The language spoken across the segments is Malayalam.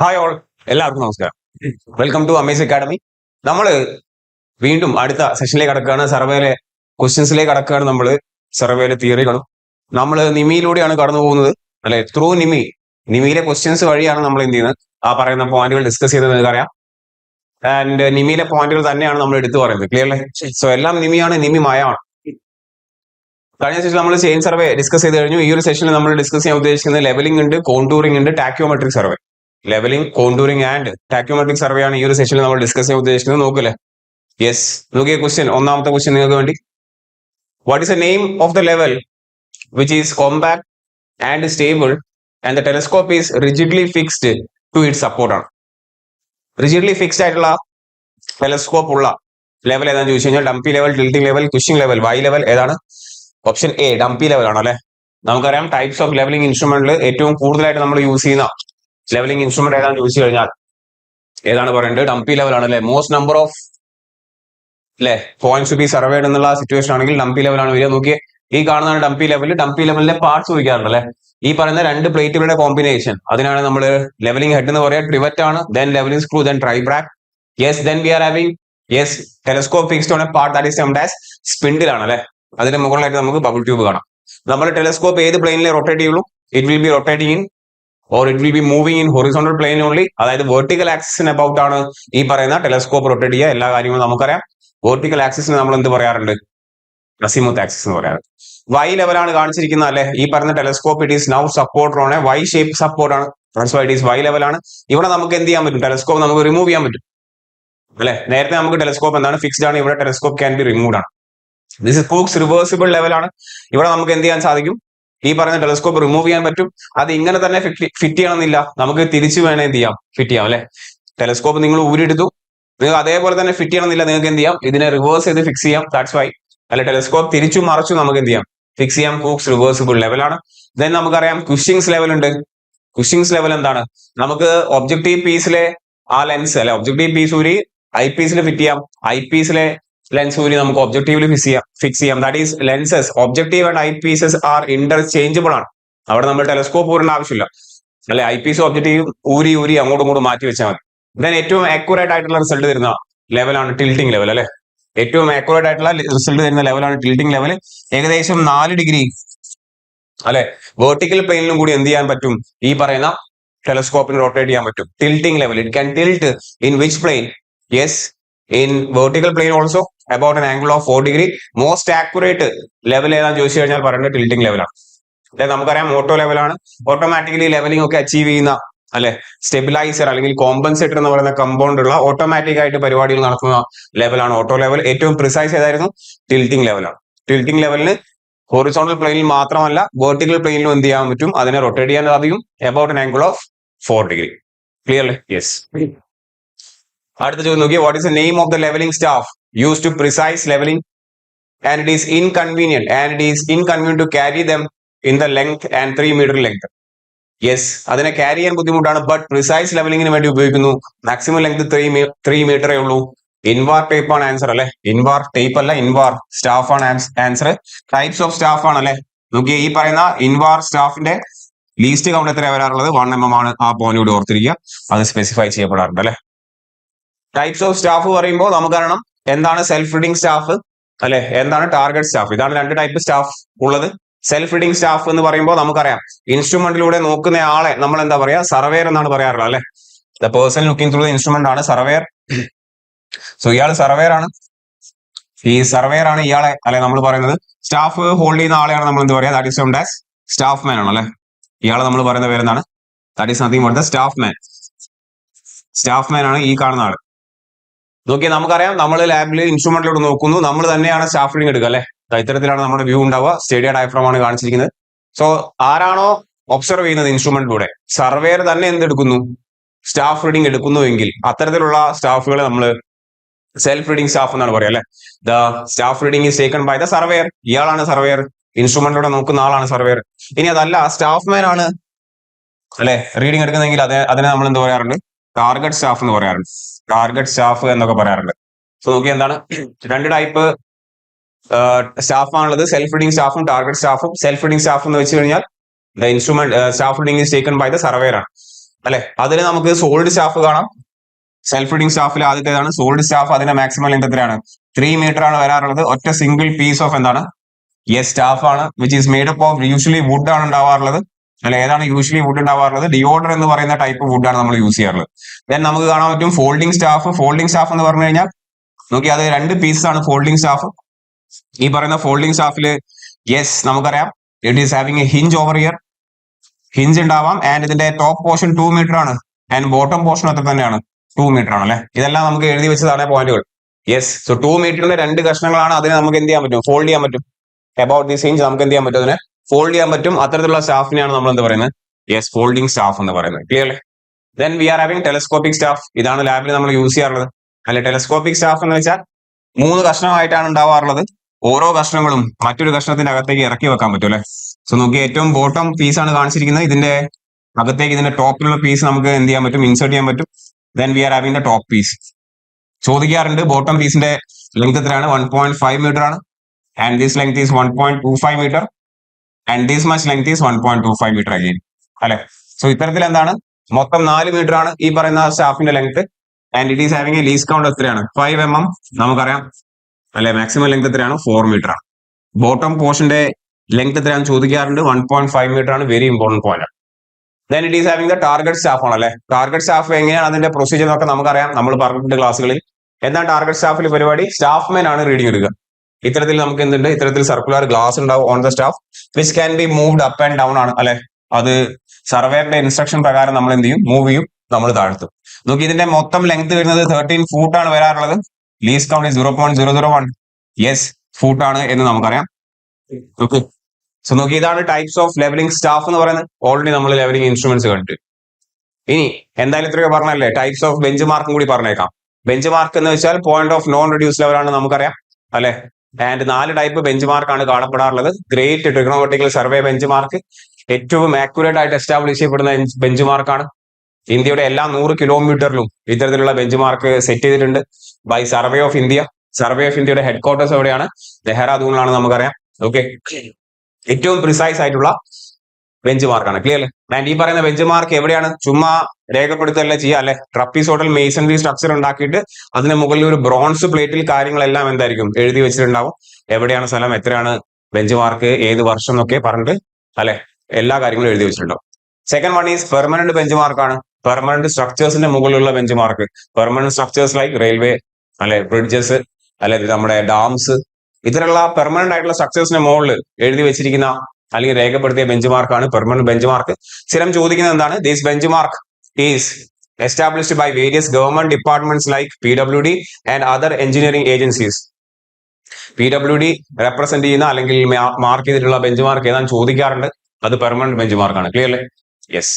ഹായ് ഓൾ, എല്ലാവർക്കും നമസ്കാരം. Welcome to Amaze Academy. നമ്മൾ വീണ്ടും അടുത്ത സെഷനിലേക്ക് കടക്കുകയാണ്. സർവേയിലെ ക്വസ്റ്റ്യൻസിലേക്ക് കടക്കുകയാണ്. നമ്മൾ സർവേയിലെ തിയറികളും നമ്മൾ നിമിയിലൂടെയാണ് കടന്നു പോകുന്നത് അല്ലെ. ത്രൂ നിമിയിലെ ക്വസ്റ്റ്യൻസ് വഴിയാണ് നമ്മൾ എന്ത് ചെയ്യുന്നത്, ആ പറയുന്ന പോയിന്റുകൾ ഡിസ്കസ് ചെയ്തത് നിങ്ങൾക്ക് അറിയാം. ആൻഡ് നിമിയിലെ പോയിന്റുകൾ തന്നെയാണ് നമ്മൾ എടുത്തു പറയുന്നത്. ക്ലിയർ അല്ലേ? സോ എല്ലാം നിമിയാണ്, നിമി മയമാണ്. കഴിഞ്ഞ സെഷൻ നമ്മൾ ചെയിൻ സർവേ ഡിസ്കസ് ചെയ്ത് കഴിഞ്ഞു. ഈ ഒരു സെഷനിൽ നമ്മൾ ഡിസ്കസ് ചെയ്യാൻ ഉദ്ദേശിക്കുന്നത് ലെവലിംഗ് ഉണ്ട്, കോണ്ടൂറിംഗ് ഉണ്ട്, tachymetric survey. Levelling, contouring and tachymetric survey ആണ് ഈ ഒരു സെഷനിൽ നമ്മൾ ഡിസ്കസ് ചെയ്യാൻ ഉദ്ദേശിക്കുന്നത്. നോക്കല്ലേ? യെസ്, നോക്കിയ ക്വസ്റ്റ്യൻ, ഒന്നാമത്തെ ക്വസ്റ്റ്യൻ നിങ്ങൾക്ക് വേണ്ടി. What is the name of the level which is compact and stable and the telescope is rigidly fixed to it support ആണ്. റിജിഡ്ലി ഫിക്സ്ഡ് ആയിട്ടുള്ള ടെലസ്കോപ്പ് ഉള്ള ലെവൽ ഏതാണെന്ന് ചോദിച്ചു കഴിഞ്ഞാൽ dumpy level, tilting level, Cushing level, Y level ഏതാണ്? ഓപ്ഷൻ എ ഡംപി ലെവൽ ആണ് അല്ലെ. നമുക്കറിയാം ടൈപ്സ് ഓഫ് ലെവലിംഗ് ഇൻസ്ട്രുമെന്റിൽ ഏറ്റവും കൂടുതലായിട്ട് നമ്മൾ യൂസ് ചെയ്യുന്ന ലെവലിംഗ് ഇൻസ്ട്രുമെന്റ് ഏതാണെന്ന് ചോദിച്ചു കഴിഞ്ഞാൽ ഏതാണ് പറയേണ്ടത്? ഡംപി ലെവൽ ആണ് അല്ലെ. മോസ്റ്റ് നമ്പർ ഓഫ് അല്ലെ പോയിന്റ്സ് ടു ബി സർവേഡ് എന്നുള്ള സിറ്റുവേഷൻ ആണെങ്കിൽ ഡംപി ലെവൽ ആണ് വരിക. നോക്കിയേ, ഈ കാണുന്നതാണ് ഡംപി ലെവൽ. ഡംപി ലെവലിന്റെ പാർട്സ് ചോദിക്കാറുണ്ട് അല്ലെ. ഈ പറയുന്ന രണ്ട് പ്ലേറ്റുകളുടെ കോമ്പിനേഷൻ, അതിനാണ് നമ്മൾ ലെവലിംഗ് ഹെഡ് എന്ന് പറയാം. ട്രിവറ്റ് ആണ്, then levelling screw, then tribrach. Yes, then we are having yes telescope fixed on a part that is termed as spindle ആണ് അല്ലെ. അതിന്റെ മുകളിലായിട്ട് നമുക്ക് ബബിൾ ട്യൂബ് കാണാം. നമ്മൾ ടെലസ്കോപ്പ് ഏത് പ്ലെയിനിലെ റൊട്ടേറ്റ് ചെയ്യുള്ളൂ? It will be rotating in or it will be moving in horizontal plane only. അതായത് വെർട്ടിക്കൽ ആക്സിസിന് അബൌട്ട് ആണ് ഈ പറയുന്ന ടെലസ്കോപ്പ് റൊട്ടേറ്റ് ചെയ്യുക. എല്ലാ കാര്യങ്ങളും നമുക്കറിയാം. വെർട്ടിക്കൽ ആക്സിസിന് നമ്മൾ എന്ത് പറയാറുണ്ട്? അസിമുത്ത് ആക്സിസ് എന്ന് പറയാറുണ്ട്. വൈ ലെവലാണ് കാണിച്ചിരിക്കുന്നത് അല്ലെ. ഈ പറയുന്ന telescope it is now support on a Y shape support ആണ്. ഇറ്റ് ഈസ് വൈ ലെവലാണ്. ഇവിടെ നമുക്ക് എന്ത് ചെയ്യാൻ പറ്റും? ടെലസ്കോപ്പ് നമുക്ക് റിമൂവ് ചെയ്യാൻ പറ്റും അല്ലെ. നേരത്തെ നമുക്ക് ടെലസ്കോപ്പ് എന്താണ്? ഫിക്സ്ഡ് ആണ്. ഇവിടെ ടെലസ്കോപ്പ് ക്യാൻ ബി റിമൂവ്ഡ് ആണ്. ദിസ് ഇസ് ഹൂക്സ് റിവേഴ്സിബിൾ ലെവലാണ്. ഇവിടെ നമുക്ക് എന്ത് ചെയ്യാൻ സാധിക്കും? ഈ പറയുന്ന ടെലസ്കോപ്പ് റിമൂവ് ചെയ്യാൻ പറ്റും. അത് ഇങ്ങനെ തന്നെ ഫിറ്റ് ചെയ്യണമെന്നില്ല, നമുക്ക് തിരിച്ചു വേണേ എന്ത് ചെയ്യാം? ഫിറ്റ് ചെയ്യാം അല്ലെ. ടെലസ്കോപ്പ് നിങ്ങൾ ഊരിയെടുത്തു, നിങ്ങൾക്ക് അതേപോലെ തന്നെ ഫിറ്റ് ചെയ്യണമെന്നില്ല, നിങ്ങൾക്ക് എന്ത് ചെയ്യാം? ഇതിനെ റിവേഴ്സ് ചെയ്ത് ഫിക്സ് ചെയ്യാം. ദാറ്റ്സ് വൈ അല്ലെ. ടെലസ്കോപ്പ് തിരിച്ചു മറിച്ചു നമുക്ക് എന്ത് ചെയ്യാം? ഫിക്സ് ചെയ്യാം. ഹൂക്സ് റിവേഴ്സിബിൾ ലെവലാണ്. ദെൻ നമുക്കറിയാം കുഷിങ്സ് ലെവൽ ഉണ്ട്. കുഷിങ്സ് ലെവൽ എന്താണ്? നമുക്ക് ഒബ്ജക്റ്റീവ് പീസിലെ ആ ലെൻസ് അല്ലെ, ഒബ്ജക്റ്റീവ് പീസ് ഊരി ഐ പീസിൽ ഫിറ്റ് ചെയ്യാം. ഐ പീസിലെ ലെൻസ് ഊരി നമുക്ക് ഒബ്ജക്റ്റീവിൽ ഫിക്സ് ചെയ്യാം. That is lenses, objective and eye pieces are interchangeable ആണ്. അവിടെ നമ്മൾ ടെലസ്കോപ്പ് ഊരേണ്ട ആവശ്യമില്ല അല്ലെ. ഐ പീസ് ഒബ്ജക്റ്റീവ് ഊരി അങ്ങോട്ടും ഇങ്ങോട്ടും മാറ്റി വെച്ചാൽ മതി. ദെൻ ഏറ്റവും ആക്യുറേറ്റ് ആയിട്ടുള്ള റിസൾട്ട് തരുന്ന ലെവലാണ് ടിൽറ്റിംഗ് ലെവൽ അല്ലെ. ഏറ്റവും ആക്യുറേറ്റ് ആയിട്ടുള്ള റിസൾട്ട് തരുന്ന ലെവലാണ് ടിൽറ്റിംഗ് ലെവൽ. ഏകദേശം 4 ഡിഗ്രി അല്ലെ വെർട്ടിക്കൽ പ്ലെയിനിലും കൂടി എന്ത് ചെയ്യാൻ പറ്റും? ഈ പറയുന്ന ടെലസ്കോപ്പിന് റൊട്ടേറ്റ് ചെയ്യാൻ പറ്റും. Tilting level, it can tilt in which plane? Yes, in vertical plane also about an angle of 4 degree. Most accurate level ഏതാണെന്ന് ചോദിച്ചു കഴിഞ്ഞാൽ പറയുന്നത് ടിൽറ്റിംഗ് ലെവലാണ്. നമുക്കറിയാം ഓട്ടോ ലെവലാണ്. ഓട്ടോമാറ്റിക്കലി ലെവലിംഗ് ഒക്കെ അച്ചീവ് ചെയ്യുന്ന അല്ലെ സ്റ്റെബിലൈസർ അല്ലെങ്കിൽ കോമ്പൻസേറ്റർ എന്ന് പറയുന്ന കമ്പൗണ്ട് ഉള്ള ഓട്ടോമാറ്റിക് ആയിട്ട് പരിപാടികൾ നടത്തുന്ന ലെവലാണ് ഓട്ടോ ലെവൽ. ഏറ്റവും പ്രിസൈസ് ഏതായിരുന്നു? ടിൽറ്റിംഗ് ലെവലാണ്. ടിൽറ്റിംഗ് ലെവലിന് ഹൊറിസോണ്ടൽ പ്ലെയിനിൽ മാത്രമല്ല വെർട്ടിക്കൽ പ്ലെയിനിലും എന്ത് ചെയ്യാൻ പറ്റും? അതിനെ റൊട്ടേറ്റ് ചെയ്യാൻ സാധിക്കും about an angle of 4 degree. Clear അല്ലേ? യെസ്. അടുത്ത ചോദ്യം നോക്കിയേ. What is the name of the levelling staff use to precise levelling and it is inconvenient to carry them in the length and 3 meter length. Yes, അതിനെ ക്യാരി ചെയ്യാൻ ബുദ്ധിമുട്ടാണ്, ബട്ട് പ്രിസൈസ് ലെവലിംഗിന് വേണ്ടി ഉപയോഗിക്കുന്നു. മാക്സിമം ലെങ്ത് 3 meter ഉള്ളൂ. ഇൻവാർ ടേപ്പ് ആണ് ആൻസർ അല്ലെ. ഇൻവാർ ടേപ്പ് അല്ല, ഇൻവാർ സ്റ്റാഫ് ആണ് ആൻസർ. ടൈപ്സ് ഓഫ് സ്റ്റാഫ് ആണ് അല്ലെ. നോക്കിയേ, ഈ പറയുന്ന ഇൻവാർ സ്റ്റാഫിന്റെ ലീസ്റ്റ് കൗണ്ട് എത്ര വരാറുള്ളത്? 1 mm ആണ്. ആ പോയിന്റ് കൂടി ഓർത്തിരിക്കുക, അത് സ്പെസിഫൈ ചെയ്യപ്പെടാറുണ്ട് അല്ലെ. ടൈപ്സ് ഓഫ് സ്റ്റാഫ് പറയുമ്പോൾ നമുക്കറിയണം എന്താണ് സെൽഫ് റീഡിംഗ് സ്റ്റാഫ് അല്ലെ, എന്താണ് ടാർഗറ്റ് സ്റ്റാഫ്. ഇതാണ് 2 ടൈപ്പ് സ്റ്റാഫ് ഉള്ളത്. സെൽഫ് റീഡിംഗ് സ്റ്റാഫ് എന്ന് പറയുമ്പോൾ നമുക്കറിയാം ഇൻസ്ട്രുമെന്റിലൂടെ നോക്കുന്ന ആളെ നമ്മൾ എന്താ പറയാ? സർവേയർ എന്നാണ് പറയാറുള്ളത് അല്ലെ. The person looking through the instrument ആണ് സർവേയർ. സോ ഇയാൾ സർവേയർ ആണ്. ഈ സർവേയർ ആണ് ഇയാളെ അല്ലെ നമ്മൾ പറയുന്നത്. സ്റ്റാഫ് ഹോൾഡ് ചെയ്യുന്ന ആളെയാണ് നമ്മൾ എന്ത് പറയാ? That is termed as staff man ആണ് അല്ലെ. ഇയാളെ നമ്മൾ പറയുന്ന പേരെന്താണ്? That is nothing but the staff man. Staff man ആണ് ഈ കാണുന്ന ആള്. നോക്കിയാൽ നമുക്കറിയാം നമ്മൾ ലാബിൽ ഇൻസ്ട്രുമെന്റിലൂടെ നോക്കുന്നു, നമ്മൾ തന്നെയാണ് സ്റ്റാഫ് റീഡിംഗ് എടുക്കുക അല്ലെ. ഇത്തരത്തിലാണ് നമ്മുടെ വ്യൂ ഉണ്ടാവുക. സ്റ്റേഡിയ ഡയഫ്രം ആണ് കാണിച്ചിരിക്കുന്നത്. സോ ആരാണോ ഒബ്സർവ് ചെയ്യുന്നത് ഇൻസ്ട്രുമെന്റിലൂടെ, സർവേയർ തന്നെ എന്തെടുക്കുന്നു? സ്റ്റാഫ് റീഡിംഗ് എടുക്കുന്നുവെങ്കിൽ അത്തരത്തിലുള്ള സ്റ്റാഫുകളെ നമ്മൾ സെൽഫ് റീഡിംഗ് സ്റ്റാഫ് എന്നാണ് പറയുക അല്ലെ. The staff reading is taken by the surveyor. ഇയാളാണ് സർവേയർ, ഇൻസ്ട്രുമെന്റിലൂടെ നോക്കുന്ന ആളാണ് സർവേയർ. ഇനി അതല്ല സ്റ്റാഫ് മാൻ ആണ് അല്ലെ റീഡിംഗ് എടുക്കുന്നതെങ്കിൽ അതിനെ നമ്മൾ എന്ത് പറയാറുണ്ട്? ടാർഗറ്റ് സ്റ്റാഫ് എന്ന് പറയാറുണ്ട്. ടാർഗറ്റ് സ്റ്റാഫ് എന്നൊക്കെ പറയാറുണ്ട്. സോ നോക്കി എന്താണ് 2 ടൈപ്പ് സ്റ്റാഫ് ആണുള്ളത്, സെൽഫ് റീഡിംഗ് സ്റ്റാഫും ടാർഗറ്റ് സ്റ്റാഫും. സെൽഫ് റീഡിംഗ് സ്റ്റാഫ് എന്ന് വെച്ച് കഴിഞ്ഞാൽ the instrument staff reading is taken by the surveyor ആണ്. അല്ലെ. അതിൽ നമുക്ക് സോളിഡ് സ്റ്റാഫ് കാണാം. സെൽഫ് ഫീഡിംഗ് സ്റ്റാഫിൽ ആദ്യത്തേതാണ് സോളിഡ് സ്റ്റാഫ്. അതിന്റെ മാക്സിമം ലെങ്ത് എത്രയാണ്? 3 മീറ്റർ ആണ് വരാറുള്ളത്. ഒറ്റ സിംഗിൾ പീസ് ഓഫ് എന്താണ്? യെസ്, സ്റ്റാഫ് ആണ്. Which is made up of usually wood ആണ് ഉണ്ടാവാറുള്ളത്. അല്ലെ, ഏതാണ് യൂഷ്വലി വുഡ് ഉണ്ടാവാറുള്ളത്? ഡിയോഡർ എന്ന് പറയുന്ന ടൈപ്പ് വുഡ് ആണ് നമ്മൾ യൂസ് ചെയ്യാറുള്ളത്. ദെൻ നമുക്ക് കാണാൻ പറ്റും ഫോൾഡിംഗ് സ്റ്റാഫ്. ഫോൾഡിംഗ് സ്റ്റാഫ് എന്ന് പറഞ്ഞു കഴിഞ്ഞാൽ നോക്കി അത് 2 പീസസ് ആണ് ഫോൾഡിംഗ് സ്റ്റാഫ്. ഈ പറയുന്ന ഫോൾഡിംഗ് സ്റ്റാഫിൽ യെസ് നമുക്കറിയാം it is having A hinge over year. Hinge ഉണ്ടാവാം. ആൻഡ് ഇതിന്റെ ടോപ്പ് പോർഷൻ 2 മീറ്റർ ആണ്. ആൻഡ് ബോട്ടം പോർഷൻ അത്ര തന്നെയാണ്, 2 മീറ്റർ ആണ്. അല്ലെ, ഇതെല്ലാം നമുക്ക് എഴുതി വെച്ചതാണ് പോയിന്റുകൾ. Yes, so 2 മീറ്ററിന്റെ 2 കഷ്ണങ്ങളാണ്. അതിനെ നമുക്ക് എന്ത് ചെയ്യാൻ പറ്റും? ഫോൾഡ് ചെയ്യാൻ പറ്റും. അബൌട്ട് ദിസ് ഹിഞ്ച് നമുക്ക് എന്ത് ചെയ്യാൻ പറ്റും? അതിനെ ഫോൾഡ് ചെയ്യാൻ പറ്റും. അത്തരത്തിലുള്ള സ്റ്റാഫിനെയാണ് നമ്മൾ എന്ത് പറയുന്നത്? യെസ്, ഫോൾഡിംഗ് സ്റ്റാഫ് എന്ന് പറയുന്നത്. ക്ലിയർ അല്ലേ? Then we are having telescopic staff. ഇതാണ് ലാബിൽ നമ്മൾ യൂസ് ചെയ്യാറുള്ളത്. അല്ലെ, ടെലസ്കോപ്പിക് സ്റ്റാഫ് എന്ന് വെച്ചാൽ 3 കഷ്ണമായിട്ടാണ് ഉണ്ടാവാറുള്ളത്. ഓരോ കഷ്ണങ്ങളും മറ്റൊരു കഷ്ണത്തിന്റെ അകത്തേക്ക് ഇറക്കി വെക്കാൻ പറ്റും. അല്ലെ, സോ നോക്കി ഏറ്റവും ബോട്ടം പീസ് ആണ് കാണിച്ചിരിക്കുന്നത്. ഇതിന്റെ അകത്തേക്ക് ഇതിന്റെ ടോപ്പിലുള്ള പീസ് നമുക്ക് എന്ത് ചെയ്യാൻ പറ്റും? ഇൻസേർട്ട് ചെയ്യാൻ പറ്റും. Then we are having the top piece. ചോദിക്കാറുണ്ട് ബോട്ടം പീസിന്റെ ലെങ്ത് എത്രയാണ്? 1.5 മീറ്റർ ആണ്. And this length is 1.25 metre. And this much length is 1.25 metre again. അല്ലെ, സോ ഇത്തരത്തിൽ എന്താണ് മൊത്തം 4 മീറ്റർ ആണ് ഈ പറയുന്ന സ്റ്റാഫിന്റെ length. And it is having a least count എത്രയാണ്? 5 mm. നമുക്കറിയാം അല്ലെ, മാക്സിമം ലെങ്ത് എത്രയാണ്? 4 മീറ്റർ ആണ്. ബോട്ടം പോർഷന്റെ ലെങ്ത് എത്രയാണ് ചോദിക്കാറുണ്ട്? 1.5 മീറ്റർ ആണ്. Very important point. Then it is having the target staff ആണ്. അല്ലെ, ടാർഗറ്റ് സ്റ്റാഫ് എങ്ങനെയാണ് അതിന്റെ പ്രൊസീജിയർ എന്നൊക്കെ നമുക്കറിയാം, നമ്മൾ പറഞ്ഞിട്ടുണ്ട് ക്ലാസ്സുകളിൽ. എന്താണ് ടാർഗറ്റ് സ്റ്റാഫിൽ പരിപാടി? സ്റ്റാഫ് മെൻ ആണ് റീഡിംഗ് എടുക്കുക. ഇത്തരത്തിൽ നമുക്ക് എന്തുണ്ട്? ഇത്തരത്തിൽ സർക്കുലർ ഗ്ലാസ് ഉണ്ടാവും on the staff which can be moved up and down ആണ്. അല്ലെ, അത് സർവേറിന്റെ ഇൻസ്ട്രക്ഷൻ പ്രകാരം നമ്മൾ എന്ത് ചെയ്യും? മൂവ് ചെയ്യും, നമ്മൾ താഴ്ത്തും. നോക്കി ഇതിന്റെ മൊത്തം ലെങ്ത് വരുന്നത് 13 ഫൂട്ട് ആണ് വരാറുള്ളത്. Least count 0.001. യെസ്, ഫൂട്ട് ആണ് എന്ന് നമുക്കറിയാം. ഓക്കെ, സോ നോക്കി ഇതാണ് ടൈപ്സ് ഓഫ് ലെവലിംഗ് സ്റ്റാഫ് എന്ന് പറയുന്നത്. ഓൾറെഡി നമ്മൾ ലെവലിംഗ് ഇൻസ്ട്രുമെന്റ്സ് കണ്ടു. ഇനി എന്തായാലും ഇത്രയൊക്കെ പറഞ്ഞല്ലേ, ടൈപ്സ് ഓഫ് ബെഞ്ച് മാർക്കും കൂടി പറഞ്ഞേക്കാം. ബെഞ്ച് മാർക്ക് എന്ന് വെച്ചാൽ point of non reduce level ആണ് നമുക്കറിയാം. അല്ലെ, ആൻഡ് 4 ടൈപ്പ് ബെഞ്ച് മാർക്കാണ് കാണപ്പെടാറുള്ളത്. Great trigonometrical survey bench mark ഏറ്റവും ആക്യുറേറ്റ് ആയിട്ട് എസ്റ്റാബ്ലിഷ് ചെയ്യപ്പെടുന്ന ബെഞ്ച് മാർക്കാണ്. ഇന്ത്യയുടെ എല്ലാ 100 കിലോമീറ്ററിലും ഇത്തരത്തിലുള്ള ബെഞ്ച് മാർക്ക് സെറ്റ് ചെയ്തിട്ടുണ്ട് by survey of India. Survey of ഇന്ത്യയുടെ ഹെഡ് ക്വാർട്ടേഴ്സ് എവിടെയാണ്? ദെഹ്റാദൂണിലാണ് നമുക്കറിയാം. ഓക്കെ, ഏറ്റവും പ്രിസൈസ് ആയിട്ടുള്ള ബെഞ്ച് മാർക്കാണ്. ക്ലിയർ അല്ലേ? ആൻഡ് ഈ പറയുന്ന ബെഞ്ച് മാർക്ക് എവിടെയാണ്? ചുമ്മാ രേഖപ്പെടുത്തല്ല ചെയ്യുക. അല്ലെ, ട്രപ്പീസോഡൽ മേസൺറി സ്ട്രക്ചർ ഉണ്ടാക്കിയിട്ട് അതിന് മുകളിൽ ഒരു ബ്രോൺസ് പ്ലേറ്റിൽ കാര്യങ്ങളെല്ലാം എന്തായിരിക്കും? എഴുതി വെച്ചിട്ടുണ്ടാവും. എവിടെയാണ് സ്ഥലം, എത്രയാണ് ബെഞ്ച് മാർക്ക്, ഏത് വർഷം എന്നൊക്കെ പറഞ്ഞിട്ട് അല്ലെ എല്ലാ കാര്യങ്ങളും എഴുതി വെച്ചിട്ടുണ്ടാവും. Second one is permanent bench മാർക്കാണ്. പെർമനന്റ് സ്ട്രക്ചേഴ്സിന്റെ മുകളിലുള്ള bench mark. Permanent structures like railway, അല്ലെ ബ്രിഡ്ജസ്, അല്ലെ നമ്മുടെ ഡാംസ്, ഇത്തരമുള്ള പെർമനന്റ് ആയിട്ടുള്ള സ്ട്രക്ചേഴ്സിന്റെ മുകളിൽ എഴുതി വെച്ചിരിക്കുന്ന അല്ലെങ്കിൽ രേഖപ്പെടുത്തിയ ബെഞ്ച് മാർക്കാണ് പെർമനന്റ് ബെഞ്ച് മാർക്ക്. സ്ഥിരം ചോദിക്കുന്നത് എന്താണ്? This bench mark is established by various government departments like PWD and other engineering agencies. PWD represent ചെയ്യുന്ന അല്ലെങ്കിൽ മാർക്ക് ചെയ്തിട്ടുള്ള ബെഞ്ച് മാർക്ക് ഏതാണ് ചോദിക്കാറുണ്ട്. അത് പെർമനന്റ് ബെഞ്ച് മാർക്കാണ്. ക്ലിയർ അല്ലേ? യെസ്.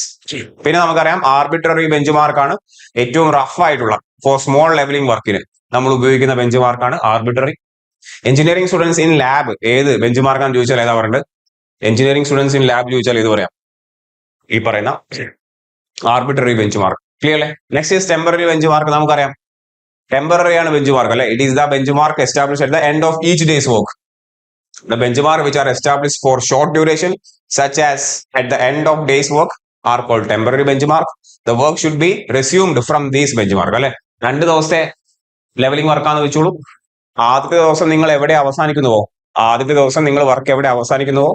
പിന്നെ നമുക്കറിയാം ആർബിട്രറി ബെഞ്ച് മാർക്കാണ്. ഏറ്റവും റഫ് ആയിട്ടുള്ള ഫോർ സ്മോൾ ലെവലിംഗ് വർക്കിന് നമ്മൾ ഉപയോഗിക്കുന്ന ബെഞ്ച് മാർക്കാണ് arbitrary. Engineering students in lab ഏത് ബെഞ്ച് മാർക്കാന്ന് ചോദിച്ചാൽ ഏതാ പറയുന്നത്? എഞ്ചിനീയറിംഗ് സ്റ്റുഡൻസ് ഇൻ ലാബ് ചോദിച്ചാൽ ഏത് പറയാം? ഈ പറയുന്ന ആർബിട്രറി ബെഞ്ച് മാർക്ക്. ക്ലിയർ അല്ലേ? Next is temporary bench mark. നമുക്കറിയാം ടെമ്പററി ആണ് ബെഞ്ച് മാർക്ക്. അല്ലെ, it is the bench mark establish at the end of each days work. The benchmark which are established for short duration, such as at the end of day's work, are called temporary benchmark. The work should be resumed from these benchmark. അല്ലെ, 2 ദിവസത്തെ ലെവലിംഗ് വർക്കാന്ന് വെച്ചോളൂ. ആദ്യത്തെ ദിവസം നിങ്ങൾ എവിടെ അവസാനിക്കുന്നുവോ, ആദ്യത്തെ ദിവസം നിങ്ങൾ വർക്ക് എവിടെ അവസാനിക്കുന്നുവോ,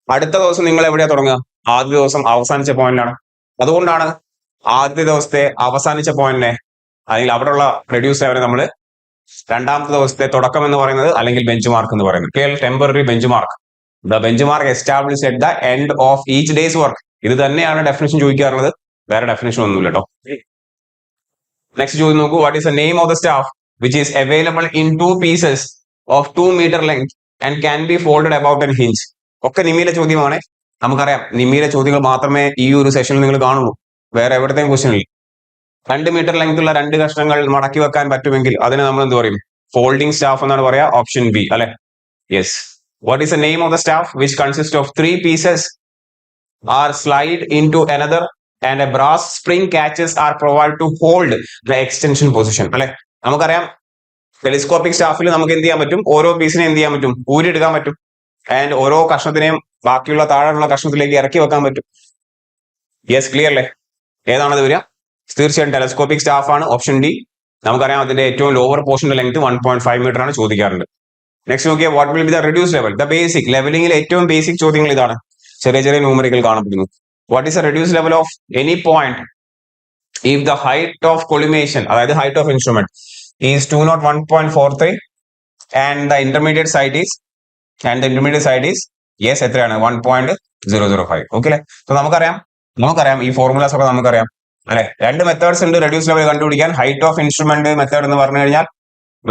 അടുത്ത ദിവസം നിങ്ങൾ എവിടെയാ തുടങ്ങുക? ആദ്യ ദിവസം അവസാനിച്ച പോയിന്റാണ്. അതുകൊണ്ടാണ് ആദ്യത്തെ ദിവസത്തെ അവസാനിച്ച പോയിന്റിനെ അല്ലെങ്കിൽ അവിടെയുള്ള റെഡ്യൂസ് ലെവലിനെ നമ്മൾ രണ്ടാമത്തെ ദിവസത്തെ തുടക്കം എന്ന് പറയുന്നത് അല്ലെങ്കിൽ ബെഞ്ച് മാർക്ക് എന്ന് പറയുന്നത്. Temporary bench mark. The bench mark establish at the end of each days work. ഇത് തന്നെയാണ് ഡെഫിനിഷൻ ചോദിക്കാറുള്ളത്, വേറെ ഡെഫിനിഷൻ ഒന്നുമില്ല കേട്ടോ. നെക്സ്റ്റ് ചോദ്യം നോക്കൂ. What is the name of the staff which is available in 2 pieces of 2 metre length and can be folded about an hinge? ഒക്കെ നിമിയിലെ ചോദ്യമാണ്. നമുക്കറിയാം നിമിയിലെ ചോദ്യങ്ങൾ മാത്രമേ ഈ ഒരു സെഷനിൽ നിങ്ങൾ കാണുള്ളൂ, വേറെ എവിടത്തെയും ക്വസ്റ്റ്യൻ ഇല്ല. 2 മീറ്റർ ലെങ്ത് ഉള്ള 2 കഷ്ണങ്ങൾ മടക്കി വെക്കാൻ പറ്റുമെങ്കിൽ അതിനെ നമ്മൾ എന്ത് പറയും? ഫോൾഡിംഗ് സ്റ്റാഫ് എന്നാണ് പറയാ. ഓപ്ഷൻ ബി അല്ലെ. Yes. What is the name of the staff which consist of 3 pieces are slide in to another and a brass spring catches are provide to hold the extension position? അല്ലെ, നമുക്കറിയാം ടെലിസ്കോപ്പിക് സ്റ്റാഫിൽ നമുക്ക് എന്ത് ചെയ്യാൻ പറ്റും? ഓരോ പീസിനെ എന്ത് ചെയ്യാൻ പറ്റും? ഊരിയെടുക്കാൻ പറ്റും. ആൻഡ് ഓരോ കഷ്ണത്തിനെയും ബാക്കിയുള്ള താഴെയുള്ള കഷ്ണത്തിലേക്ക് ഇറക്കി വെക്കാൻ പറ്റും. യെസ്, ക്ലിയർ അല്ലേ? ഏതാണത് വരിക? തീർച്ചയായും ടെലസ്കോപ്പിക് സ്റ്റാഫ് ആണ്. Option D. നമുക്കറിയാം അതിന്റെ ഏറ്റവും ലോവർ പോർഷന്റെ ലെങ്ത് 1.5 മീറ്റർ ആണ്, ചോദിക്കാറുണ്ട്. നെക്സ്റ്റ് നോക്കിയ what will be the reduce level? The basic ലെവലിംഗിൽ ഏറ്റവും ബേസിക് ചോദ്യങ്ങൾ ഇതാണ്. ചെറിയ ചെറിയ ന്യൂമറിക്കൽ കാണപ്പെടുന്നു. What is the reduce level of any point if the height of collimation, അതായത് height of instrument is 201.43 and the intermediate side is yes എത്രയാണ്? 1.005. ഓക്കെ അല്ലെ? സോ നമുക്കറിയാം ഈ ഫോർമുലാസ് ഒക്കെ നമുക്കറിയാം അല്ലെ. രണ്ട് മെത്തേഡ്സ് ഉണ്ട് റെഡ്യൂസ് ലെവൽ കണ്ടുപിടിക്കാൻ. ഹൈറ്റ് ഓഫ് ഇൻസ്ട്രുമെന്റ് മെത്തേഡ് എന്ന് പറഞ്ഞു കഴിഞ്ഞാൽ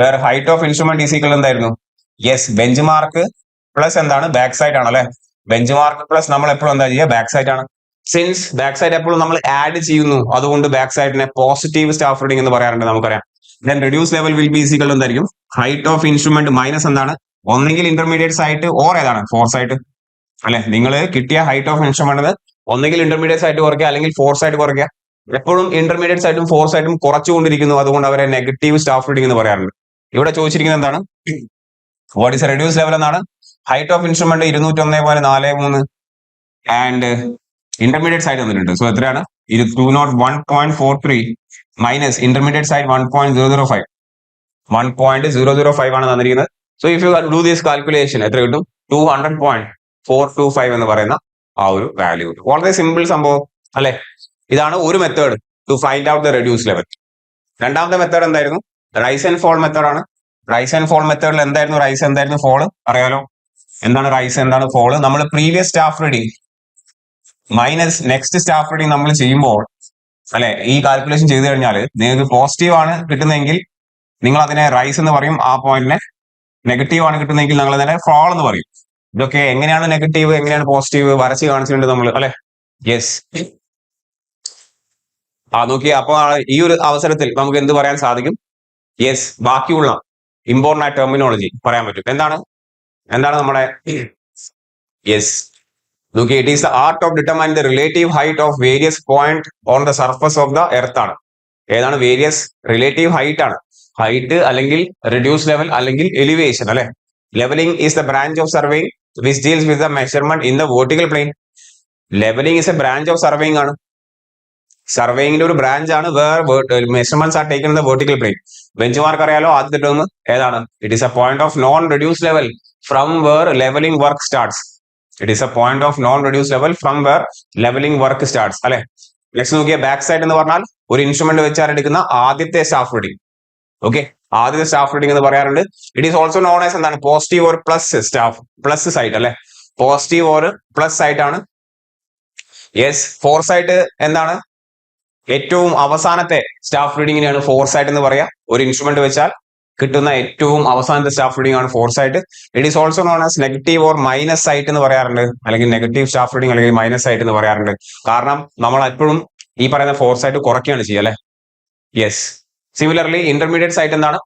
വേറെ ഹൈറ്റ് ഓഫ് ഇൻസ്ട്രുമെന്റ് ഈസിക്കൽ എന്തായിരുന്നു? യെസ്, ബെഞ്ച് മാർക്ക് പ്ലസ് എന്താണ്? ബാക്ക് സൈഡ് ആണ് അല്ലെ. ബെഞ്ച് മാർക്ക് പ്ലസ് നമ്മൾ എപ്പോഴും എന്താ ചെയ്യുക? ബാക്ക് സൈഡ് ആണ്. സിൻസ് ബാക്ക് സൈഡ് എപ്പോഴും നമ്മൾ ആഡ് ചെയ്യുന്നു, അതുകൊണ്ട് ബാക്ക് സൈഡിനെ പോസിറ്റീവ് സ്റ്റാഫ് റീഡിംഗ് എന്ന് പറയാറുണ്ട്, നമുക്കറിയാം. Then reduce level will be is equal എന്തായിരിക്കും? ഹൈറ്റ് ഓഫ് ഇൻസ്ട്രുമെന്റ് മൈനസ് എന്താണ്? ഒന്നെങ്കിൽ ഇന്റർമീഡിയറ്റ് സൈറ്റ് ഓർ ഏതാണ്? ഫോർ സൈറ്റ് അല്ലെ. നിങ്ങൾ കിട്ടിയ ഹൈറ്റ് ഓഫ് ഇൻസ്ട്രുമെന്റ് ഒന്നെങ്കിൽ ഇന്റർമീഡിയറ്റ് സൈറ്റ് കുറയ്ക്കുക അല്ലെങ്കിൽ ഫോർ സൈറ്റ് കുറയ്ക്കുക. എപ്പോഴും ഇന്റർമീഡിയറ്റ് സൈറ്റും ഫോർ സൈറ്റും കുറച്ചുകൊണ്ടിരിക്കുന്നു, അതുകൊണ്ട് അവരെ നെഗറ്റീവ് സ്റ്റാഫ് റീഡിംഗ് എന്ന് പറയാറുണ്ട്. ഇവിടെ ചോദിച്ചിരിക്കുന്നത് എന്താണ്? വാട്ട് ഈസ് റെഡ്യൂസ് ലെവൽ എന്നാണ്. Height of instrument 201.43 and intermediate side തന്നിട്ടുണ്ട്. സോ എത്രയാണ്? 201.43 മൈനസ് ഇന്റർമീഡിയറ്റ് സൈഡ് 1.005. 1.005 ആണ് തന്നിരിക്കുന്നത്. So if you do this calculation എത്ര കിട്ടും? 200.425 എന്ന് പറയുന്ന ആ ഒരു വാല്യൂ കിട്ടും. വളരെ സിമ്പിൾ സംഭവം അല്ലെ. ഇതാണ് ഒരു method to find out the reduce level. രണ്ടാമത്തെ മെത്തേഡ് എന്തായിരുന്നു? റൈസ് ആൻഡ് ഫോൾ മെത്തേഡ് ആണ്. റൈസ് ആൻഡ് ഫോൾ മെത്തേഡിൽ എന്തായിരുന്നു റൈസ്, എന്തായിരുന്നു ഫോള്? അറിയാലോ. എന്താണ് റൈസ്, എന്താണ് ഫോള്? നമ്മൾ previous staff reading minus next staff reading നമ്മൾ ചെയ്യുമ്പോൾ അല്ലെ, ഈ കാൽക്കുലേഷൻ ചെയ്ത് കഴിഞ്ഞാൽ നിങ്ങൾക്ക് പോസിറ്റീവ് ആണ് കിട്ടുന്നതെങ്കിൽ നിങ്ങൾ അതിനെ റൈസ് എന്ന് പറയും. ആ പോയിന്റിനെ നെഗറ്റീവ് ആണ് കിട്ടുന്നതെങ്കിൽ നിങ്ങൾ അതിനെ ഫോൾ എന്ന് പറയും. ഇതൊക്കെ എങ്ങനെയാണ് നെഗറ്റീവ്, എങ്ങനെയാണ് പോസിറ്റീവ് വരച്ച് കാണിച്ചിട്ടുണ്ട് നമ്മൾ അല്ലെ. യെസ്, നോക്കിയേ. അപ്പൊ ഈ ഒരു അവസരത്തിൽ നമുക്ക് എന്ത് പറയാൻ സാധിക്കും? യെസ്, ബാക്കിയുള്ള ഇമ്പോർട്ടന്റ് ആയ ടെർമിനോളജി പറയാൻ പറ്റും. എന്താണ് നമ്മുടെ യെസ് നോക്കി, it is the art of determine the relative height of various point on the surface of the earth ആണ്. ഏതാണ്? വേരിയസ് റിലേറ്റീവ് ഹൈറ്റ് ആണ്. ഹൈറ്റ് അല്ലെങ്കിൽ റെഡ്യൂസ് ലെവൽ അല്ലെങ്കിൽ എലിവേഷൻ അല്ലെ. Levelling is the branch of surveying which deals with the measurement in the vertical plane. Levelling is a branch of surveying ആണ്. സർവേയിങ്ങിന്റെ ഒരു ബ്രാഞ്ച് ആണ് where measurements are taken in the vertical plane. Bench mark അറിയാലോ. ആദ്യത്തെ ടേം ഏതാണ്? It is a point of non reduce level from where levelling work starts. It is a point of non reduce level from where levelling work starts അല്ലെ. നെക്സ്റ്റ് നോക്കിയ ബാക്ക് സൈഡ് എന്ന് പറഞ്ഞാൽ ഒരു ഇൻസ്ട്രുമെന്റ് വെച്ചാൽ എടുക്കുന്ന ആദ്യത്തെ സ്റ്റാഫ് റീഡിംഗ്. ഓക്കെ, ആദ്യത്തെ സ്റ്റാഫ് റീഡിംഗ് എന്ന് പറയാറുണ്ട്. It is also known as എന്താണ്? Positive or plus staff, plus sight അല്ലെ. പോസിറ്റീവ് ഓർ പ്ലസ് സൈറ്റ് ആണ്. യെസ്, ഫോർ സൈറ്റ് എന്താണ്? ഏറ്റവും അവസാനത്തെ സ്റ്റാഫ് റീഡിങ്ങിനെയാണ് ഫോർ സൈറ്റ് എന്ന് പറയാ. ഒരു ഇൻസ്ട്രുമെന്റ് വെച്ചാൽ കിട്ടുന്ന ഏറ്റവും അവസാനത്തെ സ്റ്റാഫ് റീഡിംഗ് ആണ് fore sight. It is also known as negative or minus sight എന്ന് പറയാറുണ്ട്, അല്ലെങ്കിൽ നെഗറ്റീവ് സ്റ്റാഫ് റീഡിംഗ് അല്ലെങ്കിൽ മൈനസ് സൈറ്റ് എന്ന് പറയാറുണ്ട്. കാരണം നമ്മൾ എപ്പോഴും ഈ പറയുന്ന ഫോർ സൈറ്റ് കുറയ്ക്കുകയാണ് ചെയ്യുക അല്ലെ. യെസ്, സിമിലർലി ഇന്റർമീഡിയറ്റ് സൈറ്റ് എന്താണ്?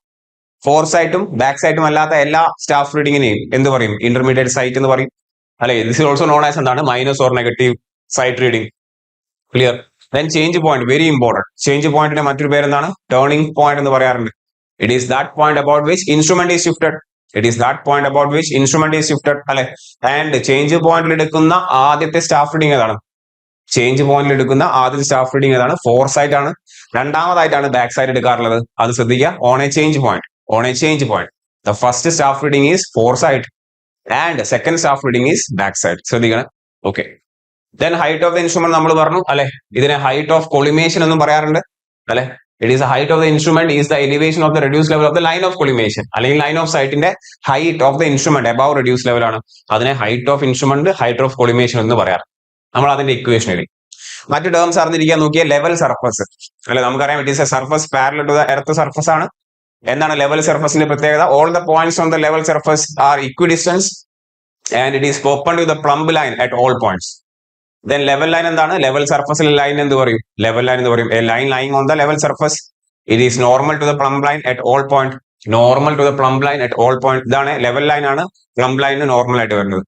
ഫോർ സൈറ്റും ബാക്ക് സൈറ്റും അല്ലാത്ത എല്ലാ സ്റ്റാഫ് റീഡിങ്ങിനെയും എന്ത് പറയും? ഇന്റർമീഡിയറ്റ് സൈറ്റ് എന്ന് പറയും അല്ലെ. This is also known as എന്താണ്? Minus or negative sight reading. Clear? Then change point, very important. Change പോയിന്റിന്റെ മറ്റൊരു പേരെന്താണ്? ടേണിംഗ് പോയിന്റ് എന്ന് പറയാറുണ്ട്. It is that point about which instrument is shifted. It is that point about which instrument is shifted അല്ലെ. ആൻഡ് ചേഞ്ച് പോയിന്റിൽ എടുക്കുന്ന ആദ്യത്തെ സ്റ്റാഫ് റീഡിംഗ് ഏതാണ്? ചേഞ്ച് പോയിന്റിൽ എടുക്കുന്ന ആദ്യത്തെ സ്റ്റാഫ് റീഡിംഗ് ഏതാണ്? ഫോർ സൈറ്റ് ആണ്. രണ്ടാമതായിട്ടാണ് ബാക്ക് സൈഡ് എടുക്കാറുള്ളത്. അത് ശ്രദ്ധിക്കുക. On a change point the first staff reading is fore sight and second staff reading is back side. ശ്രദ്ധിക്കണം. Okay, then height of the instrument നമ്മൾ പറഞ്ഞു അല്ലെ. ഇതിനെ ഹൈറ്റ് ഓഫ് കൊളിമേഷൻ എന്നും പറയാറുണ്ട് അല്ലെ. It is the height of the instrument is the elevation of the reduced level of the line of collimation. അല്ലെങ്കിൽ ലൈൻ ഓഫ് സൈറ്റിന്റെ height of the instrument above reduced level ആണ്. അതിനെ height of instrument, height of collimation എന്ന് പറയാറ്. നമ്മൾ അതിന്റെ ഇക്വേഷൻ എഴുതി. മറ്റു ടേംസ് അറിഞ്ഞിരിക്കാൻ നോക്കിയ ലെവൽ സർഫസ് അല്ലെ. നമുക്കറിയാം it is a surface parallel to the earth surface ആണ്. എന്താണ് ലെവൽ സർഫസിന്റെ പ്രത്യേകത? All the points on the level surface are equidistance and it is open to the plumb line at all points. Then level line എന്താണ്? ലെവൽ സർഫസിലെ ലൈൻ എന്ത് പറയും? ലെവൽ ലൈൻ എന്ന് പറയും. A line lying on the level surface. It is normal to the plumb line at all point. Normal to the plumb line at all point. ഇതാണ് ലെവൽ ലൈൻ ആണ് പ്ലംബ് ലൈന് നോർമൽ ആയിട്ട് വരുന്നത്.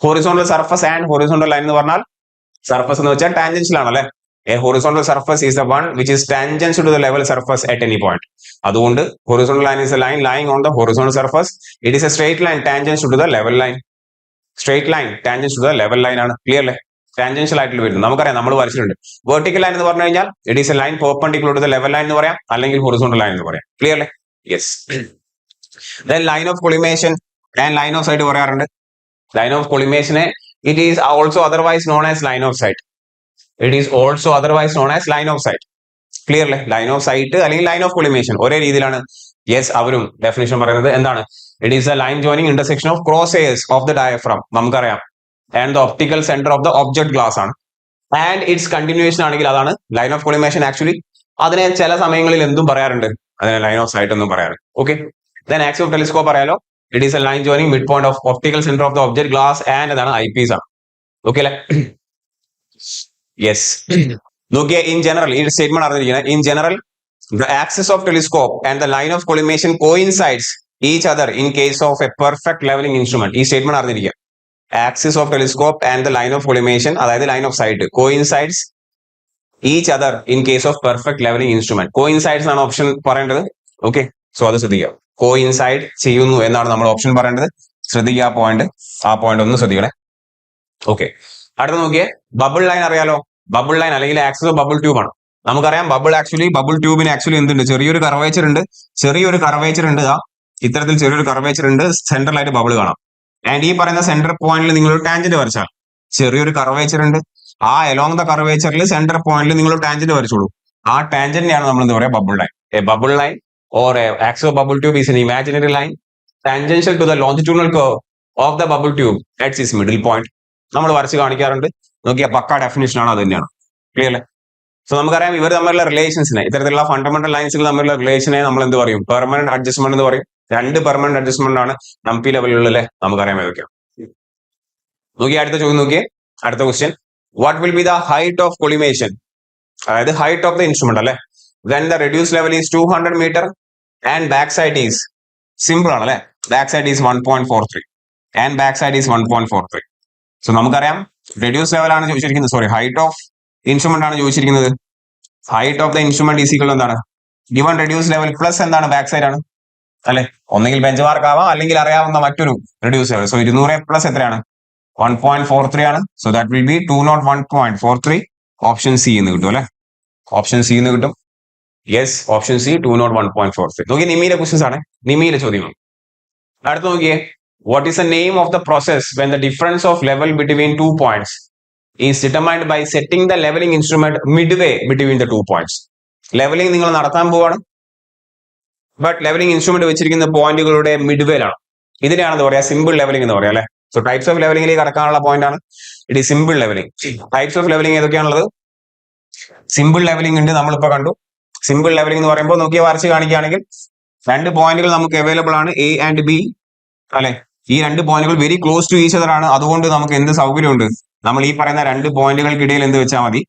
Horizontal surface and horizontal line എന്ന് പറഞ്ഞാൽ സർഫസ് എന്ന് വെച്ചാൽ ടാൻജൻഷ്യൽ ആണ് അല്ലെ. A horizontal surface is the one which is tangential to the level surface at any point. അതുകൊണ്ട് horizontal line is a line lying on the horizontal surface. It is a straight line tangential to the level line. Straight line tangential to the level line ആണ്. ക്ലിയർ അല്ലേ? ടാൻജൻഷ്യൽ ആയിട്ട് വരുന്നത്. നമുക്കറിയാം, നമ്മൾ വരച്ചിട്ടുണ്ട്. വെർട്ടിക്കൽ ലൈൻ എന്ന് പറഞ്ഞു കഴിഞ്ഞാൽ it is a line perpendicular to the level line എന്ന് പറയാം, അല്ലെങ്കിൽ ഹൊറിസോണ്ടൽ ലൈൻ എന്ന് പറയാം. ക്ലിയർ അല്ലേ? Yes. Then line of collimation and line of sight പറയാറുണ്ട്. ലൈൻ ഓഫ് കൊളിമേഷനെ it is also otherwise known as line of sight. It is also otherwise known as line of sight. Clear അല്ലേ? ലൈൻ ഓഫ് സൈറ്റ് അല്ലെങ്കിൽ ലൈൻ ഓഫ് കൊളിമേഷൻ ഒരേ രീതിയിലാണ്. യെസ്, അവരും ഡെഫിനിഷൻ പറയുന്നത് എന്താണ്? It is a line joining intersection of cross hairs of the diaphragm. നമുക്കറിയാം. And the optical centre of the object glass ആണ്. ആൻഡ് ഇറ്റ്സ് കണ്ടിന്യൂഷൻ ആണെങ്കിൽ അതാണ് ലൈൻ ഓഫ് കൊളിമേഷൻ. ആക്ച്വലി അതിനെ ചില സമയങ്ങളിൽ എന്തും പറയാറുണ്ട്, അതിനെ ലൈൻ ഓഫ് സൈറ്റ് എന്നും പറയാറുണ്ട്. Okay. Then axis of telescope അറിയാലോ. It is a line joining mid point of optical centre of the object glass and അതാണ് ഐ പീസ് ആണ്. ഓക്കെ അല്ലേ? യെസ്. നോക്കിയേ, ഇൻ ജനറൽ ഈ സ്റ്റേറ്റ്മെന്റ് അറിഞ്ഞിരിക്കുന്നത്, in general the axis of telescope and the line of collimation coincides each other in case of a perfect leveling instrument. ഈ സ്റ്റേറ്റ്മെന്റ് അറിഞ്ഞിരിക്കുക. Axis of telescope and the line of collimation, അതായത് line of sight, coincides each other in case of perfect levelling instrument. Coincides ആണ് ഓപ്ഷൻ പറയേണ്ടത്. ഓക്കെ, സോ അത് ശ്രദ്ധിക്കുക. കോയിൻസൈഡ് ചെയ്യുന്നു എന്നാണ് നമ്മൾ ഓപ്ഷൻ പറയേണ്ടത്. ശ്രദ്ധിക്കുക ആ പോയിന്റ് ഒന്ന് ശ്രദ്ധിക്കണേ. ഓക്കെ, അടുത്ത നോക്കിയേ, ബബിൾ ലൈൻ അറിയാലോ. ബബിൾ ലൈൻ അല്ലെങ്കിൽ ആക്സിസ് ഓഫ് ബബിൾ ട്യൂബ് ആണ്. നമുക്കറിയാം ബബിൾ ട്യൂബിന് ആക്ച്വലി എന്തുണ്ട്? ചെറിയൊരു കർവേച്ചർ ഉണ്ട്. ഇത്തരത്തിൽ ചെറിയൊരു കർവേച്ചർ ഉണ്ട്. സെൻട്രലായിട്ട് ബബിൾ കാണാം. ആൻഡ് ഈ പറയുന്ന സെന്റർ പോയിന്റിൽ നിങ്ങൾ ഒരു ടാൻജന്റ് വരച്ചാൽ, ചെറിയൊരു കർവേച്ചർ ഉണ്ട്, ആ എലോങ് ദ കർവേച്ചറിൽ സെന്റർ പോയിന്റിൽ നിങ്ങൾ ഒരു ടാൻജന്റ് വരച്ചോളൂ. ആ ടാൻജന്റിനെയാണ് നമ്മൾ എന്താ പറയുക? Bubble line. A bubble line or a axis of bubble tube is an imaginary line tangential to the longitudinal curve of the bubble tube at its middle point. നമ്മൾ വരച്ച് കാണിക്കാറുണ്ട്. നോക്കിയാൽ പക്ക ഡെഫിനിഷൻ ആണ്, അത് തന്നെയാണ്. ക്ലിയർ അല്ലേ? സോ നമുക്കറിയാം ഇവർ തമ്മിലുള്ള റിലേഷൻസിനെ, ഇത്തരത്തിലുള്ള ഫണ്ടമെന്റൽ ലൈൻസുകൾ തമ്മിലുള്ള റിലേഷനെ നമ്മൾ എന്ത് പറയും? പെർമനന്റ് അഡ്ജസ്റ്റ്മെന്റ് എന്ന് പറയും. രണ്ട് പെർമനന്റ് അഡ്ജസ്റ്റ്മെന്റ് ആണ് എംപി ലെവലിലുള്ള. നമുക്കറിയാം ഏതൊക്കെയാണ്. നോക്കിയേ, അടുത്ത ചോദ്യം നോക്കിയേ. അടുത്ത question, what will be the height of collimation, അതായത് ഹൈറ്റ് ഓഫ് ദ ഇൻസ്ട്രുമെന്റ് അല്ലെ, when the reduce level is 200 metre and back side is, simple ആണ് അല്ലെ, back side is 1.43 and back side is 1.43. So നമുക്കറിയാം റെഡ്യൂസ് ലെവൽ ആണ് ചോദിച്ചിരിക്കുന്നത്, സോറി ഹൈറ്റ് ഓഫ് ഇൻസ്ട്രുമെന്റ് ആണ് ചോദിച്ചിരിക്കുന്നത്. Height of the instrument is equal എന്താണ്? ഗിവൺ റെഡ്യൂസ് ലെവൽ പ്ലസ് എന്താണ്? ബാക്ക് സൈഡ് ആണ് അല്ലെ. ഒന്നെങ്കിൽ ബെഞ്ച് മാർക്ക് ആവാം, അല്ലെങ്കിൽ അറിയാവുന്ന മറ്റൊരു റെഡ്യൂസ് ലെവൽ. സോ 200 പ്ലസ് എത്രയാണ്? 1.43 ആണ്. So that will B 201.43. Option C എന്ന് കിട്ടും അല്ലെ. ഓപ്ഷൻ സി എന്ന് കിട്ടും. Yes, option C 201.43. നോക്കിയേ, നിമിയിലെ ക്വസ്റ്റ്യൻസ് ആണ്, നിമിയിലെ ചോദ്യങ്ങൾ. അടുത്ത് നോക്കിയേ, what is the name of the process when the difference of level between 2 points is determined by setting the leveling instrument midway between the 2 points? Levelling നിങ്ങൾ നടത്താൻ പോവാണ്, ബട്ട് ലെവലിംഗ് ഇൻസ്ട്രുമെന്റ് വെച്ചിരിക്കുന്ന പോയിന്റുകളുടെ മിഡ്വേയിലാണ്. ഇതിനെയാണ് എന്താ പറയാ? സിമ്പിൾ ലെവലിംഗ് എന്ന് പറയാം അല്ലെ. സോ ടൈപ്സ് ഓഫ് ലെവലിംഗിലേക്ക് കടക്കാനുള്ള പോയിന്റ് ആണ് it is simple levelling. Types of levelling ഏതൊക്കെയാണുള്ളത്? സിമ്പിൾ ലെവലിംഗ് ഉണ്ട്, നമ്മളിപ്പോ കണ്ടു. സിമ്പിൾ ലെവലിംഗ് എന്ന് പറയുമ്പോൾ നോക്കിയാൽ വരച്ച് കാണിക്കുകയാണെങ്കിൽ രണ്ട് പോയിന്റുകൾ നമുക്ക് അവൈലബിൾ ആണ്, എ ആൻഡ് ബി അല്ലെ. ഈ രണ്ട് പോയിന്റുകൾ very close to each other ആണ്. അതുകൊണ്ട് നമുക്ക് എന്ത് സൗകര്യമുണ്ട്? നമ്മൾ ഈ പറയുന്ന രണ്ട് പോയിന്റുകൾക്കിടയിൽ എന്ത് വെച്ചാൽ മതി?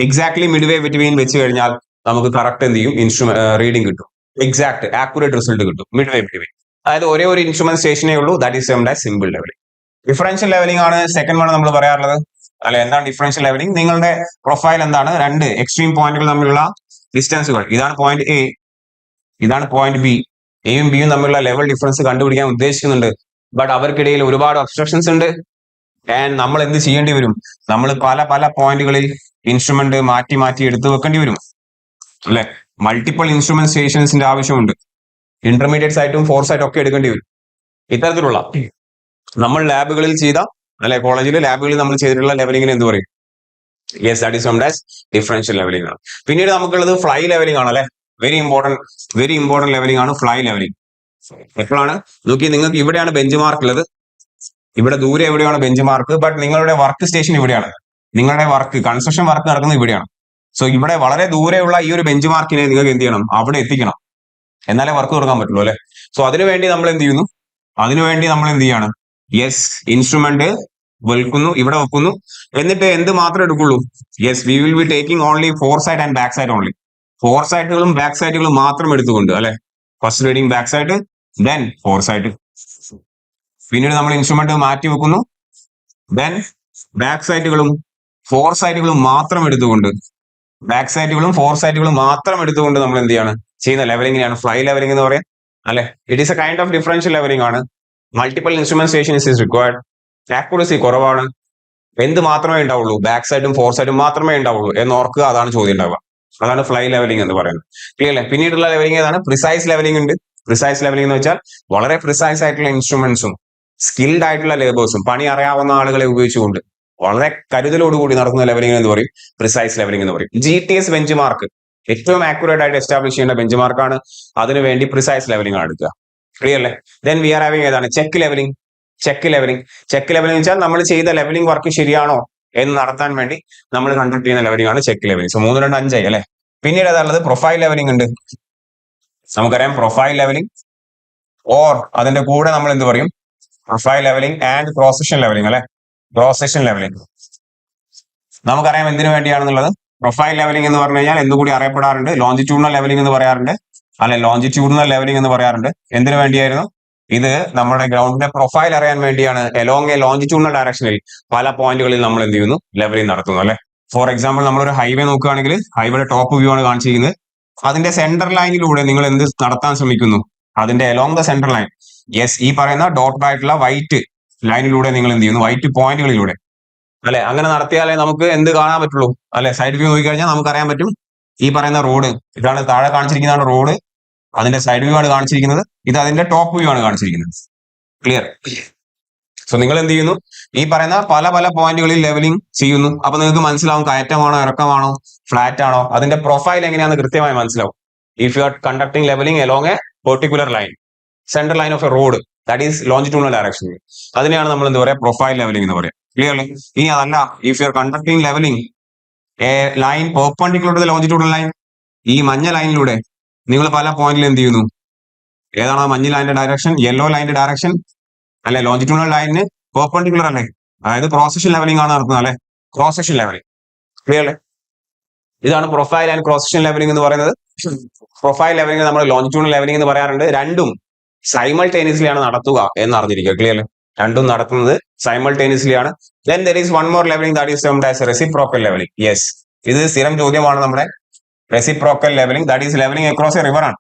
എക്സാക്ട്ലി മിഡ്വേ ബിറ്റ്വീൻ വെച്ച് കഴിഞ്ഞാൽ നമുക്ക് കറക്റ്റ് എന്ത് ചെയ്യും? ഇൻസ്ട്രുമെന്റ് റീഡിംഗ് കിട്ടും. എക്സാക്ട് ആക്യുറേറ്റ് റിസൾട്ട് കിട്ടും മിഡ്വേ ബിറ്റ്വീൻ. അതായത് ഒരേ ഒരു ഇൻസ്ട്രുമെന്റ് സ്റ്റേഷനേ ഉള്ളൂ. That is termed as simple levelling. Differential levelling ആണ് സെക്കൻഡ് വൺ നമ്മൾ പറയാറുള്ളത് അല്ലെ. എന്താണ് ഡിഫറൻഷ്യൽ ലെവലിംഗ്? നിങ്ങളുടെ പ്രൊഫൈൽ എന്താണ്? രണ്ട് എക്സ്ട്രീം പോയിന്റുകൾ തമ്മിലുള്ള ഡിസ്റ്റൻസുകൾ, ഇതാണ് പോയിന്റ് എ, ഇതാണ് പോയിന്റ് ബി. എയും ബിയും തമ്മിലുള്ള ലെവൽ ഡിഫറൻസ് കണ്ടുപിടിക്കാൻ ഉദ്ദേശിക്കുന്നുണ്ട്. ബട്ട് അവർക്കിടയിൽ ഒരുപാട് ഒബ്സ്ട്രക്ഷൻസ് ഉണ്ട്. ആൻഡ് നമ്മൾ എന്ത് ചെയ്യേണ്ടി വരും? നമ്മൾ പല പല പോയിന്റുകളിൽ ഇൻസ്ട്രുമെന്റ് മാറ്റി മാറ്റി എടുത്തു വെക്കേണ്ടി വരും അല്ലെ. മൾട്ടിപ്പിൾ ഇൻസ്ട്രുമെന്റ് സ്റ്റേഷൻസിന്റെ ആവശ്യമുണ്ട്. ഇന്റർമീഡിയറ്റ് സൈറ്റും ഫോർ സൈറ്റും ഒക്കെ എടുക്കേണ്ടി വരും. ഇത്തരത്തിലുള്ള നമ്മൾ ലാബുകളിൽ ചെയ്ത അല്ലെ, കോളേജിലെ ലാബുകളിൽ നമ്മൾ ചെയ്തിട്ടുള്ള ലെവലിംഗിന് എന്ത് പറയും? Yes, that is termed as differential levelling ആണ്. പിന്നീട് നമുക്കുള്ളത് ഫ്ലൈ ലെവലിംഗ് ആണ് അല്ലെ. വെരി ഇമ്പോർട്ടന്റ് ലെവലിംഗ് ആണ് ഫ്ലൈ ലെവലിംഗ്. എപ്പോഴാണ്? നോക്കി, നിങ്ങൾക്ക് ഇവിടെയാണ് ബെഞ്ച് മാർക്ക് ഉള്ളത്, ഇവിടെ ദൂരെ എവിടെയാണ് ബെഞ്ച് മാർക്ക്, ബട്ട് നിങ്ങളുടെ വർക്ക് സ്റ്റേഷൻ ഇവിടെയാണ്, നിങ്ങളുടെ കൺസ്ട്രക്ഷൻ വർക്ക് നടക്കുന്നത് ഇവിടെയാണ്. സോ ഇവിടെ വളരെ ദൂരെയുള്ള ഈ ഒരു ബെഞ്ച് മാർക്കിനെ നിങ്ങൾക്ക് എന്ത് ചെയ്യണം? അവിടെ എത്തിക്കണം, എന്നാലേ വർക്ക് തുടങ്ങാൻ പറ്റുള്ളൂ അല്ലെ. സോ അതിനുവേണ്ടി നമ്മൾ എന്ത് ചെയ്യുന്നു? എന്ത് ചെയ്യാണ്? യെസ്, ഇൻസ്ട്രുമെന്റ് ഇവിടെ വെക്കുന്നു. എന്നിട്ട് എന്ത് മാത്രമേ എടുക്കുള്ളൂ? Yes, we will be taking only fore side and back side only. Fore സൈഡുകളും ബാക്ക് സൈഡുകളും മാത്രം എടുത്തുകൊണ്ട് അല്ലെ. First reading back side, then fore side. പിന്നീട് നമ്മൾ ഇൻസ്ട്രുമെന്റ് മാറ്റി വെക്കുന്നു, ദെൻ ബാക്ക് സൈഡുകളും ഫോർ സൈഡുകളും മാത്രം എടുത്തുകൊണ്ട് നമ്മൾ എന്ത് ചെയ്യാണ്? ചെയ്യുന്ന ലെവലിംഗിനെയാണ് ഫ്ലൈ ലെവലിംഗ് എന്ന് പറയാം അല്ലെ. It is a kind of differential levelling ആണ്. Multiple instrument station is required. Accuracy കുറവാണ്. എന്ത് മാത്രമേ ഉണ്ടാവുള്ളൂ, ബാക്ക് സൈഡും ഫോർ സൈഡും മാത്രമേ ഉണ്ടാവുള്ളൂ എന്ന് ഓർക്കുക. അതാണ് ചോദ്യം ഉണ്ടാവുക. അതാണ് ഫ്ലൈ ലെവലിംഗ് എന്ന് പറയുന്നത്. ക്ലിയർ അല്ലേ? പിന്നീടുള്ള ലെവലിംഗ് ഏതാണ്? പ്രിസൈസ് ലെവലിംഗ് ഉണ്ട്. പ്രിസൈസ് ലെവലിംഗ് എന്ന് വെച്ചാൽ വളരെ പ്രിസൈസ് ആയിട്ടുള്ള ഇൻസ്ട്രുമെന്റ്സും സ്കിൽഡ് ആയിട്ടുള്ള ലേബേഴ്സും പണി അറിയാവുന്ന ആളുകളെ ഉപയോഗിച്ചുകൊണ്ട് വളരെ കരുതലോടുകൂടി നടത്തുന്ന ലെവലിംഗ് എന്ന് പറയും പ്രിസൈസ് ലെവലിംഗ് എന്ന് പറയും. GTS ബെഞ്ച് മാർക്ക് ഏറ്റവും ആക്യുറേറ്റ് ആയിട്ട് എസ്റ്റാബ്ലിഷ് ചെയ്യേണ്ട ബെഞ്ച് മാർക്കാണ്. അതിനുവേണ്ടി പ്രിസൈസ് ലെവലിംഗ് ആണ് എടുക്കുക. ക്ലിയർ അല്ലേ? ദെൻ വി ആർ ഹാവിംഗ് ഏതാണ്? Check levelling. ചെക്ക് ലെവലിംഗ് വെച്ചാൽ നമ്മൾ ചെയ്ത ലെവലിംഗ് വർക്ക് ശരിയാണോ എന്ന് നടത്താൻ വേണ്ടി നമ്മൾ കണ്ടക്ട് ചെയ്യുന്ന ലെവലിംഗ് ആണ് ചെക്ക് ലെവലിംഗ്. സോ 3, 2, 5 അല്ലെ. പിന്നീട് ഏതാണുള്ളത്? പ്രൊഫൈൽ ലെവലിംഗ് ഉണ്ട്. നമുക്കറിയാം പ്രൊഫൈൽ ലെവലിംഗ് ഓർ അതിന്റെ കൂടെ നമ്മൾ എന്ത് പറയും? Profile levelling and cross section levelling അല്ലെ. ക്രോസ് സെക്ഷൻ ലെവലിംഗ് നമുക്കറിയാം എന്തിനു വേണ്ടിയാണെന്നുള്ളത്. പ്രൊഫൈൽ ലെവലിംഗ് എന്ന് പറഞ്ഞു കഴിഞ്ഞാൽ എന്തുകൂടി അറിയപ്പെടാറുണ്ട്? ലോഞ്ചിറ്റ്യൂഡിനൽ ലെവലിംഗ് എന്ന് പറയാറുണ്ട്, അല്ലെ ലോഞ്ചിറ്റ്യൂഡിനൽ ലെവലിംഗ് എന്ന് പറയാറുണ്ട്. എന്തിനു വേണ്ടിയായിരുന്നു? ഇത് നമ്മുടെ ഗ്രൗണ്ടിന്റെ പ്രൊഫൈൽ അറിയാൻ വേണ്ടിയാണ്. എലോങ് എ ലോഞ്ചിറ്റ്യൂഡിനൽ ഡയറക്ഷനിൽ പല പോയിന്റുകളിൽ നമ്മൾ എന്ത് ചെയ്യുന്നു? ലെവലിംഗ് നടത്തുന്നു അല്ലെ. ഫോർ എക്സാമ്പിൾ നമ്മളൊരു ഹൈവേ നോക്കുകയാണെങ്കിൽ ഹൈവേയുടെ ടോപ്പ് വ്യൂ ആണ് കാണിച്ചിരിക്കുന്നത്. അതിന്റെ സെന്റർ ലൈനിലൂടെ നിങ്ങൾ എന്ത് നടത്താൻ ശ്രമിക്കുന്നു? അതിന്റെ along the centre line, yes, ഈ പറയുന്ന ഡോട്ട് ആയിട്ടുള്ള വൈറ്റ് ലൈനിലൂടെ നിങ്ങൾ എന്ത് ചെയ്യുന്നു? വൈറ്റ് പോയിന്റുകളിലൂടെ അല്ലെ. അങ്ങനെ നടത്തിയാലേ നമുക്ക് എന്ത് കാണാൻ പറ്റുള്ളൂ അല്ലെ. സൈഡ് വ്യൂ നോക്കിക്കഴിഞ്ഞാൽ നമുക്ക് അറിയാൻ പറ്റും. ഈ പറയുന്ന റോഡ് ഇതാണ്, താഴെ കാണിച്ചിരിക്കുന്നതാണ് റോഡ്. അതിന്റെ സൈഡ് വ്യൂ ആണ് കാണിച്ചിരിക്കുന്നത്. ഇത് അതിന്റെ ടോപ്പ് വ്യൂ ആണ് കാണിച്ചിരിക്കുന്നത്. ക്ലിയർ? സോ നിങ്ങൾ എന്ത് ചെയ്യുന്നു? ഈ പറയുന്ന പല പല പോയിന്റുകളിൽ ലെവലിംഗ് ചെയ്യുന്നു. അപ്പൊ നിങ്ങൾക്ക് മനസ്സിലാവും കയറ്റമാണോ ഇറക്കമാണോ ഫ്ലാറ്റ് ആണോ, അതിന്റെ പ്രൊഫൈൽ എങ്ങനെയാണെന്ന് കൃത്യമായി മനസ്സിലാവും. If you are conducting levelling along a particular line, centre line of a road, that is longitudinal direction. അതിനെയാണ് നമ്മൾ എന്താ പറയാ? പ്രൊഫൈൽ ലെവലിംഗ് എന്ന് പറയാം. ക്ലിയർലി? ഇനി അതല്ല, if you are conducting levelling a line perpendicular to the longitudinal line, ഈ മഞ്ഞ ലൈനിലൂടെ നിങ്ങൾ പല പോയിന്റിൽ എന്ത് ചെയ്യുന്നു? ഏതാണ് മഞ്ഞ ലൈനിന്റെ ഡയറക്ഷൻ? യെല്ലോ ലൈനിന്റെ ഡയറക്ഷൻ അല്ലെ. ലോഞ്ചിറ്റ്യൂഡിനൽ ലൈനിന് പെർപെൻഡിക്കുലർ അല്ലേ. അതായത് ക്രോസ് സെക്ഷൻ ലെവലിംഗ് ആണ് നടത്തുന്നത് അല്ലെ. Cross section levelling. ക്ലിയർലി? ഇതാണ് profile and cross section levelling എന്ന് പറയുന്നത്. പ്രൊഫൈൽ ലെവലിംഗ് നമ്മൾ ലോഞ്ചിറ്റ്യൂഡിനൽ ലെവലിംഗ് എന്ന് പറയാറുണ്ട്. രണ്ടും സൈമൾട്ടേനിയസ്ലി ആണ് നടത്തുക എന്ന് അറിഞ്ഞിരിക്കുക. ക്ലിയർലി? രണ്ടും നടത്തുന്നത് സൈമൾട്ടേനിയസ്ലി ആണ്. Then there is one more levelling, that is termed as reciprocal levelling. Yes, ഇത് സ്ഥിരം ചോദ്യമാണ് നമ്മുടെ. Reciprocal levelling, that is levelling across a river ആണ്.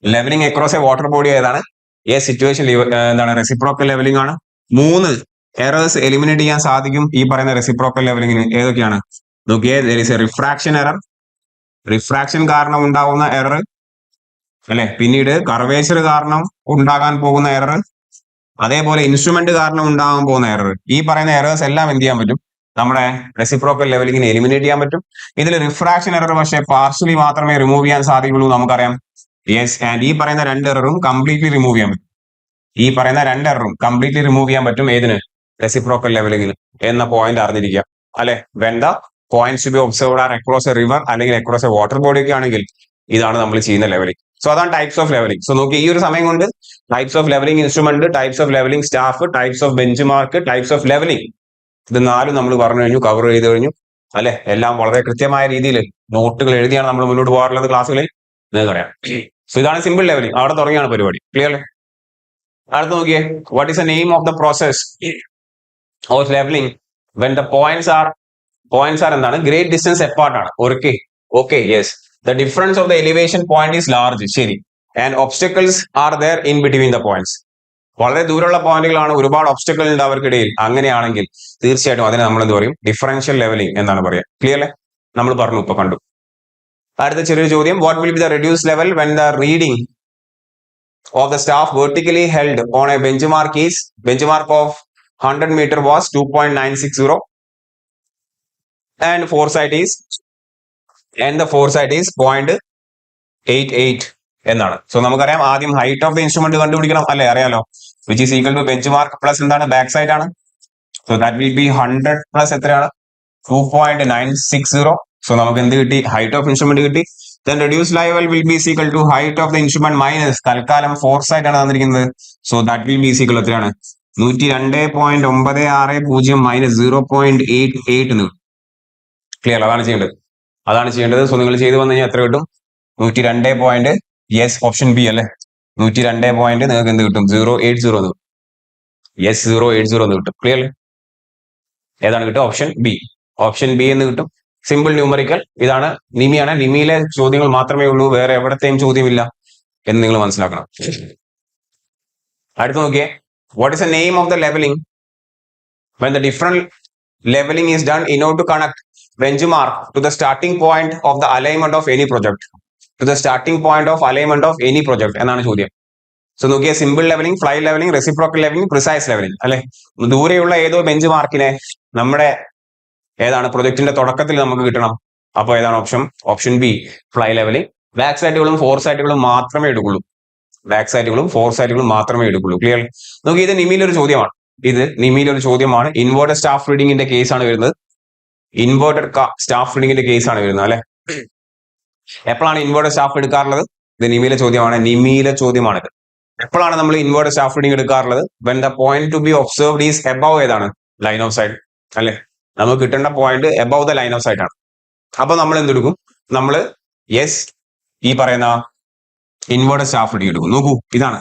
Levelling across a water body ഏതാണ്? യെസ്, സിറ്റുവേഷൻ എന്താണ്? റെസിപ്രോക്കൽ ലെവലിംഗ് ആണ്. 3 എറേഴ്സ് എലിമിനേറ്റ് ചെയ്യാൻ സാധിക്കും ഈ പറയുന്ന റെസിപ്രോക്കൽ ലെവലിംഗിന്. ഏതൊക്കെയാണ് നോക്കിയേ? There is A refraction error, refraction കാരണം ഉണ്ടാകുന്ന എറർ അല്ലെ. പിന്നീട് കർവേച്ചർ കാരണം ഉണ്ടാകാൻ പോകുന്ന എറർ, അതേപോലെ ഇൻസ്ട്രുമെന്റ് കാരണം ഉണ്ടാകാൻ പോകുന്ന എറർ. ഈ പറയുന്ന എറേഴ്സ് എല്ലാം എന്ത് ചെയ്യാൻ പറ്റും? നമ്മുടെ റെസിപ്രോക്കൽ ലെവലിംഗിനെ എലിമിനേറ്റ് ചെയ്യാൻ പറ്റും. ഇതിൽ റിഫ്രാക്ഷൻ എറർ പക്ഷേ പാർഷ്യലി മാത്രമേ റിമൂവ് ചെയ്യാൻ സാധിക്കുള്ളൂ, നമുക്കറിയാം. യെസ്, ആൻഡ് ഈ പറയുന്ന 2 എററും കംപ്ലീറ്റ്ലി റിമൂവ് ചെയ്യാൻ പറ്റും. ഈ പറയുന്ന 2 എററും കംപ്ലീറ്റ്ലി റിമൂവ് ചെയ്യാൻ പറ്റും. ഏതിന്? റെസിപ്രോക്കൽ ലെവലിംഗിന് എന്ന പോയിന്റ് അറിഞ്ഞിരിക്കുക അല്ലെ. When the points to be observed are across a river അല്ലെങ്കിൽ അക്രോസ് എ വാട്ടർ ബോഡി ഒക്കെ ആണെങ്കിൽ ഇതാണ് നമ്മൾ ചെയ്യുന്ന ലെവലിംഗ്. സോ അതാണ് ടൈപ്സ് ഓഫ് ലെവലിംഗ്. സോ നോക്കി, ഈ ഒരു സമയം കൊണ്ട് types of levelling instrument, types of levelling staff, types of bench mark, types of levelling, ഇത് 4 നമ്മൾ പറഞ്ഞു കഴിഞ്ഞു, കവർ ചെയ്ത് കഴിഞ്ഞു അല്ലെ. എല്ലാം വളരെ കൃത്യമായ രീതിയിൽ നോട്ടുകൾ എഴുതിയാണ് നമ്മൾ മുന്നോട്ട് പോകാറുള്ളത് ക്ലാസ്സുകളിൽ, നിങ്ങൾക്ക് അറിയാം. സോ ഇതാണ് സിമ്പിൾ ലെവലിംഗ്. അവിടെ തുടങ്ങിയാണ് പരിപാടി. ക്ലിയർ? അടുത്ത് നോക്കിയേ, what is the name of the process of levelling when the points are എന്താണ്? ഗ്രേറ്റ് ഡിസ്റ്റൻസ് എപ്പാർട്ട് ആണ്. Okay yes. The difference of the elevation point is large. ശരി. And obstacles are there in between the points. വളരെ ദൂരമുള്ള പോയിന്റുകളാണ്, ഒരുപാട് ഒബ്സ്റ്റക്കിൾ ഉണ്ട് അവർക്കിടയിൽ. അങ്ങനെയാണെങ്കിൽ തീർച്ചയായിട്ടും അതിനെ നമ്മൾ എന്ത് പറയും? ഡിഫറൻഷ്യൽ ലെവലിംഗ് എന്നാണ് പറയുക. ക്ലിയർ അല്ലേ? നമ്മൾ പറഞ്ഞു, ഇപ്പൊ കണ്ടു. അടുത്ത ചെറിയൊരു ചോദ്യം, what will be the reduce level when the reading of the staff vertically held on a benchmark of 100 meter was 2.960 and foresight is 0.88 എന്നാണ്. സോ നമുക്കറിയാം, ആദ്യം ഹൈറ്റ് ഓഫ് ദ ഇൻസ്ട്രുമെന്റ് കണ്ടുപിടിക്കണം അല്ലെ. അറിയാലോ, which is equal to benchmark plus എന്താണ്? ബാക്ക് സൈഡ് ആണ്. So that will be 100 plus എത്രയാണ്? 2.960. സോ നമുക്ക് എന്ത് കിട്ടി? ഹൈറ്റ് ഓഫ് ഇൻസ്ട്രുമെന്റ് കിട്ടി. Then reduced level will be equal to height of the instrument minus തൽക്കാലം foresight ആണ് തന്നിരിക്കുന്നത്. So that will be equal എത്രയാണ്? 102.960 മൈനസ് 0.88 എന്ന് കിട്ടും. ക്ലിയർ? അതാണ് ചെയ്യേണ്ടത്. സോ നിങ്ങൾ ചെയ്ത് വന്നു കഴിഞ്ഞാൽ എത്ര കിട്ടും? 102. യെസ്, ഓപ്ഷൻ ബി അല്ലെ. 102 നിങ്ങൾക്ക് എന്ത് കിട്ടും? 080 എന്ന് കിട്ടും. യെസ്, 080 എന്ന് കിട്ടും. ക്ലിയർ? ഏതാണ് കിട്ടും? ഓപ്ഷൻ ബി എന്ന് കിട്ടും. Simple numerical. ഇതാണ് നിമിയാണ്. നിമിയിലെ ചോദ്യങ്ങൾ മാത്രമേ ഉള്ളൂ, വേറെ എവിടത്തെയും ചോദ്യമില്ല എന്ന് നിങ്ങൾ മനസ്സിലാക്കണം. അടുത്ത് നോക്കിയേ, what is the name of the levelling when the different leveling is done in order to connect benchmark to the starting point of the alignment of any project. To the starting point of alignment of any project എന്നാണ് ചോദ്യം. സോ നോക്കിയാൽ simple levelling, fly levelling, reciprocal levelling, precise levelling അല്ലെ. ദൂരെയുള്ള ഏതോ ബെഞ്ച് മാർക്കിനെ നമ്മുടെ ഏതാണ് പ്രൊജക്ടിന്റെ തുടക്കത്തിൽ നമുക്ക് കിട്ടണം. അപ്പോൾ ഏതാണ് option? Option B, fly levelling. Back സൈറ്റുകളും ഫോർ സൈറ്റുകളും മാത്രമേ എടുക്കുള്ളൂ. ബാക്ക് സൈറ്റുകളും ഫോർ സൈറ്റുകളും മാത്രമേ എടുക്കുള്ളൂ. ക്ലിയർ? നോക്കി, ഇത് നിമിയിലൊരു ചോദ്യമാണ്. ഇത് നിമിയിലൊരു ചോദ്യമാണ്. ഇൻവേർട്ടഡ് സ്റ്റാഫ് റീഡിങ്ങിന്റെ കേസാണ് വരുന്നത്. ഇൻവേർട്ടഡ് സ്റ്റാഫ് റീഡിങ്ങിന്റെ കേസാണ് വരുന്നത് അല്ലെ. എപ്പോഴാണ് ഇൻവേർട്ടഡ് സ്റ്റാഫ് എടുക്കാറുള്ളത്? ഇത് നിമിയിലെ ചോദ്യമാണ്. നിമിയിലെ ചോദ്യമാണിത്. എപ്പോഴാണ് നമ്മൾ ഇൻവേർട്ടഡ് സ്റ്റാഫ് റീഡിംഗ് എടുക്കാറുള്ളത്? When the point to be observed is above ഏതാണ്? ലൈൻ ഓഫ് സൈറ്റ് അല്ലെ. നമുക്ക് കിട്ടേണ്ട point above the line of sight ആണ്. അപ്പൊ നമ്മൾ എന്തെടുക്കും? നമ്മൾ യെസ്, ഈ പറയുന്ന ഇൻവേർട്ടഡ് സ്റ്റാഫ് റീഡിംഗ് എടുക്കും. നോക്കൂ, ഇതാണ്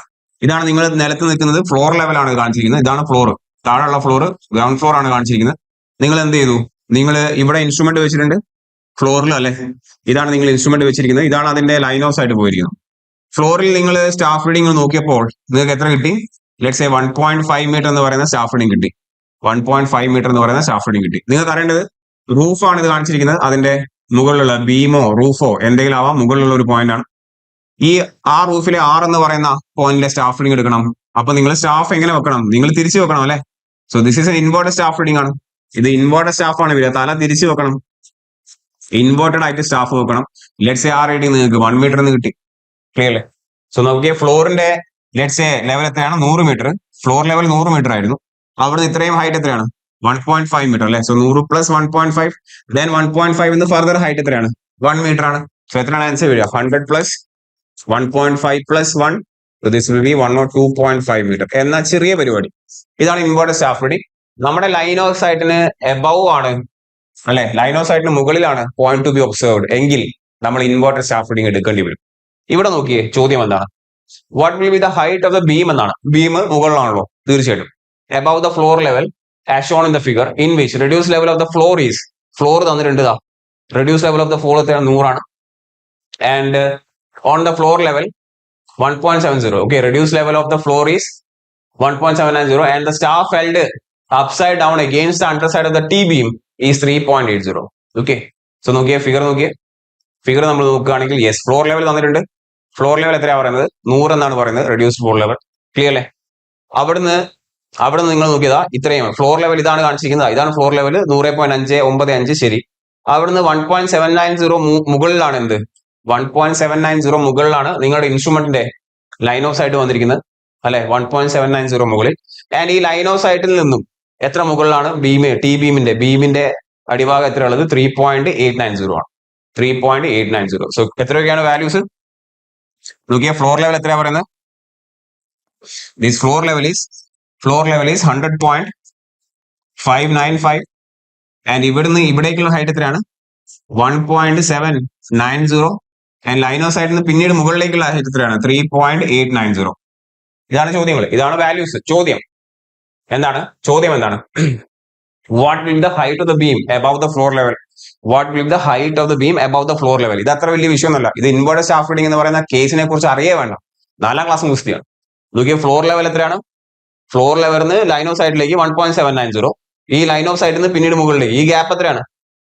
നിങ്ങൾ നിലത്ത് നിൽക്കുന്നത്. ഫ്ലോർ ലെവലാണ് കാണിച്ചിരിക്കുന്നത്. ഇതാണ് ഫ്ലോർ. താഴെയുള്ള ഫ്ലോർ ഗ്രൗണ്ട് ഫ്ലോർ ആണ് കാണിച്ചിരിക്കുന്നത്. നിങ്ങൾ എന്ത് ചെയ്തു? നിങ്ങൾ ഇവിടെ ഇൻസ്ട്രുമെന്റ് വെച്ചിട്ടുണ്ട് ഫ്ലോറിൽ അല്ലെ. ഇതാണ് നിങ്ങൾ ഇൻസ്ട്രുമെന്റ് വെച്ചിരിക്കുന്നത്. ഇതാണ് അതിന്റെ ലൈൻ ഓഫ് സൈറ്റ് പോയിരിക്കുന്നത്. ഫ്ലോറിൽ നിങ്ങൾ സ്റ്റാഫ് റീഡിംഗ് നോക്കിയപ്പോൾ നിങ്ങൾക്ക് എത്ര കിട്ടി? ലെറ്റ്സ് സേ 1.5 മീറ്റർ എന്ന് പറയുന്ന സ്റ്റാഫ് റീഡിംഗ് കിട്ടി. 1.5 മീറ്റർ എന്ന് പറയുന്ന സ്റ്റാഫ് റീഡിംഗ് കിട്ടി. നിങ്ങൾക്ക് അറിയേണ്ടത് റൂഫാണ് ഇത് കാണിച്ചിരിക്കുന്നത്. അതിന്റെ മുകളിലുള്ള ബീമോ റൂഫോ എന്തെങ്കിലും ആവാം, മുകളിലുള്ള ഒരു പോയിന്റ് ആണ്. ആ റൂഫിലെ 6 എന്ന് പറയുന്ന പോയിന്റിലെ സ്റ്റാഫ് റീഡിംഗ് എടുക്കണം. അപ്പൊ നിങ്ങൾ സ്റ്റാഫ് എങ്ങനെ വെക്കണം? നിങ്ങൾ തിരിച്ചു വെക്കണം അല്ലെ. So this is N inverted staff reading ആണ്. ഇത് ഇൻവേർട്ടഡ് സ്റ്റാഫ് ആണ് വരിക. തല തിരിച്ചു വെക്കണം. ഇൻവേർട്ടഡ് ആയിട്ട് സ്റ്റാഫ് വെക്കണം. ലെറ്റ്സ് സേ ആ റീഡിംഗ് നിങ്ങൾക്ക് 1 മീറ്റർ എന്ന് കിട്ടി. ക്ലിയർ അല്ലേ? സോ നോക്കിയ ഫ്ലോറിന്റെ ലെറ്റ്സ് സേ ലെവൽ എത്രയാണ്? 100 മീറ്റർ. ഫ്ലോർ ലെവൽ 100 മീറ്റർ ആയിരുന്നു. അവിടെ ഇത്രയും ഹൈറ്റ് എത്രയാണ്? 1.5 മീറ്റർ അല്ലെ. സോ 100 പ്ലസ് 1.5 ദെൻ 1.5 എന്ന് ഫർദർ ഹൈറ്റ് എത്രയാണ്? 1 മീറ്റർ ആണ്. സോ എത്രയാണ് ആൻസർ വരിക? 100 plus 1.5 plus 1, this will be 102.5 metre എന്ന ചെറിയ പരിപാടി. ഇതാണ് ഇൻവേർട്ടഡ് സ്റ്റാഫ് റീഡിംഗ്. നമ്മുടെ ലൈൻ ഓഫ് സൈറ്റിന് എബവ് ആണ് അല്ലെ, ലൈൻ ഓഫ് സൈറ്റിന് മുകളിലാണ് പോയിന്റ് ടു ബി ഒബ്സർവ്ഡ് എങ്കിൽ നമ്മൾ ഇൻവേർട്ടഡ് സ്റ്റാഫ് റീഡിംഗ് എടുക്കേണ്ടി വരും. ഇവിടെ നോക്കിയേ, ചോദ്യം എന്താണ്? What will be the height of the beam എന്നാണ്. ബീം മുകളിലാണല്ലോ, തീർച്ചയായിട്ടും. Above the floor level as shown in the figure in which reduce level of the floor is. Floor തന്നിട്ടുണ്ട്. Reduce level of the floor എത്രയാണ്? 100 ആണ്. And on the floor level 1.70. okay, reduced level of the floor is 1.790 and the staff held upside down against the underside of the T beam is 3.80. okay, so നോക്കിയേ ഫിഗർ നമ്മൾ നോക്കുകയാണെങ്കിൽ യെസ്, ഫ്ലോർ ലെവൽ തന്നിട്ടുണ്ട്. ഫ്ലോർ ലെവൽ എത്രയാ പറയുന്നത്? 100 എന്നാണ് പറയുന്നത്, റെഡ്യൂസ്ഡ് ഫ്ലോർ ലെവൽ. ക്ലിയർ അല്ലേ? അവിടുന്ന് നിങ്ങൾ നോക്കിയതാ ഇത്രയും ഫ്ലോർ ലെവൽ ഇതാണ് കാണിച്ചിരിക്കുന്നത്. ഇതാണ് ഫ്ലോർ ലെവൽ 100.595. ശരി. അവിടുന്ന് 1.790 മുകളിലാണ് എന്ത്? 1.790 മുകളിലാണ് നിങ്ങളുടെ ഇൻസ്ട്രുമെന്റിന്റെ ലൈൻ ഓഫ് സൈറ്റ് വന്നിരിക്കുന്നത് അല്ലെ. 1.790 മുകളിൽ. ആൻഡ് ഈ ലൈൻ ഓഫ് സൈറ്റിൽ നിന്നും എത്ര മുകളിലാണ്? ബീമിന്റെ അടിഭാഗം എത്രയുള്ളത്? 3.890 ആണ്. 3.890. സോ എത്രയൊക്കെയാണ് വാല്യൂസ് നോക്കിയാൽ? ഫ്ലോർ ലെവൽ എത്രയാ പറയുന്നത്? This floor level is 100.595 and ഇവിടുന്ന് ഇവിടേക്കുള്ള ഹൈറ്റ് എത്രയാണ്? 1.790 ആൻഡ് ലൈൻ ഓഫ് സൈറ്റിൽ നിന്ന് പിന്നീട് മുകളിലേക്കുള്ള ഹൈറ്റ് എത്രയാണ്? 3.890. ഇതാണ് ചോദ്യങ്ങൾ, ഇതാണ് വാല്യൂസ്. ചോദ്യം എന്താണ്? What will the height of the beam above the floor level? What will the height of the beam above the floor level? ഇത് അത്ര വലിയ വിഷയമൊന്നുമല്ല. ഇത് ഇൻവേർട്ടഡ് സ്റ്റാഫ് റീഡിംഗ് എന്ന് പറയുന്ന കേസിനെ കുറിച്ച് അറിയേ വേണ്ട. 4ാം ക്ലാസ് കുസ്തിയാണ്. നോക്കിയ ഫ്ലോർ ലെവൽ എത്രയാണ്? ഫ്ലോർ ലെവലിന് ലൈൻ ഓഫ് സൈറ്റിലേക്ക് 1.790. ഈ ലൈൻ ഓഫ് സൈറ്റിൽ നിന്ന് പിന്നീട് മുകളിലേക്ക് ഈ ഗ്യാപ്പ് എത്രയാണ്?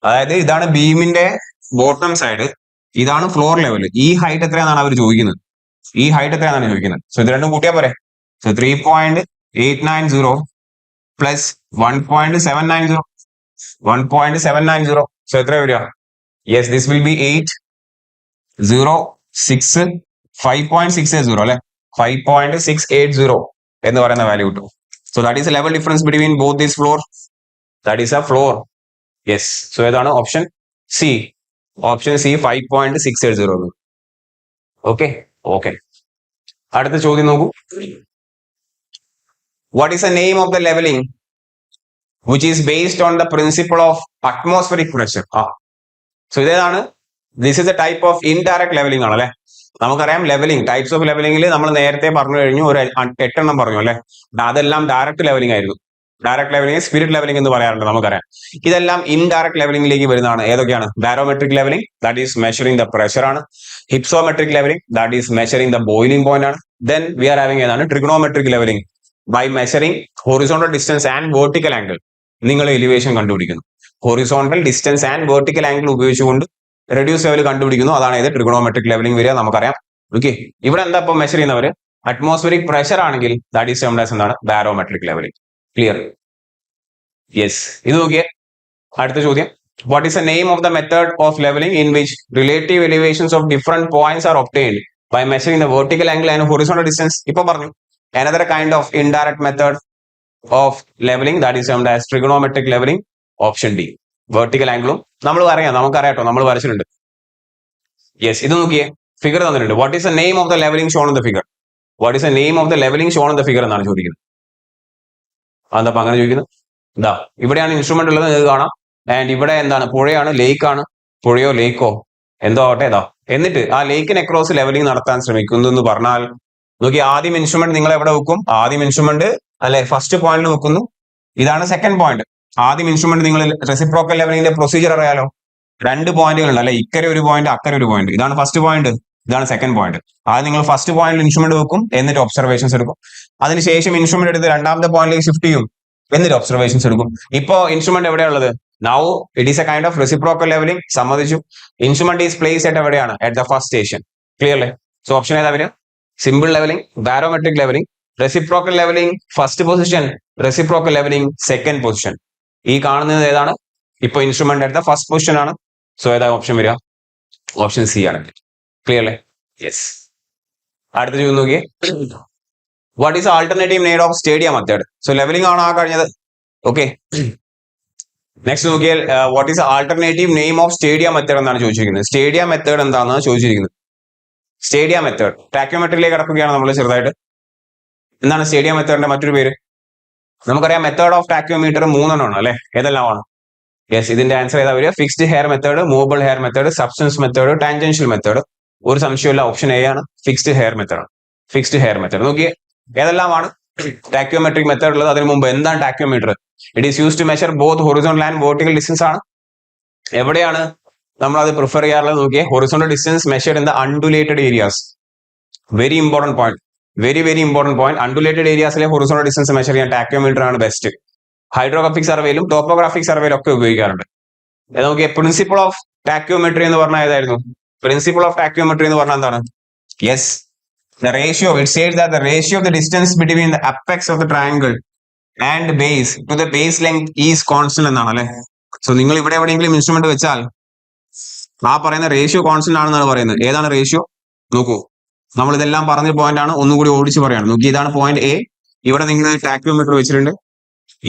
അതായത് ഇതാണ് ബീമിന്റെ ബോട്ടം സൈഡ്, ഇതാണ് ഫ്ലോർ ലെവൽ. ഈ ഹൈറ്റ് എത്രയാണെന്നാണ് അവർ ചോദിക്കുന്നത്. സോ ഇത് രണ്ടും കൂട്ടിയാൽ പോരെ. So 3.890 plus 1.790. സോ എത്ര വരിക? യെസ്, ദിസ് വിൽ ബി 5.680 അല്ലെ. 5.680 എന്ന് പറയുന്ന വാല്യൂ കിട്ടും. So that is level difference between both these floor. That is a floor. Yes, so ഏതാണ്? Option C. 5.680. ഓക്കെ. അടുത്ത ചോദ്യം നോക്കൂ. What is the name of the levelling which is based on the principle of atmospheric pressure? So ഇതേതാണ്? This is a type of indirect levelling ആണ് അല്ലെ. നമുക്കറിയാം ലെവലിംഗ് ടൈപ്സ് ഓഫ് ലെവലിംഗിൽ നമ്മൾ നേരത്തെ പറഞ്ഞു കഴിഞ്ഞു, ഒരു 8 എണ്ണം പറഞ്ഞു അല്ലെ. അതെല്ലാം ഡയറക്ട് ലെവലിംഗ് ആയിരുന്നു. ഡയറക്ട് ലെവലിംഗ്, സ്പിരിറ്റ് ലെവലിംഗ് എന്ന് പറയാറുണ്ട്, നമുക്കറിയാം. ഇതെല്ലാം ഇൻഡയറക്ട് ലെവലിംഗിലേക്ക് വരുന്നതാണ്. ഏതൊക്കെയാണ്? Barometric levelling, that is measuring the pressure ആണ്. Hypsometric levelling, that is measuring the boiling point ആണ്. ദെൻ വി ആർ ഹാവിംഗ് ഏതാണ്? Trigonometric levelling, by measuring horizontal distance and vertical angle. നിങ്ങൾ എലിവേഷൻ കണ്ടുപിടിക്കുന്നു. Horizontal distance and vertical angle ഉപയോഗിച്ചുകൊണ്ട് റെഡ്യൂസ് ലെവൽ കണ്ടുപിടിക്കുന്നു. അതാണ് ഇത് ട്രിഗണോമെട്രിക് ലെവലിംഗ് വരിക, നമുക്കറിയാം. ഓക്കെ, ഇവിടെ എന്താ ഇപ്പൊ മെഷർ ചെയ്യുന്നവര് അറ്റ്മോസ്ഫിയറിക് പ്രഷർ ആണെങ്കിൽ ദാറ്റ് ഈസ് ടേംഡ് ആസ് എന്താണ് ബാരോമെട്രിക് ലെവലിംഗ്. ക്ലിയർ? യെസ്. ഇത് നോക്കിയേ, അടുത്ത ചോദ്യം. What is the name of the method of levelling in which relative elevations of different points are obtained by measuring the vertical angle and horizontal distance? ഇപ്പൊ പറഞ്ഞു. Another kind of indirect method of levelling that is termed as trigonometric levelling. Option D. Vertical ആംഗിളും നമ്മൾ പറയാം, നമുക്കറിയാട്ടോ, നമ്മൾ വരച്ചിട്ടുണ്ട്. യെസ്. ഇത് നോക്കിയേ, ഫിഗർ തന്നിട്ടുണ്ട്. What is the name of the levelling shown in the figure? What is the name of the levelling shown in the figure എന്നാണ് ചോദിക്കുന്നത്. അതെന്താ അങ്ങനെ ചോദിക്കുന്നത്? ഇതാ ഇവിടെയാണ് ഇൻസ്ട്രുമെന്റ് ഉള്ളത്, നിങ്ങൾക്ക് കാണാം. ആൻഡ് ഇവിടെ എന്താണ്? പുഴയാണ്, ലേക്കാണ്. പുഴയോ ലേക്കോ എന്തോ ആവട്ടെ. ഇതാ എന്നിട്ട് ആ ലേക്കിന് അക്രോസ് ലെവലിംഗ് നടത്താൻ ശ്രമിക്കുന്നു എന്ന് പറഞ്ഞാൽ നോക്കി, ആദ്യം ഇൻസ്ട്രുമെന്റ് നിങ്ങൾ എവിടെ വെക്കും? ആദ്യം ഇൻസ്ട്രുമെന്റ് അല്ലെ ഫസ്റ്റ് പോയിന്റിൽ വെക്കുന്നു. ഇതാണ് സെക്കൻഡ് പോയിന്റ്. ആദ്യം ഇൻസ്ട്രുമെന്റ് നിങ്ങൾ റെസിപ്രോക്കൽ ലെവലിംഗിന്റെ പ്രൊസീജിയർ അറിയാലോ. 2 പോയിന്റുകളുണ്ട് അല്ലെ, ഇക്കരെ ഒരു പോയിന്റ്, അക്കരെ ഒരു പോയിന്റ്. ഇതാണ് ഫസ്റ്റ് പോയിന്റ്, ഇതാണ് സെക്കൻഡ് പോയിന്റ്. ആദ്യം നിങ്ങൾ ഫസ്റ്റ് പോയിന്റിൽ ഇൻസ്ട്രുമെന്റ് വെക്കും, എന്നിട്ട് ഒബ്സർവേഷൻസ് എടുക്കും. അതിനുശേഷം ഇൻസ്ട്രുമെന്റ് എടുത്ത് രണ്ടാമത്തെ പോയിന്റിലേക്ക് ഷിഫ്റ്റ് ചെയ്യും, എന്നിട്ട് ഒബ്സർവേഷൻസ് എടുക്കും. ഇപ്പോ ഇൻസ്ട്രുമെന്റ് എവിടെയുള്ളത്? Now it is a kind of reciprocal levelling. സമ്മതിച്ചു. ഇൻസ്ട്രുമെന്റ് ഈസ് പ്ലേസ് അറ്റ് എവിടെയാണ്? At the first station. Clear അല്ലേ? സോ ഓപ്ഷൻ ഏതാ വരിക? Simple levelling, barometric levelling, reciprocal levelling first position, reciprocal levelling second position. ഈ കാണുന്നത് ഏതാണ്? ഇപ്പൊ instrument at the first position ആണ്. സോ ഏതാ ഓപ്ഷൻ വരിക? ഓപ്ഷൻ സി ആണ്. ക്ലിയർ അല്ലേ? യെസ്. അടുത്ത ചോദ്യം നോക്കിയേ. What is alternative named of stadia method? So levelling ആണ് ആ കഴിഞ്ഞത്. ഓക്കെ, നെക്സ്റ്റ് നോക്കിയാൽ what is alternative name of stadia method എന്നാണ് ചോദിച്ചിരിക്കുന്നത്. സ്റ്റേഡിയ മെത്തേഡ് എന്താണെന്ന് ചോദിച്ചിരിക്കുന്നത്. സ്റ്റേഡിയ മെത്തേഡ് ടാക്യോമെട്രിയിലേക്ക് കടക്കുകയാണ് നമ്മൾ ചെറുതായിട്ട്. എന്താണ് സ്റ്റേഡിയ മെത്തേഡിന്റെ മറ്റൊരു പേര്? നമുക്കറിയാം മെത്തേഡ് ഓഫ് ടാക്യോമീറ്റർ 3 എണ്ണമാണ് അല്ലെ. ഏതെല്ലാമാണ്? യെസ്, ഇതിന്റെ ആൻസർ ഏതാ വരിക? Fixed hair method, movable hair method, substance method, tangential method. ഒരു സംശയമില്ല, ഓപ്ഷൻ എ ആണ് fixed hair method. Fixed hair method നോക്കിയേ, ഏതെല്ലാമാണ് ടാക്യോമെട്രിക് മെത്തേഡ് ഉള്ളത്? അതിന് മുമ്പ് എന്താണ് tacheometer? It is use to measure both horizontal and vertical distance ആണ്. എവിടെയാണ് നമ്മൾ അത് പ്രിഫർ ചെയ്യാറുള്ളത്? നോക്കിയേ, horizontal distance measured in the undulated areas. Very important point, very important point. Undulated ഏരിയാസിലെ ഹൊറിസോണ്ടൽ ഡിസ്റ്റൻസ് മെഷർ ചെയ്യാൻ ടാക്യോമീറ്റർ ആണ് ബെസ്റ്റ്. ഹൈഡ്രോഗ്രാഫിക് സർവേയിലും ടോപ്പോഗ്രാഫിക് സർവേയിലും ഒക്കെ ഉപയോഗിക്കാറുണ്ട്. നോക്കിയേ, പ്രിൻസിപ്പിൾ ഓഫ് ടാക്യോമെട്രി എന്ന് പറഞ്ഞാൽ ഏതായിരുന്നു? പ്രിൻസിപ്പിൾ ഓഫ് ടാക്യോമെട്രി എന്ന് പറഞ്ഞാൽ എന്താണ്? Yes, the ratio, it says that the ratio of the distance between the apex of the triangle and base to the base length is constant എന്നാണ് അല്ലെ. സോ നിങ്ങൾ ഇവിടെ എവിടെയെങ്കിലും ഇൻസ്ട്രുമെന്റ് വെച്ചാൽ ആ പറയുന്ന റേഷ്യോ കോൺസ്റ്റന്റ് ആണെന്നാണ് പറയുന്നത്. ഏതാണ് റേഷ്യോ? നോക്കൂ, നമ്മൾ ഇതെല്ലാം പറഞ്ഞ പോയിന്റ് ആണ്, ഒന്നുകൂടി ഓടിച്ച് പറയാണ്. നോക്കി, ഇതാണ് പോയിന്റ് എ. ഇവിടെ നിങ്ങൾ ടാക്യോമീറ്റർ വെച്ചിട്ടുണ്ട്.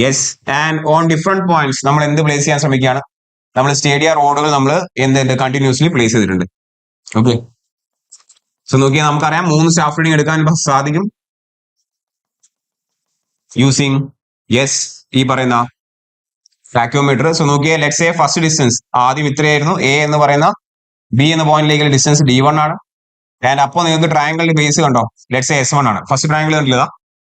Yes, and on different points നമ്മൾ എന്ത് പ്ലേസ് ചെയ്യാൻ ശ്രമിക്കുകയാണ്? നമ്മൾ സ്റ്റേഡിയ റോഡുകൾ നമ്മൾ എന്ത് കണ്ടിന്യൂസ്ലി പ്ലേസ് ചെയ്തിട്ടുണ്ട്. ഓക്കെ, സോ നോക്കിയാൽ നമുക്കറിയാം 3 സ്റ്റാഫ് റീഡിംഗ് എടുക്കാൻ സാധിക്കും യൂസിങ് യെസ് ഈ പറയുന്ന ടാക്യോമീറ്റർ. സോ നോക്കിയാൽ ലെറ്റ്സ് സേ ഫസ്റ്റ് ഡിസ്റ്റൻസ് ആദ്യം ഇത്രയായിരുന്നു, എ എന്ന് പറയുന്ന ബി എന്ന പോയിന്റിലേക്കുള്ള ഡിസ്റ്റൻസ് D1 ആണ്. ആൻഡ് അപ്പോൾ നിങ്ങൾക്ക് ട്രയാങ്കിളിന്റെ ബേസ് കണ്ടോ? ലെറ്റ്സ് സേ S1 ആണ്. ഫസ്റ്റ് ട്രയാങ്കിൾ കണ്ടില്ല,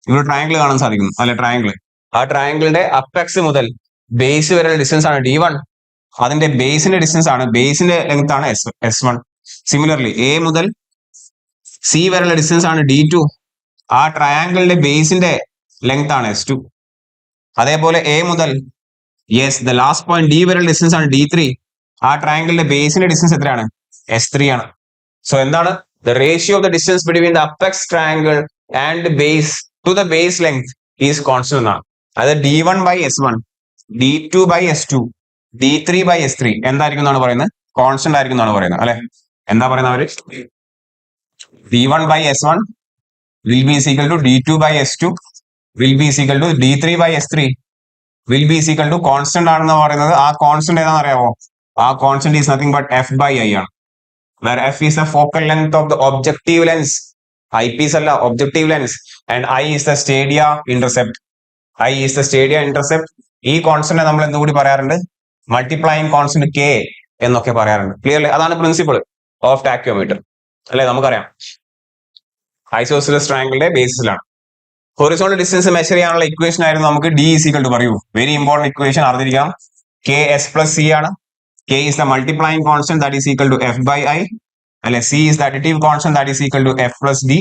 ഇവിടെ ട്രയാങ്കിൾ കാണാൻ സാധിക്കുന്നു അല്ലെ. ട്രയാങ്കിൾ, ആ ട്രയാങ്കിളിന്റെ അപ്പെക്സ് മുതൽ ബേസ് വരെയുള്ള ഡിസ്റ്റൻസ് ആണ് D1. അതിന്റെ ബേസിന്റെ ഡിസ്റ്റൻസ് ആണ്, ബേസിന്റെ ലെങ്ത് ആണ് S1. സിമിലർലി എ മുതൽ സി വരെയുള്ള ഡിസ്റ്റൻസ് ആണ് D2. ആ ട്രയാങ്കിളിന്റെ ബേസിന്റെ ലെങ്ത് ആണ് S2. അതേപോലെ എ മുതൽ yes the last point D വരെയുള്ള ഡിസ്റ്റൻസ് ആണ് D3. ആ ട്രയാങ്കിളിന്റെ ബേസിന്റെ ഡിസ്റ്റൻസ് എത്രയാണ്? S3 ആണ്. സോ എന്താണ്? The ratio of the distance between the apex triangle and base to the base length is constant എന്നാണ്. അതായത് D1 by S1, D2 by S2, D3 by S3 എന്തായിരിക്കും എന്നാണ് പറയുന്നത്? കോൺസ്റ്റന്റ് ആയിരിക്കും എന്നാണ് പറയുന്നത് അല്ലെ. എന്താ പറയുന്നത് അവര്? D1 by S1 will be is equal to D2 by S2 will be is equal to D3 by S3 will be is equal to constant ആണെന്ന് പറയുന്നത്. ആ കോൺസ്റ്റന്റ് ഏതാണെന്ന് അറിയാമോ? ആ constant is nothing but F by I ആണ്. where F is the focal length of the objective lens, eyepiece അല്ല, objective lens, and I is the stadia intercept. I is the stadia intercept. ഈ കോൺസ്റ്റന്റ് നമ്മൾ എന്തുകൂടി പറയാറുണ്ട്? മൾട്ടിപ്ലൈയിങ് കോൺസ്റ്റന്റ് K എന്നൊക്കെ പറയാറുണ്ട്. ക്ലിയർലി? അതാണ് പ്രിൻസിപ്പിൾ ഓഫ് ടാക്യോമീറ്റർ അല്ലെ. നമുക്കറിയാം ഐസോസിലസ് ട്രയാങ്കിളിന്റെ ബേസിസിലാണ്. ഹൊറിസോണ്ടൽ ഡിസ്റ്റൻസ് മെഷർ ചെയ്യാനുള്ള ഇക്വേഷൻ ആയിരുന്നു നമുക്ക് D is equal to പറയൂ. വെരി ഇമ്പോർട്ടന്റ് ഇക്വേഷൻ അറിഞ്ഞിരിക്കാം. KS plus C ആണ്. K is the multiplying constant that is equal to F by I. അല്ലെ. C is the additive constant that is equal to F plus D.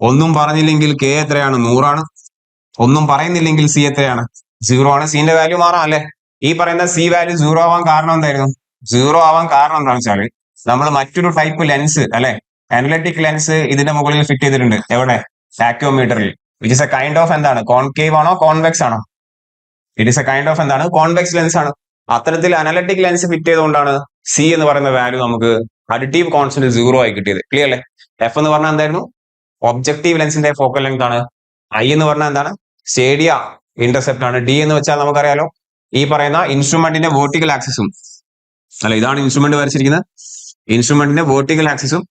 ഒന്നും പറഞ്ഞില്ലെങ്കിൽ K എത്രയാണ്? 100 ആണ്. ഒന്നും പറയുന്നില്ലെങ്കിൽ C എത്രയാണ്? സീറോ ആണ്. സിന്റെ വാല്യൂ മാറാം അല്ലെ. ഈ പറയുന്ന സി വാല്യൂ സീറോ ആവാൻ കാരണം എന്തായിരുന്നു? സീറോ ആവാൻ കാരണം എന്താണെന്ന് വെച്ചാൽ നമ്മൾ മറ്റൊരു ടൈപ്പ് ലെൻസ് അല്ലെ, അനലറ്റിക് ലെൻസ് ഇതിന്റെ മുകളിൽ ഫിറ്റ് ചെയ്തിട്ടുണ്ട്. എവിടെ? ടാക്യോമീറ്ററിൽ. Which is a kind of എന്താണ്? കോൺകേവ് ആണോ കോൺവെക്സ് ആണോ? It is a kind of എന്താണ്? കോൺവെക്സ് ലെൻസ് ആണ്. അത്തരത്തിൽ അനലറ്റിക് ലെൻസ് ഫിറ്റ് ചെയ്തുകൊണ്ടാണ് സി എന്ന് പറയുന്ന വാല്യൂ നമുക്ക് അഡിറ്റീവ് കോൺസ്റ്റന്റ് സീറോ ആയി കിട്ടിയത്. ക്ലിയർ അല്ലേ? എഫ് എന്ന് പറഞ്ഞാൽ എന്തായിരുന്നു? ഒബ്ജക്റ്റീവ് ലെൻസിന്റെ ഫോക്കൽ ലെങ്ത് ആണ്. ഐ എന്ന് പറഞ്ഞാൽ എന്താണ്? സ്റ്റേഡിയ ഇന്റർസെപ്റ്റ് ആണ്. ഡി എന്ന് വെച്ചാൽ നമുക്കറിയാലോ ഈ പറയുന്ന ഇൻസ്ട്രുമെന്റിന്റെ വേർട്ടിക്കൽ ആക്സിസും അല്ല, ഇതാണ് ഇൻസ്ട്രുമെന്റ് വരച്ചിരിക്കുന്നത്. ഇൻസ്ട്രുമെന്റിന്റെ വേർട്ടിക്കൽ ആക്സിസും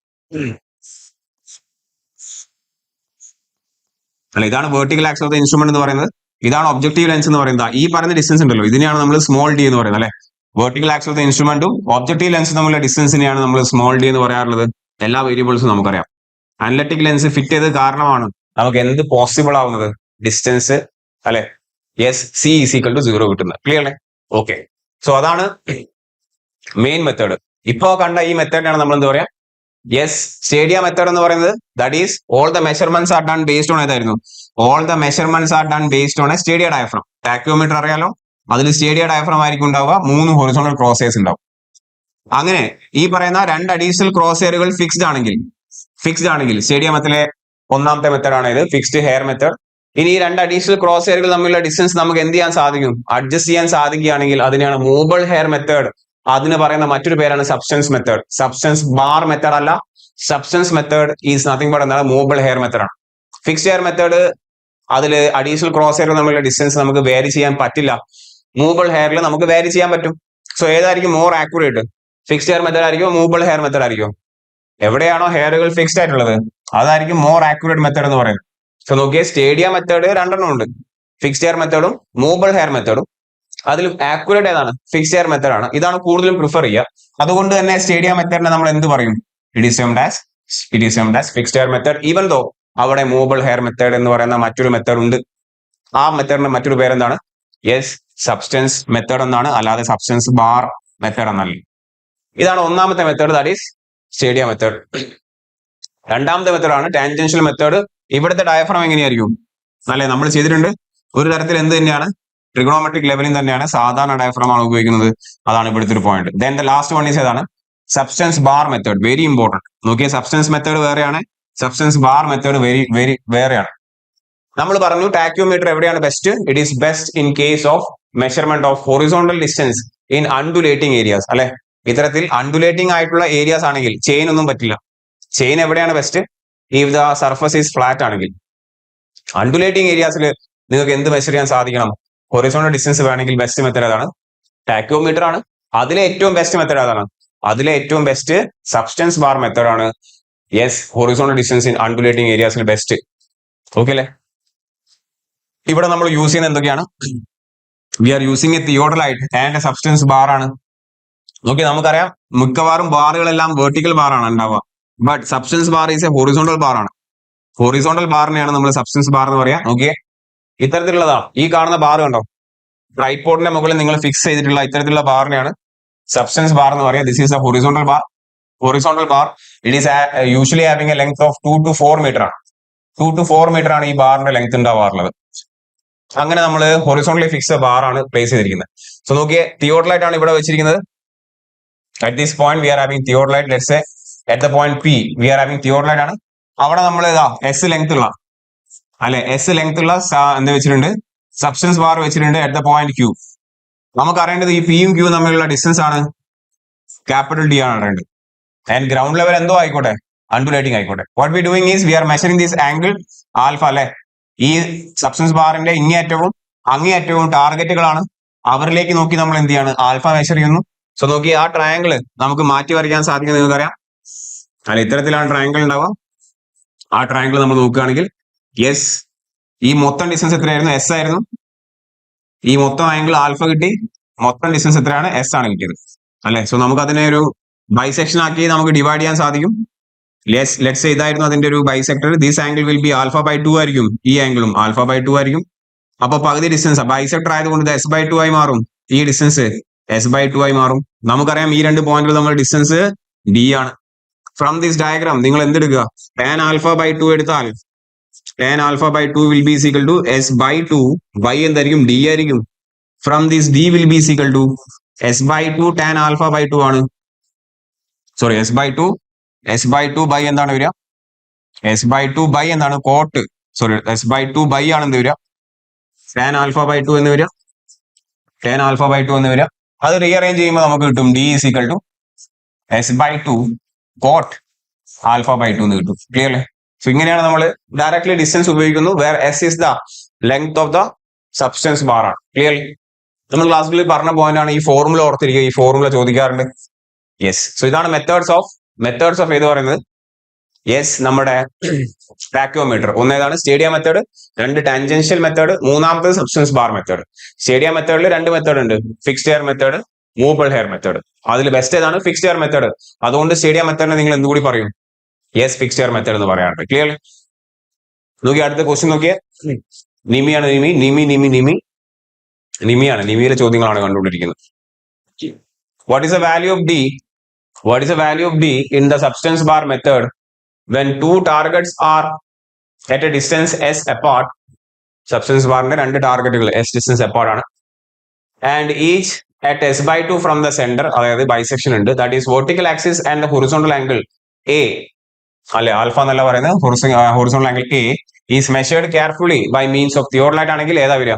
അല്ല, ഇതാണ് vertical axis of the instrument എന്ന് പറയുന്നത്. ഇതാണ് ഒബ്ജക്റ്റീവ് ലെൻസ് എന്ന് പറയുന്നത്. ഈ പറയുന്ന ഡിസ്റ്റൻസ് ഉണ്ടല്ലോ, ഇതിനെയാണ് നമ്മൾ സ്മോൾ ഡി എന്ന് പറയുന്നത് അല്ലെ. വേർട്ടിക്കൽ ആക്സിസ് ഓഫ് ദ ഇൻസ്ട്രുമെന്റും ഒബ്ജക്റ്റീവ് ലെൻസും തമ്മിലുള്ള ഡിസ്റ്റൻസിനെയാണ് നമ്മൾ സ്മോൾ ഡി എന്ന് പറയാറുള്ളത്. എല്ലാ വേരിയബിൾസും നമുക്കറിയാം. അനലറ്റിക് ലെൻസ് ഫിറ്റ് ചെയ്തത് കാരണമാണ് നമുക്ക് എന്ത് പോസിബിൾ ആവുന്നത്? ഡിസ്റ്റൻസ് അല്ലെ. Yes, C is equal to zero കിട്ടുന്നത്. ക്ലിയർ അല്ലേ? ഓക്കെ. സോ അതാണ് മെയിൻ മെത്തേഡ്. ഇപ്പോ കണ്ട ഈ മെത്തേഡിനാണ് നമ്മൾ എന്താ പറയാ? യെസ്, സ്റ്റേഡിയ മെത്തേഡ് എന്ന് പറയുന്നത്. That is all the measurements are done based on ഏതായിരുന്നു? All the measurements are done based on a stadia diaphragm. Tacheometer അറിയാലോ, അതിൽ സ്റ്റേഡിയ ഡയഫ്രം ആയിരിക്കും ഉണ്ടാവുക. 3 ഹൊറിസോണ്ടൽ ക്രോസേഴ്സ് ഉണ്ടാവും. അങ്ങനെ ഈ പറയുന്ന 2 അഡീഷണൽ ക്രോസേറുകൾ ഫിക്സ്ഡ് ആണെങ്കിൽ സ്റ്റേഡിയ മെത്തഡിലെ ഒന്നാമത്തെ മെത്തേഡ് ആണ് ഇത്, ഫിക്സ്ഡ് ഹെയർ മെത്തേഡ്. ഇനി ഈ 2 അഡീഷണൽ ക്രോസേറുകൾ തമ്മിലുള്ള ഡിസ്റ്റൻസ് നമുക്ക് എന്ത് ചെയ്യാൻ സാധിക്കും? അഡ്ജസ്റ്റ് ചെയ്യാൻ സാധിക്കുകയാണെങ്കിൽ അതിനെയാണ് മൂവബിൾ ഹെയർ മെത്തേഡ്. അതിന് പറയുന്ന മറ്റൊരു പേരാണ് substance method. Substance bar method അല്ല, substance method is nothing but എന്താണ്? മൂവബിൾ ഹെയർ മെത്തേഡ് ആണ്. ഫിക്സ്ഡ് ഹെയർ മെത്തേഡ് അതിൽ അഡീഷണൽ ക്രോസേറുകൾ തമ്മിലുള്ള ഡിസ്റ്റൻസ് നമുക്ക് വേരി ചെയ്യാൻ പറ്റില്ല. മൂവബിൾ ഹെയറിൽ നമുക്ക് വേരി ചെയ്യാൻ പറ്റും. സോ ഏതായിരിക്കും more accurate? Fixed hair method ആയിരിക്കും, മൂവബിൾ ഹെയർ മെത്തേഡ് ആയിരിക്കും? എവിടെയാണോ ഹെയറുകൾ ഫിക്സ്ഡ് ആയിട്ടുള്ളത് അതായിരിക്കും മോർ ആക്യുറേറ്റ് മെത്തേഡ് എന്ന് പറയുന്നത്. സോ നോക്കിയേ, സ്റ്റേഡിയ മെത്തേഡ് 2 ഉണ്ട്, ഫിക്സ്ഡ് ഹെയർ മെത്തേഡും മൂവബിൾ ഹെയർ മെത്തേഡും. അതിൽ ആക്യുറേറ്റ് ഏതാണ്? ഫിക്സ്ഡ് ഹെയർ മെത്തേഡ് ആണ്. ഇതാണ് കൂടുതലും പ്രിഫർ ചെയ്യുക. അതുകൊണ്ട് തന്നെ സ്റ്റേഡിയ മെത്തേഡിനെ നമ്മൾ എന്ത് പറയും? It is termed as fixed hair method, even though അവിടെ മൂവബിൾ ഹെയർ മെത്തേഡ് എന്ന് പറയുന്ന മറ്റൊരു മെത്തേഡ് ഉണ്ട്. ആ മെത്തേഡിന്റെ മറ്റൊരു പേരെന്താണ്? യെസ്, സബ്സ്റ്റൻസ് മെത്തേഡ് എന്നാണ്, അല്ലാതെ സബ്സ്റ്റൻസ് ബാർ മെത്തേഡ് എന്നല്ല. ഇതാണ് ഒന്നാമത്തെ method, that is stadia method. രണ്ടാമത്തെ മെത്തേഡ് ആണ് ടാൻജൻഷ്യൽ മെത്തേഡ്. ഇവിടുത്തെ ഡയഫ്രം എങ്ങനെയായിരിക്കും? അല്ലെ, നമ്മൾ ചെയ്തിട്ടുണ്ട് ഒരു തരത്തിൽ എന്ത് തന്നെയാണ്? ട്രിഗണോമെട്രിക് ലെവലിംഗ് തന്നെയാണ്. സാധാരണ ഡയഫ്രം ആണ് ഉപയോഗിക്കുന്നത്. അതാണ് ഇവിടുത്തെ ഒരു point. Then the last one is ഏതാണ്? Substance bar method. Very important. നോക്കിയ, സബ്സ്റ്റൻസ് മെത്തേഡ് വേറെയാണ്, സബ്സ്റ്റൻസ് ബാർ മെത്തേഡ് വേറെയാണ്. നമ്മൾ പറഞ്ഞു ടാക്യോമീറ്റർ എവിടെയാണ് best? It is best in case of measurement of horizontal distance in undulating areas അല്ലെ. ഇത്തരത്തിൽ അൺഡുലേറ്റിംഗ് ആയിട്ടുള്ള ഏരിയാസ് ആണെങ്കിൽ ചെയിൻ ഒന്നും പറ്റില്ല. ചെയിൻ എവിടെയാണ് best? If the surface is flat ആണെങ്കിൽ. അൺഡുലേറ്റിംഗ് ഏരിയാസിൽ നിങ്ങൾക്ക് എന്ത് മെഷർ ചെയ്യാൻ സാധിക്കണം? ഹൊറിസോണ്ടൽ ഡിസ്റ്റൻസ് വേണമെങ്കിൽ ബെസ്റ്റ് മെത്തേഡ് ഏതാണ്? ടാക്യോമീറ്റർ ആണ്. അതിലെ ഏറ്റവും ബെസ്റ്റ് മെത്തേഡ് ഏതാണ്? അതിലെ ഏറ്റവും ബെസ്റ്റ് സബ്സ്റ്റൻസ് ബാർ മെത്തേഡ് ആണ്. Yes, horizontal distance in undulating ഏരിയാസിൽ ബെസ്റ്റ്. ഓക്കെ അല്ലേ? ഇവിടെ നമ്മൾ യൂസ് ചെയ്യുന്ന എന്തൊക്കെയാണ്? We are using a theodolite and a substance bar ആണ്. നോക്കി, നമുക്കറിയാം മിക്കവാറും ബാറുകളെല്ലാം വെർട്ടിക്കൽ ബാർ ആണ് ഉണ്ടാവുക. But substance bar is a horizontal bar ആണ്. ഹൊറിസോണ്ടൽ ബാറിനെയാണ് നമ്മൾ സബ്സ്റ്റൻസ് ബാർ എന്ന് പറയാ. നോക്കിയേ, ഇത്തരത്തിലുള്ളതാണ്. ഈ കാണുന്ന ബാർ കണ്ടോ? ട്രൈപോഡിന്റെ മുകളിൽ നിങ്ങൾ ഫിക്സ് ചെയ്തിട്ടുള്ള ഇത്തരത്തിലുള്ള ബാറിനെയാണ് സബ്സ്റ്റൻസ് ബാർ എന്ന് പറയാം. This is a horizontal bar. Horizontal bar it is usually having a length of 2 to 4 metre ആണ്. 2 to 4 മീറ്റർ ആണ് ഈ ബാറിന്റെ ലെങ്ത് ഉണ്ടാവാറുള്ളത്. അങ്ങനെ നമ്മൾ ഹൊറിസോണ്ടലി ഫിക്സ് ബാർ ആണ് പ്ലേസ് ചെയ്തിരിക്കുന്നത്. സോ നോക്കിയേ, തിയോഡലൈറ്റ് ആണ് ഇവിടെ വെച്ചിരിക്കുന്നത്. At this point we are having theodolite. Let's say at the point P we are having theodolite ആണ്. അവിടെ നമ്മൾ എസ് ലെങ്ത് ഉള്ള എസ് ലെങ്ത് ഉള്ള എന്ത് വെച്ചിട്ടുണ്ട്? സബ്സ്റ്റൻസ് ബാർ വെച്ചിട്ടുണ്ട് അറ്റ് ദ പോയിന്റ് ക്യൂ. നമുക്ക് അറിയേണ്ടത് ഈ പിയും ക്യൂ തമ്മിലുള്ള ഡിസ്റ്റൻസ് ആണ് ക്യാപിറ്റൽ ഡി ആണ് അറിയേണ്ടത്. ആൻഡ് ഗ്രൗണ്ട് ലെവൽ എന്തോ ആയിക്കോട്ടെ, അൺഡുലേറ്റിംഗ് ആയിക്കോട്ടെ. What we doing is we are measuring this angle alpha അല്ലെ. ഈ സബ്സ്റ്റൻസ് ബാറിന്റെ ഇങ്ങേയറ്റവും അങ്ങേയറ്റവും ടാർഗറ്റുകളാണ്. അവരിലേക്ക് നോക്കി നമ്മൾ എന്ത് ചെയ്യാണ്? ആൽഫ മെഷർ ചെയ്യുന്നു. സോ നോക്കി, ആ ട്രയാങ്കിൾ നമുക്ക് മാറ്റി വരയ്ക്കാൻ സാധിക്കും. നിങ്ങൾക്കറിയാം അല്ലെ, ഇത്തരത്തിലാണ് ട്രയാങ്കിൾ ഉണ്ടാവുക. ആ ട്രയാങ്കിൾ നമ്മൾ നോക്കുകയാണെങ്കിൽ യെസ്, ഈ മൊത്തം ഡിസ്റ്റൻസ് എത്രയായിരുന്നു? എസ് ആയിരുന്നു. ഈ മൊത്തം ആംഗിൾ ആൽഫ കിട്ടി. മൊത്തം ഡിസ്റ്റൻസ് എത്രയാണ്? എസ് ആണ് കിട്ടിയത് അല്ലെ. സോ നമുക്ക് അതിനെ ഒരു ബൈസെക്ഷൻ ആക്കി നമുക്ക് ഡിവൈഡ് ചെയ്യാൻ സാധിക്കും. ലെറ്റ്സ് ഇതായിരുന്നു അതിന്റെ ഒരു bisector. This angle will be alpha by 2 ആയിരിക്കും. ഈ ആംഗിളും ആൽഫ ബൈ 2 ആയിരിക്കും. അപ്പൊ പകുതി ഡിസ്റ്റൻസ് ബൈസെക്ടർ ആയതുകൊണ്ട് എസ് ബൈ 2 ആയി മാറും. ഈ ഡിസ്റ്റൻസ് എസ് ബൈ 2 ആയി മാറും. നമുക്കറിയാം ഈ 2 പോയിന്റുകൾ തമ്മിൽ ഡിസ്റ്റൻസ് ഡി ആണ്. ഫ്രം ദിസ് ഡയഗ്രാം നിങ്ങൾ എന്തെടുക്കുക? ടാൻ ആൽഫ ബൈ 2 എടുത്താൽ tan alpha by 2 will be is equal to s by 2 y എന്തായിരിക്കും d ആയിരിക്കും. From this d will be is equal to s by 2 tan alpha by 2 ആണ്. സോറി s by 2 by എന്താണ് വരിക? s by 2 by എന്താണ് coat, sorry s by 2 by ആണ് എന്ത് വരിക? tan alpha by 2 എന്ന് വരിക. tan alpha by 2 എന്ന് വരിക. അത് റീഅറേഞ്ച് ചെയ്യുമ്പോൾ നമുക്ക് കിട്ടും d is equal to s by 2 cot alpha by 2 എന്ന് കിട്ടും. ക്ലിയർ അല്ലേ? സോ ഇങ്ങനെയാണ് നമ്മൾ ഡയറക്ട്ലി ഡിസ്റ്റൻസ് ഉപയോഗിക്കുന്നു, where S is the length of the substance bar ആണ്. ക്ലിയർ? നമ്മൾ ക്ലാസ്സിൽ പറഞ്ഞ പോയിന്റ് ആണ്, ഈ ഫോർമുല ഓർത്തിരിക്കുക, ഈ ഫോർമുല ചോദിക്കാറുണ്ട്. യെസ്, സോ ഇതാണ് മെത്തേഡ്സ് ഓഫ് ഏത് പറയുന്നത്? യെസ്, നമ്മുടെ ടാക്യോമീറ്റർ. ഒന്നേതാണ് സ്റ്റേഡിയ മെത്തേഡ്, രണ്ട് ടാൻജൻഷ്യൽ മെത്തേഡ്, മൂന്നാമത്തത് സബ്സ്റ്റൻസ് ബാർ മെത്തേഡ്. സ്റ്റേഡിയ മെത്തേഡിൽ രണ്ട് മെത്തേഡ് ഉണ്ട്, fixed hair method, movable hair method. അതിൽ ബെസ്റ്റ് ഏതാണ്? Fixed hair method. അതുകൊണ്ട് സ്റ്റേഡിയ മെത്തേഡിനെ നിങ്ങൾ എന്തുകൂടി പറയും? യെസ്, ഫിക്സ്ഡ് ഹെയർ മെത്തേഡ് എന്ന് പറയാറുണ്ട്. ക്ലിയർ? നോക്കി അടുത്ത ക്വസ്റ്റ്യൻ നോക്കിയേ. നിമിയാണ്, നിമിയാണ്, നിമിയിലെ ചോദ്യങ്ങളാണ് കണ്ടുകൊണ്ടിരിക്കുന്നത്. What is the value of D in the substance bar method when two targets are at a distance s apart? Substance ബാറിന്റെ രണ്ട് ടാർഗറ്റുകൾ s ഡിസ്റ്റൻസ് അപ്പാർട്ട് ആണ്, and each at s by 2 from the center, അതായത് ബൈസെക്ഷൻ ഉണ്ട്, that is vertical axis and the horizontal angle a, അല്ലെ ആൽഫ എന്നല്ല പറയുന്നത്, horizontal angle a is measured carefully by means of theodolite ആണെങ്കിൽ ഏതാ വരിക?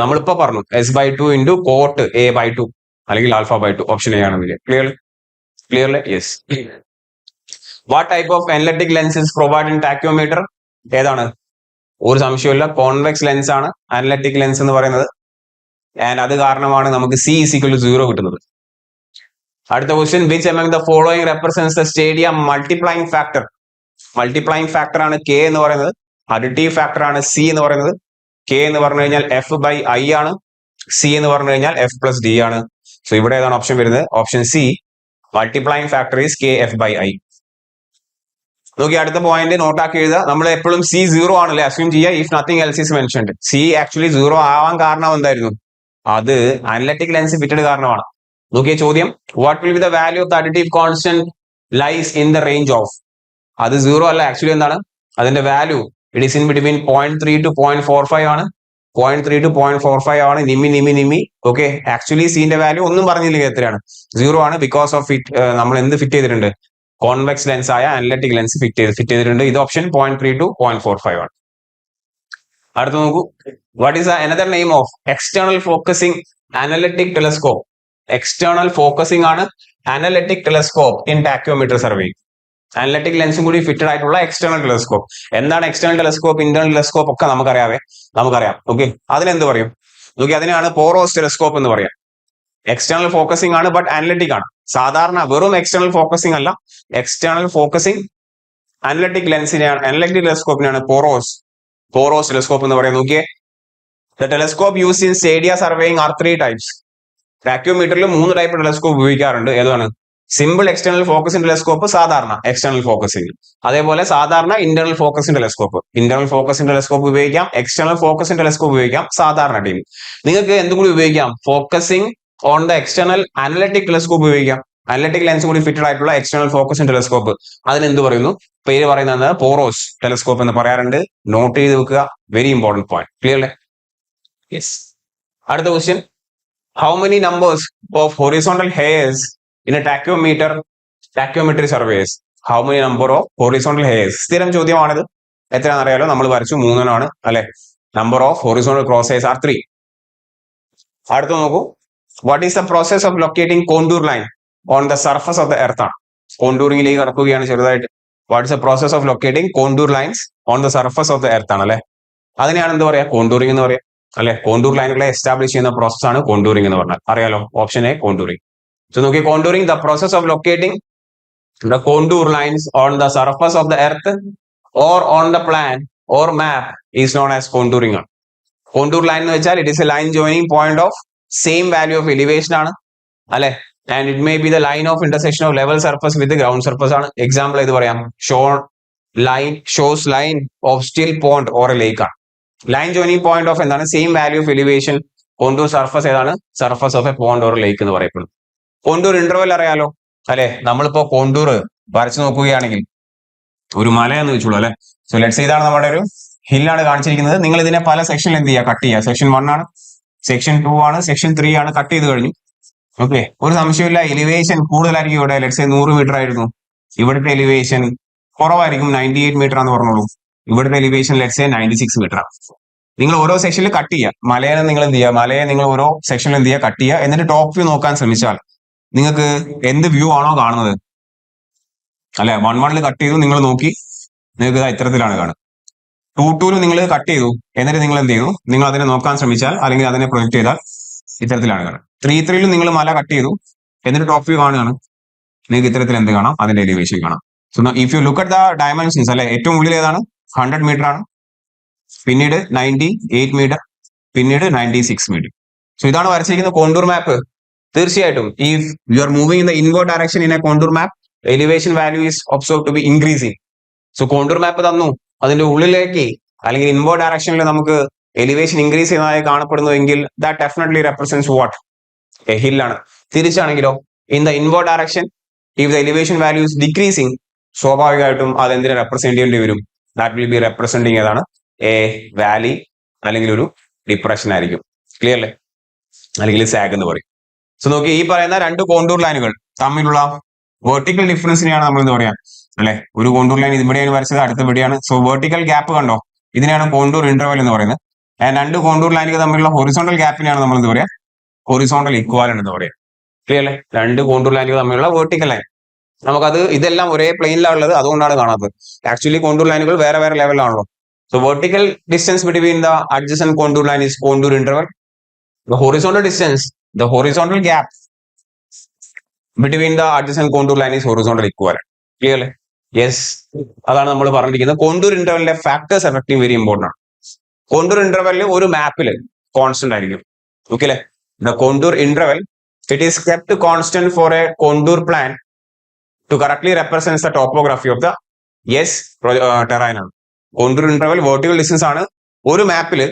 നമ്മളിപ്പോ പറഞ്ഞു s by 2 into cot a by 2 അല്ലെങ്കിൽ ആൽഫ by 2. ഓപ്ഷൻ എ ആണ് വരിക. Clearly? Yes. What type of anallactic lens is provide in tacheometer? ഏതാണ്? ഒരു സംശയമില്ല, കോൺവെക്സ് ലെൻസ് ആണ് അനലറ്റിക് ലെൻസ് എന്ന് പറയുന്നത്. ആൻഡ് അത് കാരണമാണ് നമുക്ക് C is equal to 0 കിട്ടുന്നത്. അടുത്ത question, which among the following represents the stadia multiplying factor? Multiplying factor ആണ് K എന്ന് പറയുന്നത്, അഡിറ്റീവ് ഫാക്ടർ ആണ് C എന്ന് പറയുന്നത്. K എന്ന് പറഞ്ഞു കഴിഞ്ഞാൽ F by I ആണ്, C എന്ന് പറഞ്ഞു കഴിഞ്ഞാൽ F plus D ആണ്. സോ ഇവിടെ ഏതാണ് ഓപ്ഷൻ വരുന്നത്? Option C, multiplying factor is K F by I. നോക്കി അടുത്ത പോയിന്റ് നോട്ടാക്കി എഴുതുക. നമ്മൾ എപ്പോഴും C 0 ആണല്ലേ അസ്യൂം ചെയ്യുക, if nothing else is mentioned. C actually 0 ആവാൻ കാരണം എന്തായിരുന്നു? അത് അനലറ്റിക് ലെൻസ് ഫിറ്റഡ് കാരണമാണ്. നോക്കിയ ചോദ്യം, what will be the value of the additive constant lies in the range of? അത് 0 അല്ല, ആക്ച്വലി എന്താണ് അതിന്റെ value? It is in between 0.3 to 0.45 ആണ്. 0.3 to 0.45 ആണ്. നിമി. ഓക്കെ, ആക്ച്വലി സിന്റെ വാല്യൂ ഒന്നും പറഞ്ഞില്ലെങ്കിൽ എത്രയാണ്? 0 ആണ്. ബിക്കോസ് ഓഫ് ഇറ്റ് നമ്മൾ എന്ത് ഫിറ്റ് ചെയ്തിട്ടുണ്ട്? കോൺവെക്സ് ലെൻസ് ആയ അനലറ്റിക് ലെൻസ് ഫിറ്റ് ചെയ്തിട്ടുണ്ട്. ഇത് ഓപ്ഷൻ 0.3 to 0.45 ആണ്. അടുത്ത നോക്കൂ, what is another name of external focusing anallactic telescope? External focusing ആണ് anallactic telescope in tacheometer survey. Anallactic ലെൻസും കൂടി ഫിറ്റഡ് ആയിട്ടുള്ള എക്സ്റ്റേണൽ ടെലസ്കോപ്പ്. എന്താണ് എക്സ്റ്റേണൽ ടെലസ്കോപ്പ്, ഇന്റേണൽ ടെലസ്കോപ്പ് ഒക്കെ നമുക്കറിയാം. ഓക്കെ, അതിനെന്ത് പറയും? നോക്കി, അതിനാണ് പോറോസ് ടെലസ്കോപ്പ് എന്ന് പറയാം. എക്സ്റ്റേണൽ ഫോക്കസിംഗ് ആണ്, ബട്ട് അനലറ്റിക് ആണ്. സാധാരണ വെറും എക്സ്റ്റേണൽ ഫോക്കസിംഗ് അല്ല, എക്സ്റ്റേണൽ ഫോക്കസിംഗ് അനലറ്റിക് ലെൻസിനെയാണ്, അനലറ്റിക് ടെലസ്കോപ്പിനാണ് പോറോസ് ടെലസ്കോപ്പ് എന്ന് പറയാം. നോക്കിയേ, the telescope use in stadia surveying are 3 types. ടാക്യോമീറ്ററിൽ 3 ടൈപ്പ് ടെലസ്കോപ്പ് ഉപയോഗിക്കാറുണ്ട്. ഏതാണ്? സിമ്പിൾ എക്സ്റ്റേണൽ ഫോക്കസിംഗ് ടെലസ്കോപ്പ്, സാധാരണ എക്സ്റ്റേണൽ ഫോക്കസിംഗ്, അതേപോലെ സാധാരണ internal focusing telescope. Internal focusing telescope ഉപയോഗിക്കാം, എക്സ്റ്റേണൽ ഫോക്കസിംഗ് ടെലസ്കോപ്പ് ഉപയോഗിക്കാം, സാധാരണ ടീം. നിങ്ങൾക്ക് എന്തും കൂടി ഉപയോഗിക്കാം, focusing on the external analytic telescope ഉപയോഗിക്കാം. അനലറ്റിക് ലെൻസ് കൂടി ഫിറ്റഡ് ആയിട്ടുള്ള എക്സ്റ്റേണൽ ഫോക്കസിംഗ് ടെലസ്കോപ്പ്, അതിനെന്ത് പറയുന്നു? പേര് പറയുന്നത് പോറോസ് ടെലസ്കോപ്പ് എന്ന് പറയാറുണ്ട്. നോട്ട് ചെയ്ത് വെക്കുക, very important point. Clear? Yes. അടുത്ത question, how many numbers of horizontal hairs in a tacheometry surveys? How many number of horizontal hairs? സ്ഥിരം ചോദ്യമാണിത്. എത്രയാണെന്ന് അറിയാലോ, നമ്മൾ വരച്ചു 3 അല്ലെ. Number of horizontal cross hairs are 3. അടുത്ത നോക്കൂ, what is the process of locating contour line on the surface of the earth ആണ്. കോണ്ടൂറിംഗിലേക്ക് കടക്കുകയാണ് ചെറുതായിട്ട്. What is the process of locating contour lines on the surface of the earth ആണ് അല്ലെ. അതിനെയാണ് എന്ത് പറയാ? കോണ്ടൂറിംഗ് എന്ന് പറയാം അല്ലെ. കോണ്ടൂർ ലൈനുകളെ എസ്റ്റാബ്ലിഷ് ചെയ്യുന്ന പ്രോസസ് ആണ് കോണ്ടൂറിംഗ് എന്ന് പറഞ്ഞാൽ. അറിയാലോ, ഓപ്ഷൻ എ കോണ്ടൂറിംഗ്. സോ നോക്കി, contouring, the process of locating the contour lines on the surface of the earth or on the plan or map is known as contouring ആണ്. കോണ്ടൂർ ലൈൻ എന്ന് വെച്ചാൽ it is A line joining point of same value of elevation ആണ് അല്ലെ. And it may be the line of intersection of level surface with ground surface ആണ്. എക്സാമ്പിൾ ഏത് പറയാം? ഷോസ് line of still pond or a lake ആണ്. ലൈൻ ജോയിനിങ് പോയിന്റ് ഓഫ് എന്താണ്? Same value of elevation. Contour surface ഏതാണ്? Surface of a pond or lake എന്ന് പറയപ്പെടുന്നു. കോണ്ടൂർ ഇന്റർവെൽ അറിയാലോ അല്ലെ. നമ്മളിപ്പോ കോണ്ടൂർ വരച്ചു നോക്കുകയാണെങ്കിൽ ഒരു മലയെന്ന് വെച്ചോളൂ അല്ലെ. സോ ലെറ്റ്സ് ഇതാണ് നമ്മുടെ ഒരു ഹില്ലാണ് കാണിച്ചിരിക്കുന്നത്. നിങ്ങൾ ഇതിനെ പല സെക്ഷനിൽ എന്ത് ചെയ്യുക, കട്ട് ചെയ്യുക. സെക്ഷൻ 1 ആണ്, സെക്ഷൻ 2 ആണ്, സെക്ഷൻ 3 ആണ്, കട്ട് ചെയ്ത് കഴിഞ്ഞു. ഓക്കെ, ഒരു സംശയമില്ല. എലിവേഷൻ കൂടുതലായിരിക്കും ഇവിടെ. ലെറ്റ്സ് 100 മീറ്റർ ആയിരുന്നു, ഇവിടുത്തെ എലിവേഷൻ കുറവായിരിക്കും, 98 മീറ്റർ ആണെന്ന് പറഞ്ഞോളൂ. ഇവിടുത്തെ എലിവേഷൻ ലെറ്റ്സ് 96 മീറ്റർ ആണ്. നിങ്ങൾ ഓരോ സെക്ഷനിൽ കട്ട് ചെയ്യുക. മലയെ നിങ്ങൾ എന്ത് ചെയ്യുക, മലയെ നിങ്ങൾ ഓരോ സെക്ഷനിൽ എന്ത് ചെയ്യുക, കട്ട് ചെയ്യുക. എന്നിട്ട് ടോപ്പ് വ്യൂ നോക്കാൻ ശ്രമിച്ചാൽ നിങ്ങൾക്ക് എന്ത് വ്യൂ ആണോ കാണുന്നത്, അല്ലെ 1-1 കട്ട് ചെയ്തു നിങ്ങൾ നോക്കി, നിങ്ങൾക്ക് ഇത്തരത്തിലാണ് കാണുക. 2-2 നിങ്ങൾ കട്ട് ചെയ്തു, എന്നിട്ട് നിങ്ങൾ എന്ത് ചെയ്തു, നിങ്ങൾ അതിനെ നോക്കാൻ ശ്രമിച്ചാൽ അല്ലെങ്കിൽ അതിനെ പ്രൊജക്ട് ചെയ്താൽ ഇത്തരത്തിലാണ് കാണുക. 3-3 നിങ്ങൾ മല കട്ട് ചെയ്തു, എന്നിട്ട് ടോപ്പ് വ്യൂ കാണുകയാണ്, നിങ്ങൾക്ക് ഇത്തരത്തിൽ എന്ത് കാണാം, അതിന്റെ എലിവേഷൻ കാണാം. So if you look at the dimensions, അല്ലെ ഏറ്റവും ഉള്ളിൽ ഏതാണ്, 100 മീറ്റർ ആണ്, പിന്നീട് 98 മീറ്റർ, പിന്നീട് 96 മീറ്റർ. സോ ഇതാണ് വരച്ചിരിക്കുന്ന കോണ്ടൂർ മാപ്പ്. തീർച്ചയായിട്ടും if you are moving in the inward direction in a contour map, elevation value is observe to be increasing. So contour map തന്നു, അതിന്റെ ഉള്ളിലേക്ക് അല്ലെങ്കിൽ ഇൻവേർഡ് ഡയറക്ഷനിൽ നമുക്ക് എലിവേഷൻ ഇൻക്രീസ് ചെയ്യുന്നതായി കാണപ്പെടുന്നുവെങ്കിൽ that definitely represents what, a hill ആണ്. തിരിച്ചാണെങ്കിലോ, in the inward direction if the elevation value is decreasing, സ്വാഭാവികമായിട്ടും അതെന്തിനെ റെപ്രസെന്റ് ചെയ്യേണ്ടി വരും, ദാറ്റ് വിൽ ബി റെപ്രസെന്റിങ് ഏതാണ്, എ വാലി അല്ലെങ്കിൽ ഒരു ഡിപ്രഷൻ ആയിരിക്കും. ക്ലിയർ അല്ലേ, അല്ലെങ്കിൽ സാഗ് എന്ന് പറയും. സോ നോക്കി, ഈ പറയുന്ന രണ്ട് കോണ്ടൂർ ലൈനുകൾ തമ്മിലുള്ള വെർട്ടിക്കൽ ഡിഫറൻസിനെയാണ് നമ്മൾ എന്താ പറയാ, അല്ലെ, ഒരു കോണ്ടൂർ ലൈൻ ഇവിടെയാണ് വരച്ചത്, അടുത്ത ഇവിടെയാണ്. സോ വെർട്ടിക്കൽ ഗ്യാപ്പ് കണ്ടോ, ഇതിനെയാണ് കോണ്ടൂർ ഇന്റർവൽ എന്ന് പറയുന്നത്. രണ്ട് കോണ്ടൂർ ലൈനുകൾ തമ്മിലുള്ള ഹൊറിസോണ്ടൽ ഗ്യാപ്പിനെയാണ് നമ്മൾ എന്താ പറയാ, ഹൊറിസോണ്ടൽ ഇക്വാലന്റ് എന്ന് പറയാം. ക്ലിയർ അല്ലേ, രണ്ട് കോണ്ടൂർ ലൈനുകൾ തമ്മിലുള്ള വെർട്ടിക്കൽ ലൈൻ. നമുക്കത് ഇതെല്ലാം ഒരേ പ്ലെയിനിലാണ് ഉള്ളത്, അതുകൊണ്ടാണ് കാണാത്തത്. ആക്ച്വലി കോണ്ടൂർ ലൈനുകൾ വേറെ വേറെ ലെവലിലാണല്ലോ. So vertical distance between the adjacent contour line is contour interval. The horizontal gap between the adjacent contour line is horizontal equivalent. Clear? Yes. അതാണ് നമ്മൾ പറഞ്ഞിരിക്കുന്നത്. കോണ്ടൂർ ഇന്റർവെലിന്റെ ഫാക്ടേഴ്സ് എഫക്റ്റീവ് വെരി ഇമ്പോർട്ടന്റ് ആണ്. കോണ്ടൂർ ഇന്റർവെലിൽ ഒരു മാപ്പിൽ കോൺസ്റ്റന്റ് ആയിരിക്കും. ഓക്കെ അല്ലെ, the contour interval it is kept constant for a contour plan to correctly represent the topography of the terrain ആണ്. കോണ്ടൂർ ഇന്റർവൽ വെർട്ടിക്കൽ ഡിസ്റ്റൻസ് ആണ്. ഒരു മാപ്പില്,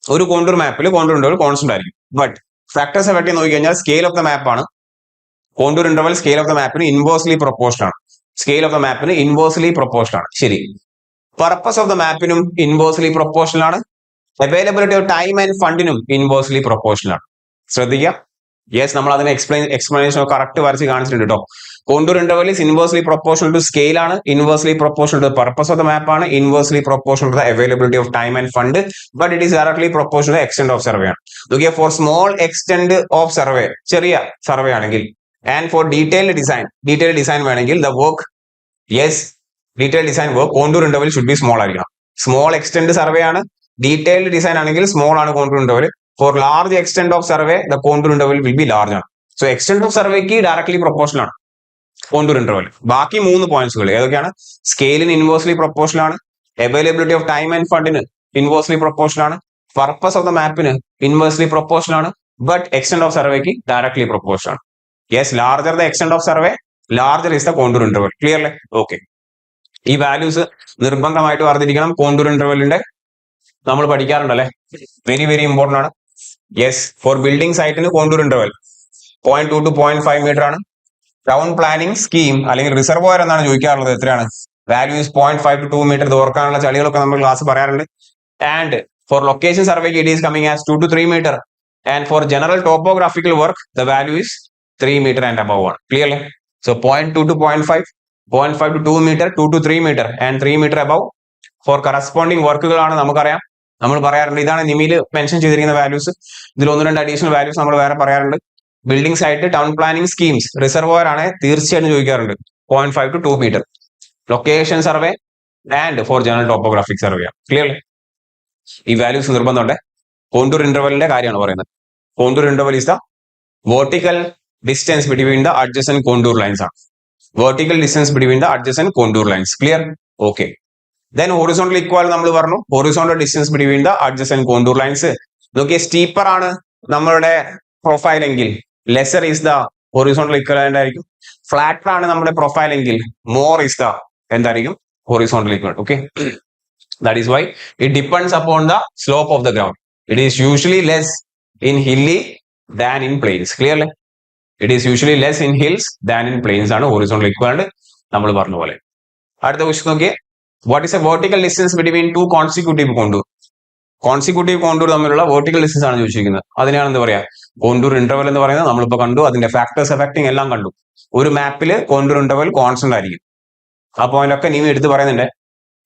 ഒരു കോണ്ടൂർ മാപ്പിൽ കോണ്ടൂർ ഇന്റർവൽ കോൺസ്റ്റന്റ് ആയിരിക്കും. ബട്ട് ഫാക്ടേഴ്സ് എഫക്റ്റ് നോക്കി കഴിഞ്ഞാൽ സ്കെയിൽ ഓഫ് ദ മാപ്പ് ആണ്. Contour interval scale of the മാപ്പിന് ഇൻവേഴ്സ്ലി പ്രൊപ്പോർഷൻ ആണ്. സ്കെയിൽ ഓഫ് ദ മാപ്പിന് ഇൻവേഴ്സ്ലി പ്രൊപ്പോർഷൻ ആണ്. ശരി, പർപ്പസ് ഓഫ് ദ മാപ്പിനും ഇൻവേഴ്സ്ലി പ്രൊപ്പോർഷണൽ ആണ്. അവൈലബിലിറ്റി ഓഫ് ടൈം ആൻഡ് ഫണ്ടിനും ഇൻവേഴ്സ്ലി പ്രൊപ്പോർഷണൽ ആണ്. ശ്രദ്ധിക്കുക. യെസ്, നമ്മൾ അതിന് എക്സ്പ്ലനേഷൻ കറക്റ്റ് വരച്ച് കാണിച്ചിട്ടുണ്ട് കേട്ടോ. Contour interval is inversely proportional to scale ആണ്, inversely proportional to purpose of the map ആണ്, inversely proportional to availability of time and fund, but it is directly proportional to extent of survey ആണ്. നോക്കിയാൽ for small extent of survey, ചെറിയ സർവേ ആണെങ്കിൽ, ആൻഡ് ഫോർ ഡീറ്റെയിൽഡ് ഡിസൈൻ വേണമെങ്കിൽ the work, yes, detailed design work contour interval should be small ആയിരിക്കണം. സ്മോൾ എക്സ്റ്റെന്റ് സർവേ ആണ്, ഡീറ്റെയിൽഡ് ഡിസൈൻ ആണെങ്കിൽ സ്മോൾ ആണ് contour interval. For large extent of survey the contour interval will be large ആണ്. സോ എക്സ്റ്റെന്റ് ഓഫ് സർവേക്ക് ഡയറക്ട്ലി പ്രൊപ്പോർഷണൽ ആണ് കോണ്ടൂർ ഇന്റർവൽ. ബാക്കി 3 പോയിന്റ്സുകൾ ഏതൊക്കെയാണ്? സ്കെയിലിന് ഇൻവേഴ്സ്ലി പ്രൊപ്പോർഷണൽ ആണ്, അവൈലബിലിറ്റി ഓഫ് ടൈം ആൻഡ് ഫണ്ടിന് ഇൻവേഴ്സ്ലി പ്രൊപ്പോർഷണൽ ആണ്, പർപ്പസ് ഓഫ് ദ മാപ്പിന് ഇൻവേഴ്സ്ലി പ്രൊപ്പോർഷണൽ ആണ്, ബട്ട് എക്സ്റ്റെന്റ് ഓഫ് സർവേക്ക് ഡയറക്ട്ലി പ്രൊപ്പോർഷണൽ ആണ്. Yes, larger the extent of survey, larger is the contour interval. Clear അല്ലേ? ഓക്കെ, ഈ വാല്യൂസ് നിർബന്ധമായിട്ട് അറിഞ്ഞിരിക്കണം. കോണ്ടൂർ ഇന്റർവെലിന്റെ നമ്മൾ പഠിക്കാറുണ്ടല്ലേ, വെരി വെരി ഇമ്പോർട്ടന്റ് ആണ്. യെസ്, ഫോർ ബിൽഡിംഗ് സൈറ്റിന് കോണ്ടൂർ ഇന്റർവൽ 0.2 to 0.5 മീറ്റർ ആണ്. ടൗൺ പ്ലാനിംഗ് സ്കീം അല്ലെങ്കിൽ റിസർവോയർ എന്നാണ് ചോദിക്കാറുള്ളത്, എത്രയാണ്? Value is 0.5 to 2 metre. ഇത് ഓർക്കാനുള്ള ചളികളൊക്കെ നമ്മൾ ക്ലാസ് പറയാറുണ്ട്. ആൻഡ് ഫോർ ലൊക്കേഷൻ സർവേക്ക് it is coming as 2 to 3 metre. And for general topographical work the value is 3 metre and above ആണ്. ക്ലിയർ അല്ലേ? So 0.2 to 0.5, 0.5 to 2 metre, 2 to 3 metre and 3 metre above for corresponding വർക്കുകളാണ്. നമുക്കറിയാം, നമ്മൾ പറയാറുണ്ട്, ഇതാണ് നിമിയിൽ മെൻഷൻ ചെയ്തിരിക്കുന്ന വാല്യൂസ്. ഇതിൽ 1-2 അഡീഷണൽ വാല്യൂസ് നമ്മൾ വേറെ പറയാറുണ്ട്. Building site, town planning schemes, reservoir ആണ് തീർച്ചയായിട്ടും ചോദിക്കാറുണ്ട് 0.5 to 2 metre. Location survey and for general topographic survey. Clear അല്ലേ? ഈ വാല്യൂസ് നിർബന്ധമുണ്ട്. കോണ്ടൂർ ഇന്റർവെലിന്റെ കാര്യമാണ് പറയുന്നത്. Contour interval is the vertical distance between the adjacent contour lines ആണ്. Vertical distance between the adjacent contour lines. Clear? Okay. Then horizontal equal നമ്മൾ പറഞ്ഞു, horizontal distance between the adjacent contour lines. നോക്കിയ സ്റ്റീപ്പർ ആണ് നമ്മളുടെ പ്രൊഫൈൽ എങ്കിൽ lesser is the horizontal equivalent ആയിരിക്കും. ഫ്ലാറ്റർ ആണ് നമ്മുടെ പ്രൊഫൈൽ എങ്കിൽ മോർ ഈസ് ദ എന്തായിരിക്കും? Horizontal equivalent. Okay, that is why it depends upon the slope of the ground. It is usually less in hilly than in plains. Clear അല്ലേ? It is usually less in hills than in plains ആണ് ഹൊറിസോണ്ടൽ ഇക്വലന്റ് നമ്മൾ പറഞ്ഞ പോലെ. അടുത്ത ക്വസ്റ്റ്യൻ നോക്കിയേ, what is a vertical distance between two consecutive contour? Consecutive contour തമ്മിലുള്ള വെർട്ടിക്കൽ ഡിസ്റ്റൻസ് ആണ് ചോദിച്ചിരിക്കുന്നത്. അതിനെയാണ് എന്താ പറയാ, കോണ്ടൂർ ഇന്റർവൽ എന്ന് പറയുന്നത്. നമ്മളിപ്പോ കണ്ടു, അതിന്റെ ഫാക്ടേഴ്സ് എഫക്റ്റിംഗ് എല്ലാം കണ്ടു. ഒരു മാപ്പിൽ കോണ്ടൂർ ഇന്റർവൽ കോൺസ്റ്റന്റ് ആയിരിക്കും. ആ പോയിന്റ് ഒക്കെ നീ എടുത്ത് പറയുന്നുണ്ട്.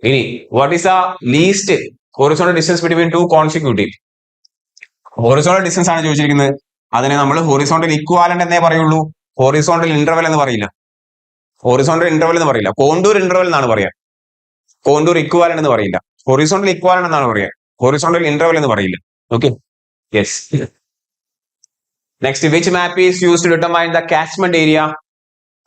ഇനി what is the least horizontal distance between two consecutive? Horizontal distance ആണ് ചോദിച്ചിരിക്കുന്നത്. അതിനെ നമ്മൾ ഹൊറിസോണ്ടൽ ഇക്വാലന്റ് എന്നേ പറയുള്ളൂ, ഹൊറിസോണ്ടൽ ഇന്റർവൽ എന്ന് പറയില്ല. ഹൊറിസോണ്ടൽ ഇന്റർവൽ എന്ന് പറയില്ല, കോണ്ടൂർ ഇന്റർവൽ എന്നാണ് പറയാ. കോണ്ടൂർ ഇക്വാലന്റ് എന്ന് പറയില്ല, ഹൊറിസോണ്ടൽ ഇക്വാലന്റ് എന്നാണ് പറയാ, ഹൊറിസോണ്ടൽ ഇന്റർവൽ എന്ന് പറയില്ല. Okay, yes. Next, which map is use to determine the catchment area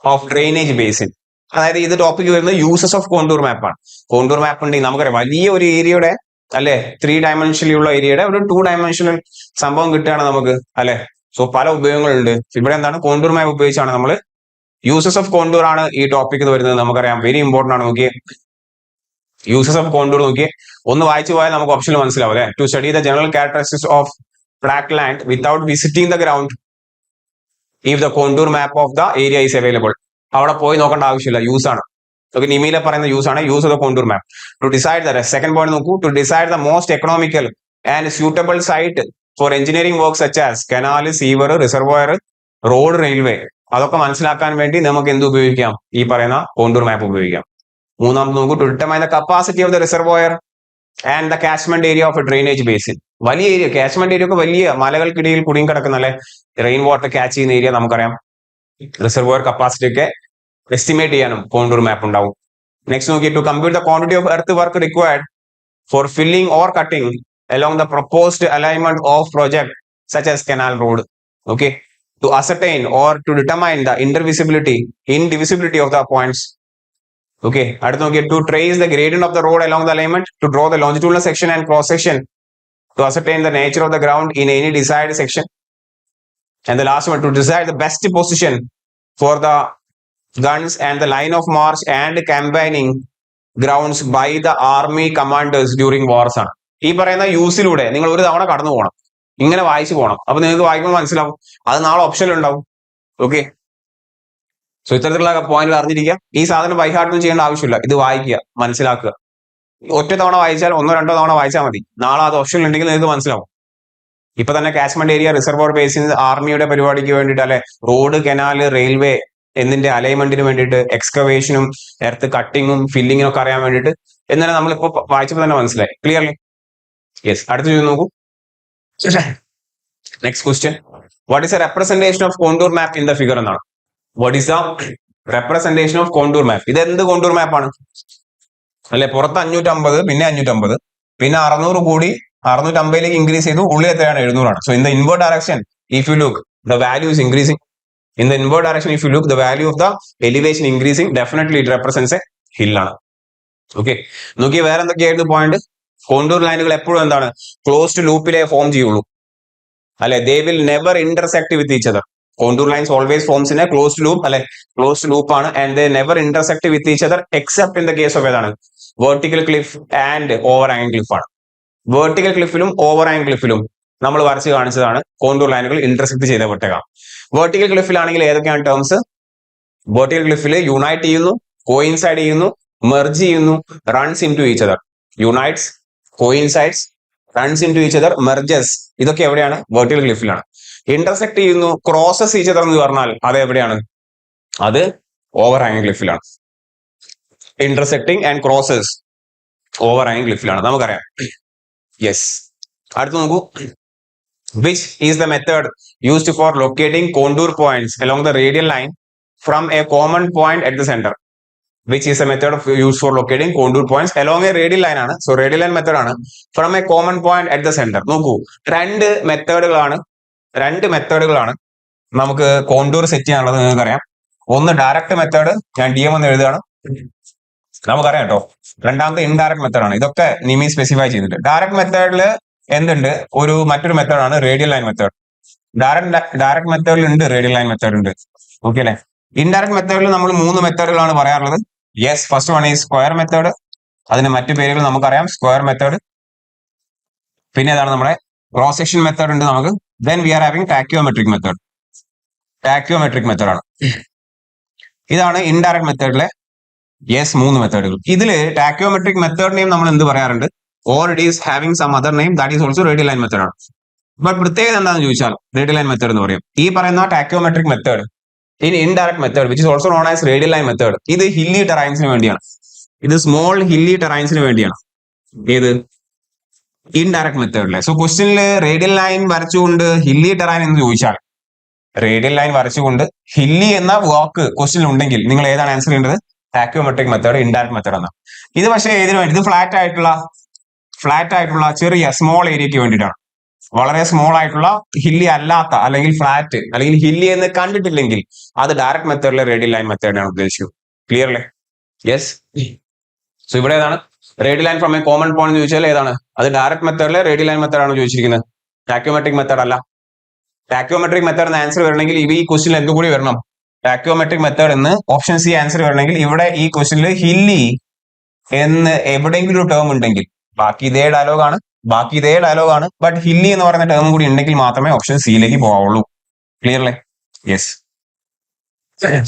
of drainage basin? അതായത് ഇത് ടോപ്പിക് വരുന്നത് യൂസസ് ഓഫ് കോണ്ടൂർ മാപ്പാണ്. കോണ്ടൂർ മാപ്പ് ഉണ്ടെങ്കിൽ നമുക്കറിയാം വലിയ ഒരു ഏരിയയുടെ അല്ലെ 3 ഡയമെൻഷനിലുള്ള ഏരിയയുടെ ഒരു 2 ഡയമെൻഷനൽ സംഭവം കിട്ടുകയാണ് നമുക്ക് അല്ലെ. സോ പല ഉപയോഗങ്ങളുണ്ട്. ഇവിടെ എന്താണ്, കോണ്ടൂർ മാപ്പ് ഉപയോഗിച്ചാണ് നമ്മൾ. യൂസസ് ഓഫ് കോണ്ടൂർ ആണ് ഈ ടോപ്പിക് വരുന്നത്. നമുക്കറിയാം, വെരി ഇമ്പോർട്ടന്റ് ആണ്. നോക്കിയേ, യൂസസ് ഓഫ് കോണ്ടൂർ നോക്കിയേ, ഒന്ന് വായിച്ചു പോയാൽ നമുക്ക് ഓപ്ഷൻ മനസ്സിലാവും അല്ലെ. To study the general characteristics of tract land without visiting the ground if the contour map of the area is available. അവിടെ പോയി നോക്കേണ്ട ആവശ്യമില്ല, യൂസ് ആണ്. ഓക്കെ, നിമിയിലെ പറയുന്ന യൂസ് ആണ്, use of the contour map to decide the second point നോക്കൂ, to decide the most economical and suitable site for engineering work such as canal, sewer, reservoir, road, railway. അതൊക്കെ മനസ്സിലാക്കാൻ വേണ്ടി നമുക്ക് എന്ത് ഉപയോഗിക്കാം, ഈ പറയുന്ന കോണ്ടൂർ മാപ്പ് ഉപയോഗിക്കാം. മൂന്നാമത് നോക്കൂ, to determine the capacity of the reservoir and the catchment area of a drainage basin. വലിയ ഏരിയ, കാച്ച്മെന്റ് ഏരിയ ഒക്കെ വലിയ മലകൾക്കിടയിൽ കുടുങ്ങി കിടക്കുന്ന അല്ലെ, റെയിൻ വാട്ടർ ക്യാച്ച് ചെയ്യുന്ന ഏരിയ നമുക്കറിയാം. റിസർവോയർ കപ്പാസിറ്റി ഒക്കെ എസ്റ്റിമേറ്റ് ചെയ്യാനും കോണ്ടൂർ മാപ്പ് ഉണ്ടാവും. നെക്സ്റ്റ് നോക്കി, to compute the quantity of earth work required for filling or cutting along the proposed alignment of project such as canal road. Okay, to ascertain or to determine the indivisibility of the points. Okay, അടുത്ത നോക്കി, to trace the gradient of the road along the alignment, to draw the longitudinal section and cross section, to ascertain the nature of the ground in any desired section. And the last one, to decide the best position for the guns and the line of march and campaigning grounds by the army commanders during wars ആണ്. ഈ പറയുന്ന യൂസിലൂടെ നിങ്ങൾ ഒരു തവണ കടന്നു പോകണം, ഇങ്ങനെ വായിച്ചു പോകണം. അപ്പൊ നിങ്ങൾക്ക് വായിക്കുമ്പോൾ മനസ്സിലാവും, അത് നാളെ ഓപ്ഷനിൽ ഉണ്ടാവും. ഓക്കെ, സോ ഇത്തരത്തിലുള്ള പോയിന്റുകൾ അറിഞ്ഞിരിക്കുക. ഈ സാധനം ബൈഹാർട്ടൊന്നും ചെയ്യേണ്ട ആവശ്യമില്ല, ഇത് വായിക്കുക, മനസ്സിലാക്കുക. ഒറ്റ തവണ വായിച്ചാൽ 1-2 തവണ വായിച്ചാൽ മതി, നാളെ അത് ഓപ്ഷനിൽ ഉണ്ടെങ്കിൽ നിങ്ങൾക്ക് മനസ്സിലാവും. ഇപ്പൊ തന്നെ കാച്ച്മെന്റ് ഏരിയ, റിസർവോയർ ബേസിൻ, ആർമിയുടെ പരിപാടിക്ക് വേണ്ടിയിട്ട് അല്ലെ, റോഡ്, കനാല്, റെയിൽവേ എന്നിന്റെ അലൈൻമെന്റിന് വേണ്ടിയിട്ട്, എക്സ്കവേഷനും എർത്ത് കട്ടിങ്ങും ഫില്ലിങ്ങിനും ഒക്കെ അറിയാൻ വേണ്ടിയിട്ട് എന്നാണ് നമ്മളിപ്പോ വായിച്ചപ്പോൾ തന്നെ മനസ്സിലായി. ക്ലിയർലി? യെസ്. അടുത്ത ചോദ്യം നോക്കൂ. Next question, what is a representation of contour map in the figure എന്നാണ്. What is the representation of contour map? ഇത് എന്ത് കോണ്ടൂർ മാപ്പാണ് അല്ലെ? പുറത്ത് 550, പിന്നെ 550, പിന്നെ 600 കൂടി 650ലേക്ക് ഇൻക്രീസ് ചെയ്തു, ഉള്ളിൽ എത്രയാണ്? 700 ആണ്. So in the inward direction if you look, the value is increasing. In the inward direction, if you look, the value of the elevation increasing, definitely it represents a hill ആണ്. ഓക്കെ, നോക്കി വേറെ എന്തൊക്കെയായിരുന്നു പോയിന്റ്? കോണ്ടൂർ ലൈനുകൾ എപ്പോഴും എന്താണ്, ക്ലോസ്ഡ് ലൂപ്പിലെ ഫോം ചെയ്യുള്ളൂ അല്ലെ. They will never intersect with each other. Contour lines always forms in a closed loop അല്ലെ, ക്ലോസ്ഡ് ലൂപ്പ് ആണ്. And they never intersect with each other except in the case of ഏതാണ്, vertical cliff and over angle cliff ആണ്. വെർട്ടിക്കൽ ക്ലിഫിലും ഓവർ ആംഗിൾ ക്ലിഫിലും നമ്മൾ വരച്ച് കാണിച്ചതാണ് കോണ്ടൂർ ലൈനുകൾ ഇന്റർസെക്ട് ചെയ്ത വിട്ടേക്കാം. വെർട്ടിക്കൽ ക്ലിഫിലാണെങ്കിൽ ഏതൊക്കെയാണ് ടേംസ്? വെർട്ടിക്കൽ ക്ലിഫിൽ യുണൈറ്റ് ചെയ്യുന്നു, കോയിൻസൈഡ് ചെയ്യുന്നു, മെർജ് ചെയ്യുന്നു, runs into each other. Unites, coincides, runs into each other, merges. ഇതൊക്കെ എവിടെയാണ്? വെർട്ടിക്കൽ ക്ലിഫിലാണ്. ഇന്റർസെക്ട് ചെയ്യുന്നു, ക്രോസസ് ഈച്ച് അതർ എന്ന് പറഞ്ഞാൽ അത് എവിടെയാണ്? അത് ഓവർ ആംഗിൾ ക്ലിഫിലാണ്. Intersecting and crosses over angle ക്ലിഫിലാണ്, നമുക്കറിയാം. യെസ്. അടുത്ത് നോക്കൂ, which is the method used for locating contour points along the radial line from a common point at the center? Which is the method used for locating contour points along a radial line ആണ്. സോ റേഡിയൽ ലൈൻ മെത്തേഡ് ആണ്. From A common point at the centre. നോക്കൂ, രണ്ട് മെത്തേഡുകളാണ് നമുക്ക് കോണ്ടൂർ സെറ്റ് ചെയ്യാനുള്ളത്. നിങ്ങൾക്കറിയാം, ഒന്ന് ഡയറക്റ്റ് മെത്തേഡ്, ഞാൻ DM എന്ന് എഴുതുകയാണ്, നമുക്കറിയാം കേട്ടോ. രണ്ടാമത്തെ ഇൻഡയറക്റ്റ് മെത്തേഡ് ആണ്. ഇതൊക്കെ നിമി സ്പെസിഫൈ ചെയ്തിട്ട്. ഡയറക്റ്റ് മെത്തേഡില് എന്തുണ്ട്? മറ്റൊരു മെത്തേഡാണ് റേഡിയൽ ലൈൻ മെത്തേഡ്. ഡയറക്റ്റ് മെത്തേഡിൽ ഉണ്ട്, റേഡിയൽ ലൈൻ മെത്തേഡ് ഉണ്ട്. ഓക്കെ അല്ലെ? ഇൻഡയറക്റ്റ് മെത്തേഡിൽ നമ്മൾ 3 മെത്തേഡുകളാണ് പറയാറുള്ളത്. Yes, first one is square method. അതിന് മറ്റു പേരുകൾ നമുക്കറിയാം, സ്ക്വയർ മെത്തേഡ്. പിന്നെ ഏതാണ് നമ്മുടെ ക്രോസ് സെക്ഷൻ മെത്തേഡ് ഉണ്ട് നമുക്ക്. Then we are having tacheometric method. Tacheometric method ആണ്. ഇതാണ് ഇൻഡയറക്റ്റ് മെത്തേഡിലെ യെസ്, 3 മെത്തേഡുകൾ. ഇതില് ടാക്യോമെട്രിക് മെത്തേഡ് നെയിം നമ്മൾ എന്ത് പറയാറുണ്ട്? Or it is having some other name that is also radial line method ആണ്. ബട്ട് പ്രത്യേകത എന്താണെന്ന് ചോദിച്ചാൽ റേഡിയൽ ലൈൻ മെത്തേഡ് എന്ന് പറയും. ഈ പറയുന്ന tacheometric method in indirect method which is also known as radial line method, ഇത് ഹില്ലി ടെറൈൻസിന് വേണ്ടിയാണ്. ഇത് സ്മോൾ ഹില്ലി ടെറൈൻസിന് വേണ്ടിയാണ്. ഏത്? ഇൻഡയറക്ട് മെത്തേഡിലെ. സോ ക്വസ്റ്റ്യനിൽ റേഡിയൽ ലൈൻ വരച്ചുകൊണ്ട് ഹില്ലി ടെറൈൻ എന്ന് ചോദിച്ചാൽ, റേഡിയൽ ലൈൻ വരച്ചുകൊണ്ട് ഹില്ലി എന്ന വാക്ക് ക്വസ്റ്റ്യനിൽ ഉണ്ടെങ്കിൽ നിങ്ങൾ ഏതാണ് ആൻസർ ചെയ്യേണ്ടത്? ടാക്യോമെട്രിക് മെത്തേഡ്, ഇൻഡയറക്ട് മെത്തേഡ് എന്നാണ്. ഇത് പക്ഷേ ഏതിനു വേണ്ടി? ഇത് ഫ്ലാറ്റ് ആയിട്ടുള്ള ചെറിയ സ്മോൾ ഏരിയക്ക് വേണ്ടിയിട്ടാണ്. വളരെ സ്മോൾ ആയിട്ടുള്ള ഹില്ലി അല്ലാത്ത അല്ലെങ്കിൽ ഫ്ലാറ്റ് അല്ലെങ്കിൽ ഹില്ലി എന്ന് കണ്ടിട്ടില്ലെങ്കിൽ അത് ഡയറക്ട് മെത്തേഡിലെ റേഡിയൽ ലൈൻ മെത്തേഡിനാണ് ഉദ്ദേശിച്ചത്. ക്ലിയർ അല്ലേ? യെസ്. സോ ഇവിടെ ഏതാണ് radial line from A common point എന്ന് ചോദിച്ചാൽ ഏതാണ്? അത് ഡയറക്ട് മെത്തേഡിലെ റേഡിയൽ ലൈൻ മെത്തേഡ് ആണ് ചോദിച്ചിരിക്കുന്നത്, ടാക്യോമെട്രിക് മെത്തേഡ് അല്ല. ടാക്യോമെട്രിക് മെത്തേഡ് ആൻസർ വരണമെങ്കിൽ ഈ ക്വസ്റ്റിനിൽ എന്തുകൂടി വരണം? ടാക്യോമെട്രിക് മെത്തേഡ് എന്ന് ഓപ്ഷൻ സി ആൻസർ വരണമെങ്കിൽ ഇവിടെ ഈ ക്വസ്റ്റിനിൽ ഹില്ലി എന്ന് എവിടെയെങ്കിലും ഒരു ടേം ഉണ്ടെങ്കിൽ, ബാക്കി ഇതേ ഡയലോഗാണ്, ബട്ട് ഹില്ലി എന്ന് പറയുന്ന ടേം കൂടി ഉണ്ടെങ്കിൽ മാത്രമേ ഓപ്ഷൻ സിയിലേക്ക് പോവുള്ളൂ. ക്ലിയർ അല്ലേ? യെസ്.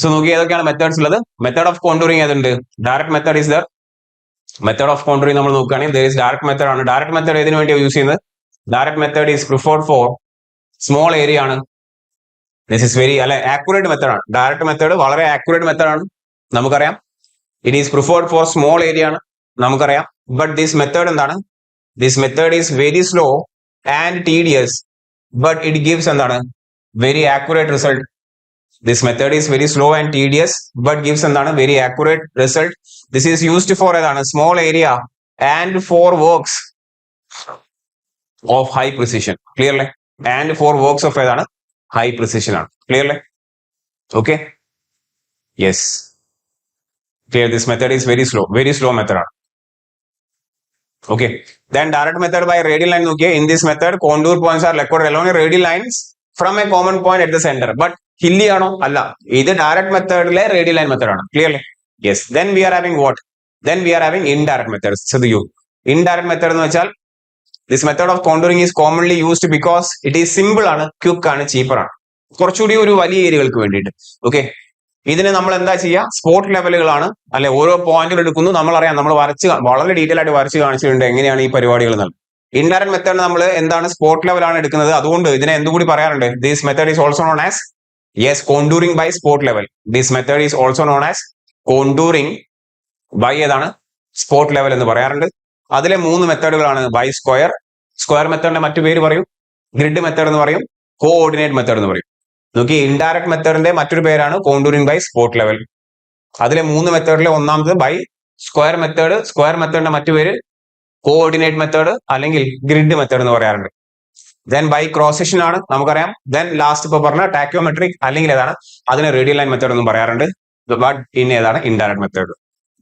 സോ നോക്കി ഏതൊക്കെയാണ് മെത്തേഡ്സ് ഉള്ളത്? മെത്തേഡ് ഓഫ് കോണ്ടൂറിങ് ഏതുണ്ട്? Direct method is there. Method of contouring നമ്മൾ നോക്കുകയാണെങ്കിൽ ദർ ഈസ് ഡയറക്ട് മെത്തേഡ് ആണ്. ഡയറക്ട് മെത്തേഡ് ഏതിനു വേണ്ടിയാണ് യൂസ് ചെയ്യുന്നത്? Direct method is preferred for small area ആണ്. This is very accurate method ആണ്. ഡയറക്ട് മെത്തേഡ് വളരെ ആക്യുറേറ്റ് മെത്തേഡ് ആണ്, നമുക്കറിയാം. It is preferred for small area ആണ്, നമുക്കറിയാം. ബട്ട് ദിസ് മെത്തേഡ് എന്താണ്? This method is very slow and tedious, but it gives എന്താണ്? Very accurate result. This method is very slow and tedious, but gives എന്താണ്? Very accurate result. This is used for ഏതാണ്? Small area and for works of high precision. Clear അല്ലേ? And for works of ഏതാണ്? High precision ആണ്. Clear അല്ലേ? Okay. Yes. Clear. This method is very slow method ആണ്. Okay. Then direct method by radial line നോക്കിയേ. In this method, contour points are recorded along a radial lines from a common point at the center. But hilly ആണോ? അല്ല. ഇത് ഡയറക്ട് മെത്തേഡിലെ റേഡിയൽ ലൈൻ മെത്തേഡ് ആണ്. Clearly? Yes. Then we are having what? Then we are having indirect method. ശ്രദ്ധിക്കൂ, ഇൻഡയറക്ട് മെത്തേഡ് എന്ന് വെച്ചാൽ this method of contouring is commonly used because it is simple ആണ്, ക്വിക്ക് ആണ്, ചീപ്പർ ആണ്. കുറച്ചുകൂടി ഒരു വലിയ ഏരിയകൾക്ക് വേണ്ടിയിട്ട്. ഓക്കെ. ഇതിന് നമ്മൾ എന്താ ചെയ്യുക? സ്പോട്ട് ലെവലുകളാണ്, അല്ലെ? ഓരോ പോയിന്റുകൾ എടുക്കുന്നു. നമ്മളറിയാം, നമ്മൾ വളരെ ഡീറ്റെയിൽ ആയിട്ട് വരച്ച് കാണിച്ചിട്ടുണ്ട് എങ്ങനെയാണ് ഈ പരിപാടികൾ എന്നുള്ളത്. ഇൻഡയറക്ട് മെത്തേഡ് നമ്മൾ എന്താണ്? സ്പോട്ട് ലെവലാണ് എടുക്കുന്നത്. അതുകൊണ്ട് ഇതിനെ എന്തുകൂടി പറയാറുണ്ട്? This method is also known as contouring by spot level. This method is also known as contouring by ഏതാണ്? സ്പോട്ട് ലെവൽ എന്ന് പറയാറുണ്ട്. അതിലെ 3 മെത്തേഡുകളാണ് ബൈ സ്ക്വയർ മെത്തേഡിന്റെ മറ്റു പേര് പറയും, ഗ്രിഡ് മെത്തേഡ് എന്ന് പറയും, കോഓർഡിനേറ്റ് മെത്തേഡ് എന്ന് പറയും. നോക്കി, ഇൻഡയറക്ട് മെത്തേഡിന്റെ മറ്റൊരു പേരാണ് കോണ്ടൂറിംഗ് ബൈ സ്പോട്ട് ലെവൽ. അതിലെ 3 മെത്തേഡിലെ ഒന്നാമത് ബൈ സ്ക്വയർ മെത്തേഡിന്റെ മറ്റു പേര് കോഓർഡിനേറ്റ് മെത്തേഡ് അല്ലെങ്കിൽ ഗ്രിഡ് മെത്തേഡ് എന്ന് പറയാറുണ്ട്. ദെൻ ബൈ ക്രോസ് സെക്ഷൻ ആണ്, നമുക്കറിയാം. ദെൻ ലാസ്റ്റ് ഇപ്പൊ പറഞ്ഞ ടാക്യോമെട്രിക് അല്ലെങ്കിൽ ഏതാണ്? അതിനെ റേഡിയൽ ലൈൻ മെത്തേഡ് എന്നും പറയാറുണ്ട്. ബട്ട് ഇൻ ഏതാണ്? Indirect method.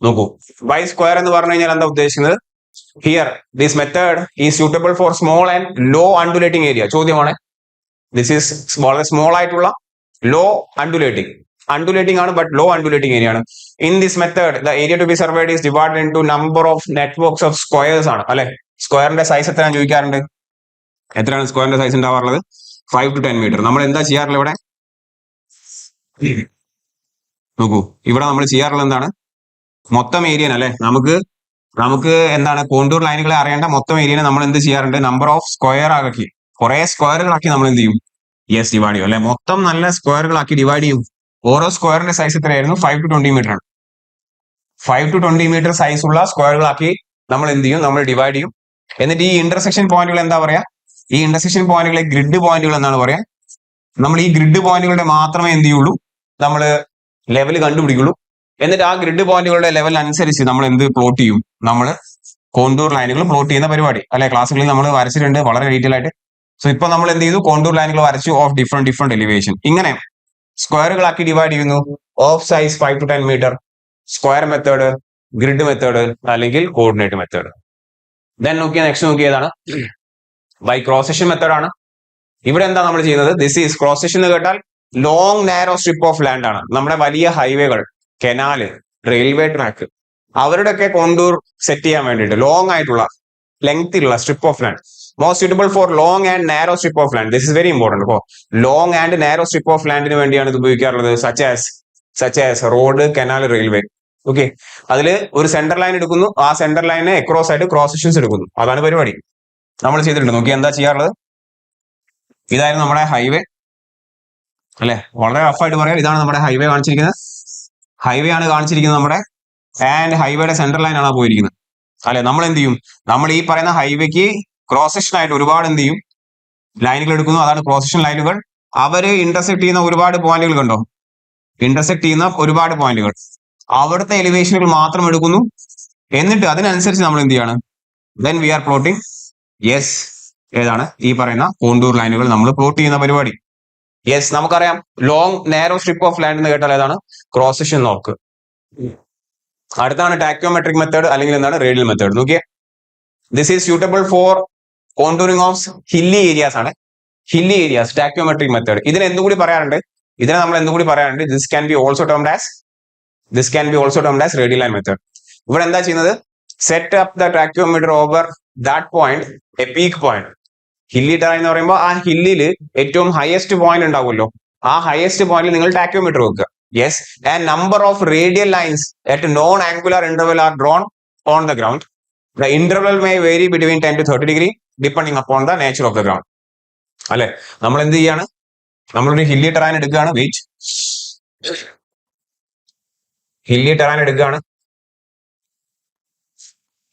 നോക്കൂ, ബൈ സ്ക്വയർ എന്ന് പറഞ്ഞു കഴിഞ്ഞാൽ എന്താ ഉദ്ദേശിക്കുന്നത്? Here this method is suitable for small and low undulating area. ചോദ്യമാണ്. ദിസ് ഈസ് വളരെ സ്മോൾ ആയിട്ടുള്ള ലോ അൺഡുലേറ്റിംഗ് ആണ്, ബട്ട് ലോ അൺഡുലേറ്റിംഗ് ഏരിയ ആണ്. In this method the area to be surveyed is divided into number of networks of squares ആണ്, അല്ലെ? സ്ക്വയറിന്റെ സൈസ് എത്രയാണ് ചോദിക്കാറുണ്ട്? എത്രയാണ് സ്ക്വയറിന്റെ സൈസ് ഉണ്ടാവാറുള്ളത്? 5 to 10 metre. നമ്മൾ എന്താ ചെയ്യാറുള്ളത് ഇവിടെ? നോക്കൂ, ഇവിടെ നമ്മൾ ചെയ്യാറുള്ളത് എന്താണ്? മൊത്തം ഏരിയൻ, അല്ലെ? നമുക്ക് എന്താണ്? കോണ്ടൂർ ലൈനുകളെ അറിയേണ്ട മൊത്തം ഏരിയനെ നമ്മൾ എന്ത് ചെയ്യാറുണ്ട്? നമ്പർ ഓഫ് സ്ക്വയർ ആക്കി, കുറെ സ്ക്വയറുകളാക്കി നമ്മൾ എന്ത് ചെയ്യും? യെസ്, ഡിവൈഡ് ചെയ്യും, അല്ലെ? മൊത്തം നല്ല സ്ക്വയറുകളാക്കി ഡിവൈഡ് ചെയ്യും. ഓരോ സ്ക്വയറിന്റെ സൈസ് എത്രയായിരുന്നു? 5 to 20 മീറ്റർ ആണ്. 5 to 20 മീറ്റർ സൈസ് ഉള്ള സ്ക്വയറുകളാക്കി നമ്മൾ എന്ത് ചെയ്യും? നമ്മൾ ഡിവൈഡ് ചെയ്യും. എന്നിട്ട് ഈ ഇന്റർസെക്ഷൻ പോയിന്റുകൾ എന്താ പറയാ? ഈ ഇന്റർസെക്ഷൻ പോയിന്റുകളെ ഗ്രിഡ് പോയിന്റുകൾ എന്നാണ് പറയാ. നമ്മൾ ഈ ഗ്രിഡ് പോയിന്റുകളുടെ മാത്രമേ എന്ത് ചെയ്യുള്ളൂ? നമ്മൾ ലെവൽ കണ്ടുപിടിക്കുള്ളൂ. എന്നിട്ട് ആ ഗ്രിഡ് പോയിന്റുകളുടെ ലെവൽ അനുസരിച്ച് നമ്മൾ എന്ത് പ്ലോട്ട് ചെയ്യും? നമ്മൾ കോണ്ടൂർ ലൈനുകൾ പ്ലോട്ട് ചെയ്യുന്ന പരിപാടി, അല്ലെ? ക്ലാസ്സുകളിൽ നമ്മൾ വരച്ചിട്ടുണ്ട് വളരെ ഡീറ്റെയിൽ ആയിട്ട്. സോ ഇപ്പൊ നമ്മൾ എന്ത് ചെയ്തു? കോണ്ടൂർ ലൈനുകൾ വരച്ചു ഓഫ് ഡിഫറെന്റ് എലിവേഷൻ. ഇങ്ങനെ സ്ക്വയറുകളാക്കി ഡിവൈഡ് ചെയ്യുന്നു. Of size 5 to 10 metre, square method, grid method അല്ലെങ്കിൽ കോർഡിനേറ്റ് മെത്തേഡ്. ദെൻ നെക്സ്റ്റ് നോക്കിയതാണ് ബൈ ക്രോസ് സെക്ഷൻ മെത്തേഡ് ആണ്. ഇവിടെ എന്താ നമ്മൾ ചെയ്യുന്നത്? ദിസ് ഈസ് ക്രോസ് സെക്ഷൻ എന്ന് കേട്ടാൽ long narrow strip of land ആണ്. നമ്മുടെ വലിയ ഹൈവേകൾ, കനാല്, റെയിൽവേ ട്രാക്ക്, അവരുടെയൊക്കെ കോണ്ടൂർ സെറ്റ് ചെയ്യാൻ വേണ്ടിയിട്ട് ലോങ് ആയിട്ടുള്ള ലെങ്തിലുള്ള strip of land. Most suitable for long and narrow strip of land. This is very important. അപ്പോൾ long and narrow strip of ലാൻഡിന് വേണ്ടിയാണ് ഇത് ഉപയോഗിക്കാറുള്ളത്. Such as road, canal, railway. Okay, അതിൽ ഒരു സെന്റർ ലൈൻ എടുക്കുന്നു, ആ സെന്റർ ലൈനെ അക്രോസ് ആയിട്ട് ക്രോസ് സെക്ഷൻസ് എടുക്കുന്നു. അതാണ് പരിപാടി നമ്മൾ ചെയ്തിട്ടുണ്ട്. നോക്കി എന്താ ചെയ്യാറുള്ളത്, ഇതായിരുന്നു നമ്മുടെ ഹൈവേ അല്ലെ. വളരെ റഫായിട്ട് പറയാം, ഇതാണ് നമ്മുടെ ഹൈവേ കാണിച്ചിരിക്കുന്നത്. ഹൈവേ ആണ് കാണിച്ചിരിക്കുന്നത് നമ്മുടെ, ആൻഡ് ഹൈവേയുടെ സെന്റർ ലൈൻ ആണ് പോയിരിക്കുന്നത് അല്ലെ. നമ്മൾ എന്ത് ചെയ്യും, നമ്മൾ ഈ പറയുന്ന ഹൈവേക്ക് ക്രോസ് സെക്ഷൻ ആയിട്ട് ഒരുപാട് എന്ത് ചെയ്യും, ലൈനുകൾ എടുക്കുന്നു. അതാണ് ക്രോസ് സെക്ഷൻ ലൈനുകൾ. അവര് ഇന്റർസെക്ട് ചെയ്യുന്ന ഒരുപാട് പോയിന്റുകൾ കണ്ടോ, ഇന്റർസെക്ട് ചെയ്യുന്ന ഒരുപാട് പോയിന്റുകൾ, അവിടുത്തെ എലിവേഷനുകൾ മാത്രം എടുക്കുന്നു. എന്നിട്ട് അതിനനുസരിച്ച് നമ്മൾ എന്ത് ചെയ്യാണ്, then we are plotting. Yes, ഏതാണ് ഈ പറയുന്ന കോണ്ടൂർ ലൈനുകൾ നമ്മൾ പ്ലോട്ട് ചെയ്യുന്ന പരിപാടി. യെസ്, നമുക്കറിയാം long narrow strip of land എന്ന് കേട്ടാൽ ഏതാണ്, ക്രോസ് സെക്ഷൻ നോക്ക്. അടുത്താണ് ടാക്യോമെട്രിക് മെത്തേഡ്, അല്ലെങ്കിൽ എന്താണ് റേഡിയൽ മെത്തേഡ്. നോക്കിയേ, this is suitable for contouring of hilly areas ആണ്. Hilly areas tacheometric method. ഇതിനെ എന്തുകൂടി പറയാറുണ്ട്, ഇതിനെ നമ്മൾ എന്തുകൂടി പറയാറുണ്ട്, this can be also termed as radial line method. ഇവിടെ എന്താ ചെയ്യുന്നത്, set up the tacheometer over that point, a peak point. Hilly terrain എന്ന് പറയുമ്പോൾ ആ ഹില്ലിൽ ഏറ്റവും ഹയസ്റ്റ് പോയിന്റ് ഉണ്ടാവുമല്ലോ, ആ ഹയസ്റ്റ് പോയിന്റിൽ നിങ്ങൾ ടാക്യോമീറ്റർ വെക്കുക. Yes, and number of radial lines at known angular interval are drawn on the ground. The interval may vary between 10 to 30 degree depending upon the nature of the ground. അല്ലെ, നമ്മൾ എന്ത് ചെയ്യാണ്, നമ്മളൊരു ഹില്ലി ടെറൈൻ എടുക്കുകയാണ്. വെയിറ്റ്, ഹില്ലി ടെറൈൻ എടുക്കുകയാണ്.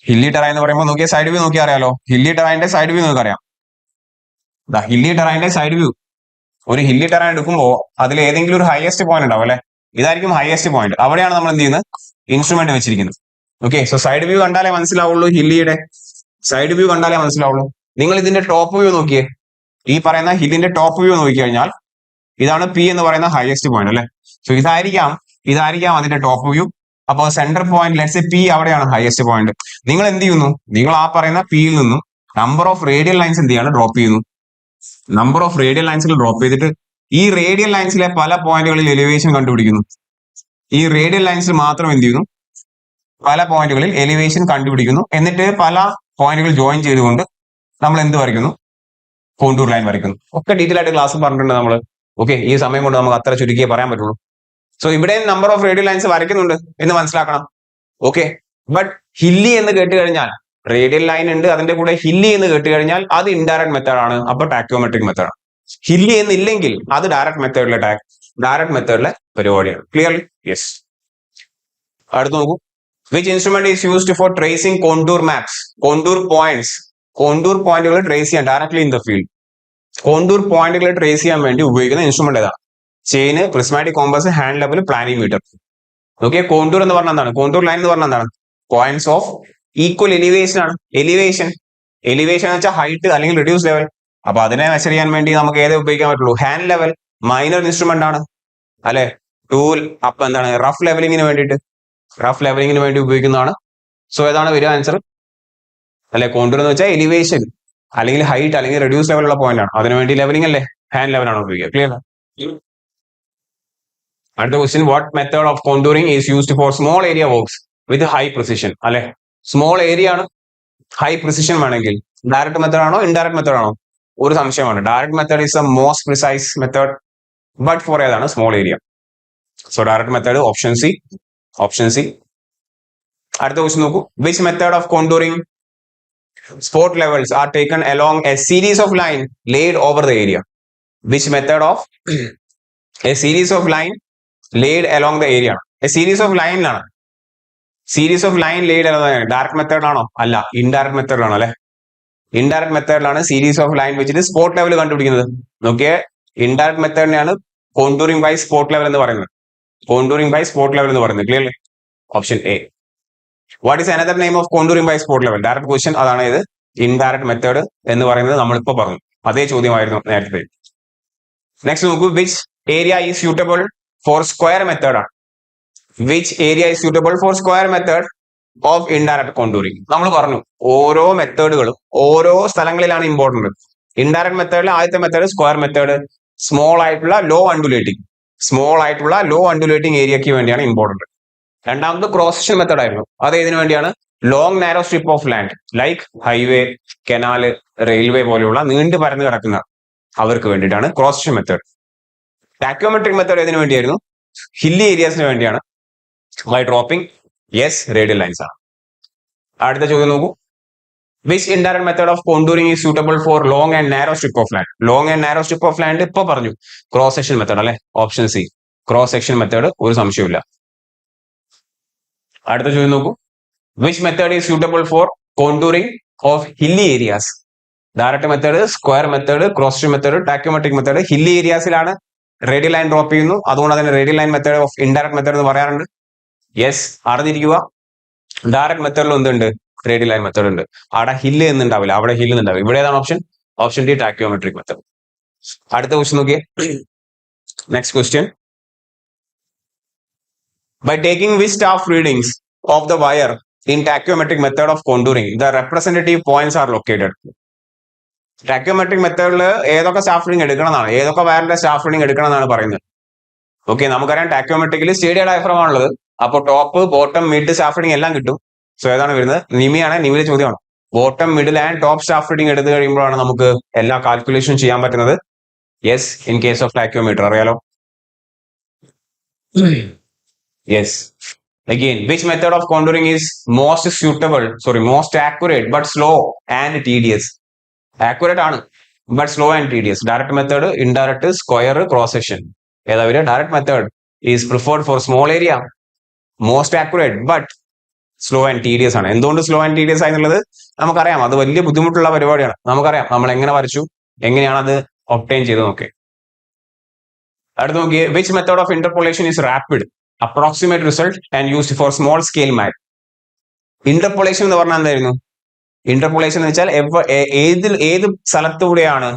ഹില്ലി ടെറൈൻ എന്ന് പറയുമ്പോൾ നോക്കിയാൽ സൈഡ് വ്യൂ നോക്കിയാൽ അറിയാലോ, ഹില്ലി ടെറൈന്റെ സൈഡ് വ്യൂ നിങ്ങൾക്ക് അറിയാം. ഹില്ലി ടെറൈന്റെ സൈഡ് വ്യൂ, ഒരു ഹില്ലി ടെറൈൻ എടുക്കുമ്പോൾ അതിൽ ഏതെങ്കിലും ഒരു ഹയസ്റ്റ് പോയിന്റ് ഉണ്ടാവും അല്ലെ, ഇതായിരിക്കും ഹയസ്റ്റ് പോയിന്റ്. അവിടെയാണ് നമ്മൾ എന്ത് ചെയ്യുന്നത്, ഇൻസ്ട്രുമെന്റ് വെച്ചിരിക്കുന്നത്. ഓക്കെ, സോ സൈഡ് വ്യൂ കണ്ടാലേ മനസ്സിലാവുള്ളൂ, ഹില്ലിയുടെ സൈഡ് വ്യൂ കണ്ടാലേ മനസ്സിലാവുള്ളൂ. നിങ്ങൾ ഇതിന്റെ ടോപ്പ് വ്യൂ നോക്കിയേ, ഈ പറയുന്ന ഹില്ലിന്റെ ടോപ്പ് വ്യൂ നോക്കിക്കഴിഞ്ഞാൽ ഇതാണ് പി എന്ന് പറയുന്ന ഹയസ്റ്റ് പോയിന്റ് അല്ലെ. സോ ഇതായിരിക്കാം അതിന്റെ ടോപ്പ് വ്യൂ. അപ്പോൾ centre point let's say P അവിടെയാണ് ഹയസ്റ്റ് പോയിന്റ്. നിങ്ങൾ എന്ത് ചെയ്യുന്നു, നിങ്ങൾ ആ പറയുന്ന പിയിൽ നിന്നും നമ്പർ ഓഫ് റേഡിയൽ ലൈൻസ് എന്ത് ചെയ്യാണ്, ഡ്രോപ്പ് ചെയ്യുന്നു. നമ്പർ ഓഫ് റേഡിയൽ ലൈൻസിൽ ഡ്രോപ്പ് ചെയ്തിട്ട് ഈ റേഡിയൽ ലൈൻസിലെ പല പോയിന്റുകളിൽ എലിവേഷൻ കണ്ടുപിടിക്കുന്നു. ഈ റേഡിയൽ ലൈൻസിൽ മാത്രം എന്ത് ചെയ്യുന്നു, പല പോയിന്റുകളിൽ എലിവേഷൻ കണ്ടുപിടിക്കുന്നു. എന്നിട്ട് പല പോയിന്റുകൾ ജോയിൻ ചെയ്തുകൊണ്ട് നമ്മൾ എന്ത് വരയ്ക്കുന്നു, കോണ്ടൂർ ലൈൻ വരയ്ക്കുന്നു. ഒക്കെ ഡീറ്റെയിൽ ആയിട്ട് ക്ലാസ് പറഞ്ഞിട്ടുണ്ട് നമ്മൾ. ഓക്കെ, ഈ സമയം കൊണ്ട് നമുക്ക് അത്ര ചുരുക്കിയേ പറയാൻ പറ്റുള്ളൂ. സോ ഇവിടെ നമ്പർ ഓഫ് റേഡിയൽ ലൈൻസ് വരയ്ക്കുന്നുണ്ട് എന്ന് മനസ്സിലാക്കണം. ഓക്കെ, ബട്ട് ഹില്ലി എന്ന് കേട്ട് കഴിഞ്ഞാൽ, റേഡിയൽ ലൈൻ ഉണ്ട്, അതിന്റെ കൂടെ ഹില്ലി എന്ന് കേട്ട് കഴിഞ്ഞാൽ അത് ഇൻഡയറക്ട് മെത്തേഡ് ആണ്. അപ്പൊ ടാക്യോമെട്രിക് മെത്തേഡ്. ഹില്ലി എന്നില്ലെങ്കിൽ അത് ഡയറക്ട് മെത്തേഡിലെ പരിപാടിയാണ്. ക്ലിയർലി? യെസ്. അടുത്ത് നോക്കൂ, which instrument is used for tracing contour maps, contour points. Contour പോയിന്റുകൾ ട്രേസ് ചെയ്യാൻ directly in the field. Contour പോയിന്റുകൾ ട്രേസ് ചെയ്യാൻ വേണ്ടി ഉപയോഗിക്കുന്ന ഇൻസ്ട്രുമെന്റ് ഏതാണ്? Chain, prismatic compass, hand level, planning metre. നോക്കിയാൽ കോണ്ടൂർ എന്ന് പറഞ്ഞാൽ എന്താണ്, കോണ്ടൂർ ലൈൻ എന്ന് പറഞ്ഞാൽ എന്താണ്, പോയിന്റ്സ് ഓഫ് ഈക്വൽ എലിവേഷൻ ആണ്. എലിവേഷൻ എന്ന് വെച്ചാൽ ഹൈറ്റ് അല്ലെങ്കിൽ റിഡ്യൂസ് ലെവൽ. അപ്പൊ അതിനെ മെഷർ ചെയ്യാൻ വേണ്ടി നമുക്ക് ഏതേ ഉപയോഗിക്കാൻ പറ്റുള്ളൂ, ഹാൻഡ് ലെവൽ. മൈനർ ഇൻസ്ട്രുമെന്റ് ആണ് അല്ലെ. ടൂൾ അപ്പൊ എന്താണ്, റഫ് ലെവലിങ്ങിന് വേണ്ടി ഉപയോഗിക്കുന്നതാണ്. സോ ഏതാണ് വരിക ആൻസർ അല്ലെ. കോണ്ടൂർ എന്ന് വെച്ചാൽ എലിവേഷൻ അല്ലെങ്കിൽ ഹൈറ്റ് അല്ലെങ്കിൽ റെഡ്യൂസ് ലെവലുള്ള പോയിന്റ് ആണ്. അതിനുവേണ്ടി ലെവലിംഗ് അല്ലേ, ഹാൻഡ് ലെവൽ ആണ് ഉപയോഗിക്കുക. ക്ലിയർ? അടുത്ത question, what method of contouring is used for small area works with high precision അല്ലെ. സ്മോൾ ഏരിയ ആണ്, ഹൈ പ്രിസിഷൻ വേണമെങ്കിൽ ഡയറക്ട് മെത്തേഡ് ആണോ ഇൻഡയറക്ട് മെത്തേഡ് ആണോ? ഒരു സംശയമാണ്. Direct method is the most precise method, but for ഏതാണ്, small area. So direct method option C. അടുത്ത ക്വസ്റ്റ്യൻ നോക്കൂ, which method of contouring spot levels are taken along a series of line laid over the area? Which method of a series of line laid along the area? A series of line ആണ്. Series of line laid direct method ആണോ? അല്ല, ഇൻഡയറക്ട് മെത്തേഡ് ആണോ അല്ലെ. ഇൻഡയറക്ട് മെത്തേഡിലാണ് സീരീസ് ഓഫ് ലൈൻ വെച്ചിട്ട് സ്പോട്ട് ലെവൽ കണ്ടുപിടിക്കുന്നത്. നോക്കിയേ, ഇൻഡയറക്ട് മെത്തേഡിനെയാണ് കോണ്ടൂറിംഗ് ബൈ സ്പോട്ട് ലെവൽ എന്ന് പറയുന്നത്. Clearly? Option A. What is another name of contouring by spot level? Direct question അതാണ്. ഇത് ഇൻഡയറക്ട് മെത്തേഡ് എന്ന് പറയുന്നത് നമ്മളിപ്പോ പറഞ്ഞു, അതേ ചോദ്യമായിരുന്നു നേരത്തെ. നെക്സ്റ്റ് നോക്കൂ, which area is suitable for square method ആണ്. Which area is suitable for square method of indirect contouring? നമ്മൾ പറഞ്ഞു ഓരോ മെത്തേഡുകളും ഓരോ സ്ഥലങ്ങളിലാണ് ഇമ്പോർട്ടന്റ്. ഇൻഡയറക്ട് മെത്തേഡിലെ ആദ്യത്തെ മെത്തേഡ് സ്ക്വയർ മെത്തേഡ്, സ്മോൾ ആയിട്ടുള്ള ലോ അൺഡുലേറ്റിംഗ് ഏരിയക്ക് വേണ്ടിയാണ് ഇമ്പോർട്ടന്റ്. രണ്ടാമത് ക്രോസ് സെക്ഷൻ മെത്തേഡ് ആയിരുന്നു. അത് ഏതിനു വേണ്ടിയാണ്? Long narrow strip of land like highway, canal, railway പോലെയുള്ള നീണ്ടു പരന്ന് കിടക്കുന്ന അവർക്ക് വേണ്ടിയിട്ടാണ് cross section method. Tacheometric method ഏതിനു വേണ്ടിയായിരുന്നു? ഹില്ലി ഏരിയാസിന് വേണ്ടിയാണ്. By dropping yes, radial lines ആണ്. അടുത്ത ചോദ്യം നോക്കൂ. Which indirect method of contouring is suitable for long and narrow strip of land? Long and narrow strip of land ഇപ്പൊ പറഞ്ഞു, ക്രോസ് സെക്ഷൻ മെത്തേഡ് അല്ലെ, option C cross section method, ഒരു സംശയമില്ല. അടുത്ത ചോദ്യം നോക്കൂ. Which method is suitable for contouring of hilly areas? Direct method, square method, cross section method, tacheometric method. Hilly ഏരിയാസിലാണ് റേഡിയൽ ലൈൻ ഡ്രോപ്പ് ചെയ്യുന്നു, അതുകൊണ്ട് അതിന് radial line method of indirect method എന്ന് പറയാറുണ്ട്. യെസ്, അറിഞ്ഞിരിക്കുക. ഡയറക്ട് മെത്തേഡിൽ എന്തുണ്ട്? റേഡിയൽ ലൈൻ മെത്തേഡ് ഉണ്ട്. അവിടെ ഹില്ല് എന്നുണ്ടാവില്ല, അവിടെ ഹില്ല് ഉണ്ടാവില്ല. ഇവിടെ ഏതാണ് option? Option D, tacheometric method. അടുത്ത ക്വസ്റ്റ്യൻ നോക്കിയേ. Next question. By taking which staff readings of the wire in tachyometric method of contouring, the representative points are located. Tacheometric മെത്തേഡിൽ ഏതൊക്കെ സ്റ്റാഫ് റീഡിംഗ് എടുക്കണം എന്നാണ്, ഏതൊക്കെ വയറിന്റെ സ്റ്റാഫ് റീഡിംഗ് എടുക്കണം എന്നാണ് പറയുന്നത്. ഓക്കെ, നമുക്കറിയാം ടാക്യോമെട്രിക്കിൽ സ്റ്റേഡിയ ഡയഫ്രം ആണുള്ളത്. അപ്പോൾ top, bottom, mid staff reading എല്ലാം കിട്ടും. സോ ഏതാണ് വരുന്നത്? നിമിയാണ്. നിമിയുടെ ചോദ്യമാണ്. Bottom, middle and top staff reading എടുത്തു കഴിയുമ്പോഴാണ് നമുക്ക് എല്ലാ കാൽക്കുലേഷൻ ചെയ്യാൻ പറ്റുന്നത്. Yes, in case of tacheometer അറിയാലോ. Yes. Again, which method of contouring is most accurate but slow and tedious? Accurate ആണ്, but slow and tedious. Direct method, indirect, square, cross section. ഏതാ വരിക? Direct method is preferred for small area, most accurate but slow and tedious ആണ്. എന്തുകൊണ്ട് slow and tedious ആയെന്നുള്ളത് നമുക്കറിയാം. അത് വലിയ ബുദ്ധിമുട്ടുള്ള പരിപാടിയാണ്. നമുക്കറിയാം നമ്മൾ എങ്ങനെ വരച്ചു, എങ്ങനെയാണ് അത് ഒബ്റ്റൈൻ ചെയ്ത് നോക്കി. അടുത്ത് നോക്കിയേ. which method of interpolation is rapid, approximate result and used for small scale map? Interpolation എന്ന് പറഞ്ഞാൽ എന്തായിരുന്നു? ഇന്റർപോളേഷൻ എന്ന് വെച്ചാൽ ഏത് സ്ഥലത്തൂടെയാണ്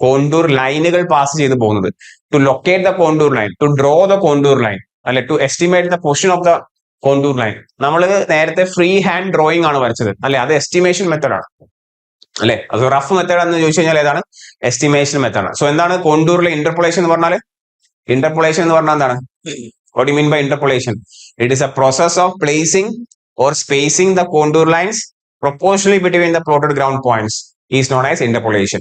കോണ്ടൂർ ലൈനുകൾ പാസ് ചെയ്ത് പോകുന്നത്. To locate the contour line, to draw the contour line, അല്ലെ to estimate the position of the contour line. നമ്മൾ നേരത്തെ ഫ്രീ ഹാൻഡ് ഡ്രോയിങ് ആണ് വരച്ചത് അല്ലെ, അത് എസ്റ്റിമേഷൻ മെത്തേഡാണ് അല്ലെ. അത് റഫ് മെത്തേഡ് എന്ന് ചോദിച്ചു കഴിഞ്ഞാൽ ഏതാണ്? എസ്റ്റിമേഷൻ മെത്തേഡാണ്. സോ എന്താണ് കോണ്ടൂറിലെ ഇന്റർപോളേഷൻ എന്ന് പറഞ്ഞാൽ? ഇന്റർപോളേഷൻ എന്ന് പറഞ്ഞാൽ എന്താണ്? What do you mean by interpolation? It is a process of placing or spacing the contour lines proportionally between the plotted ground points is known as interpolation.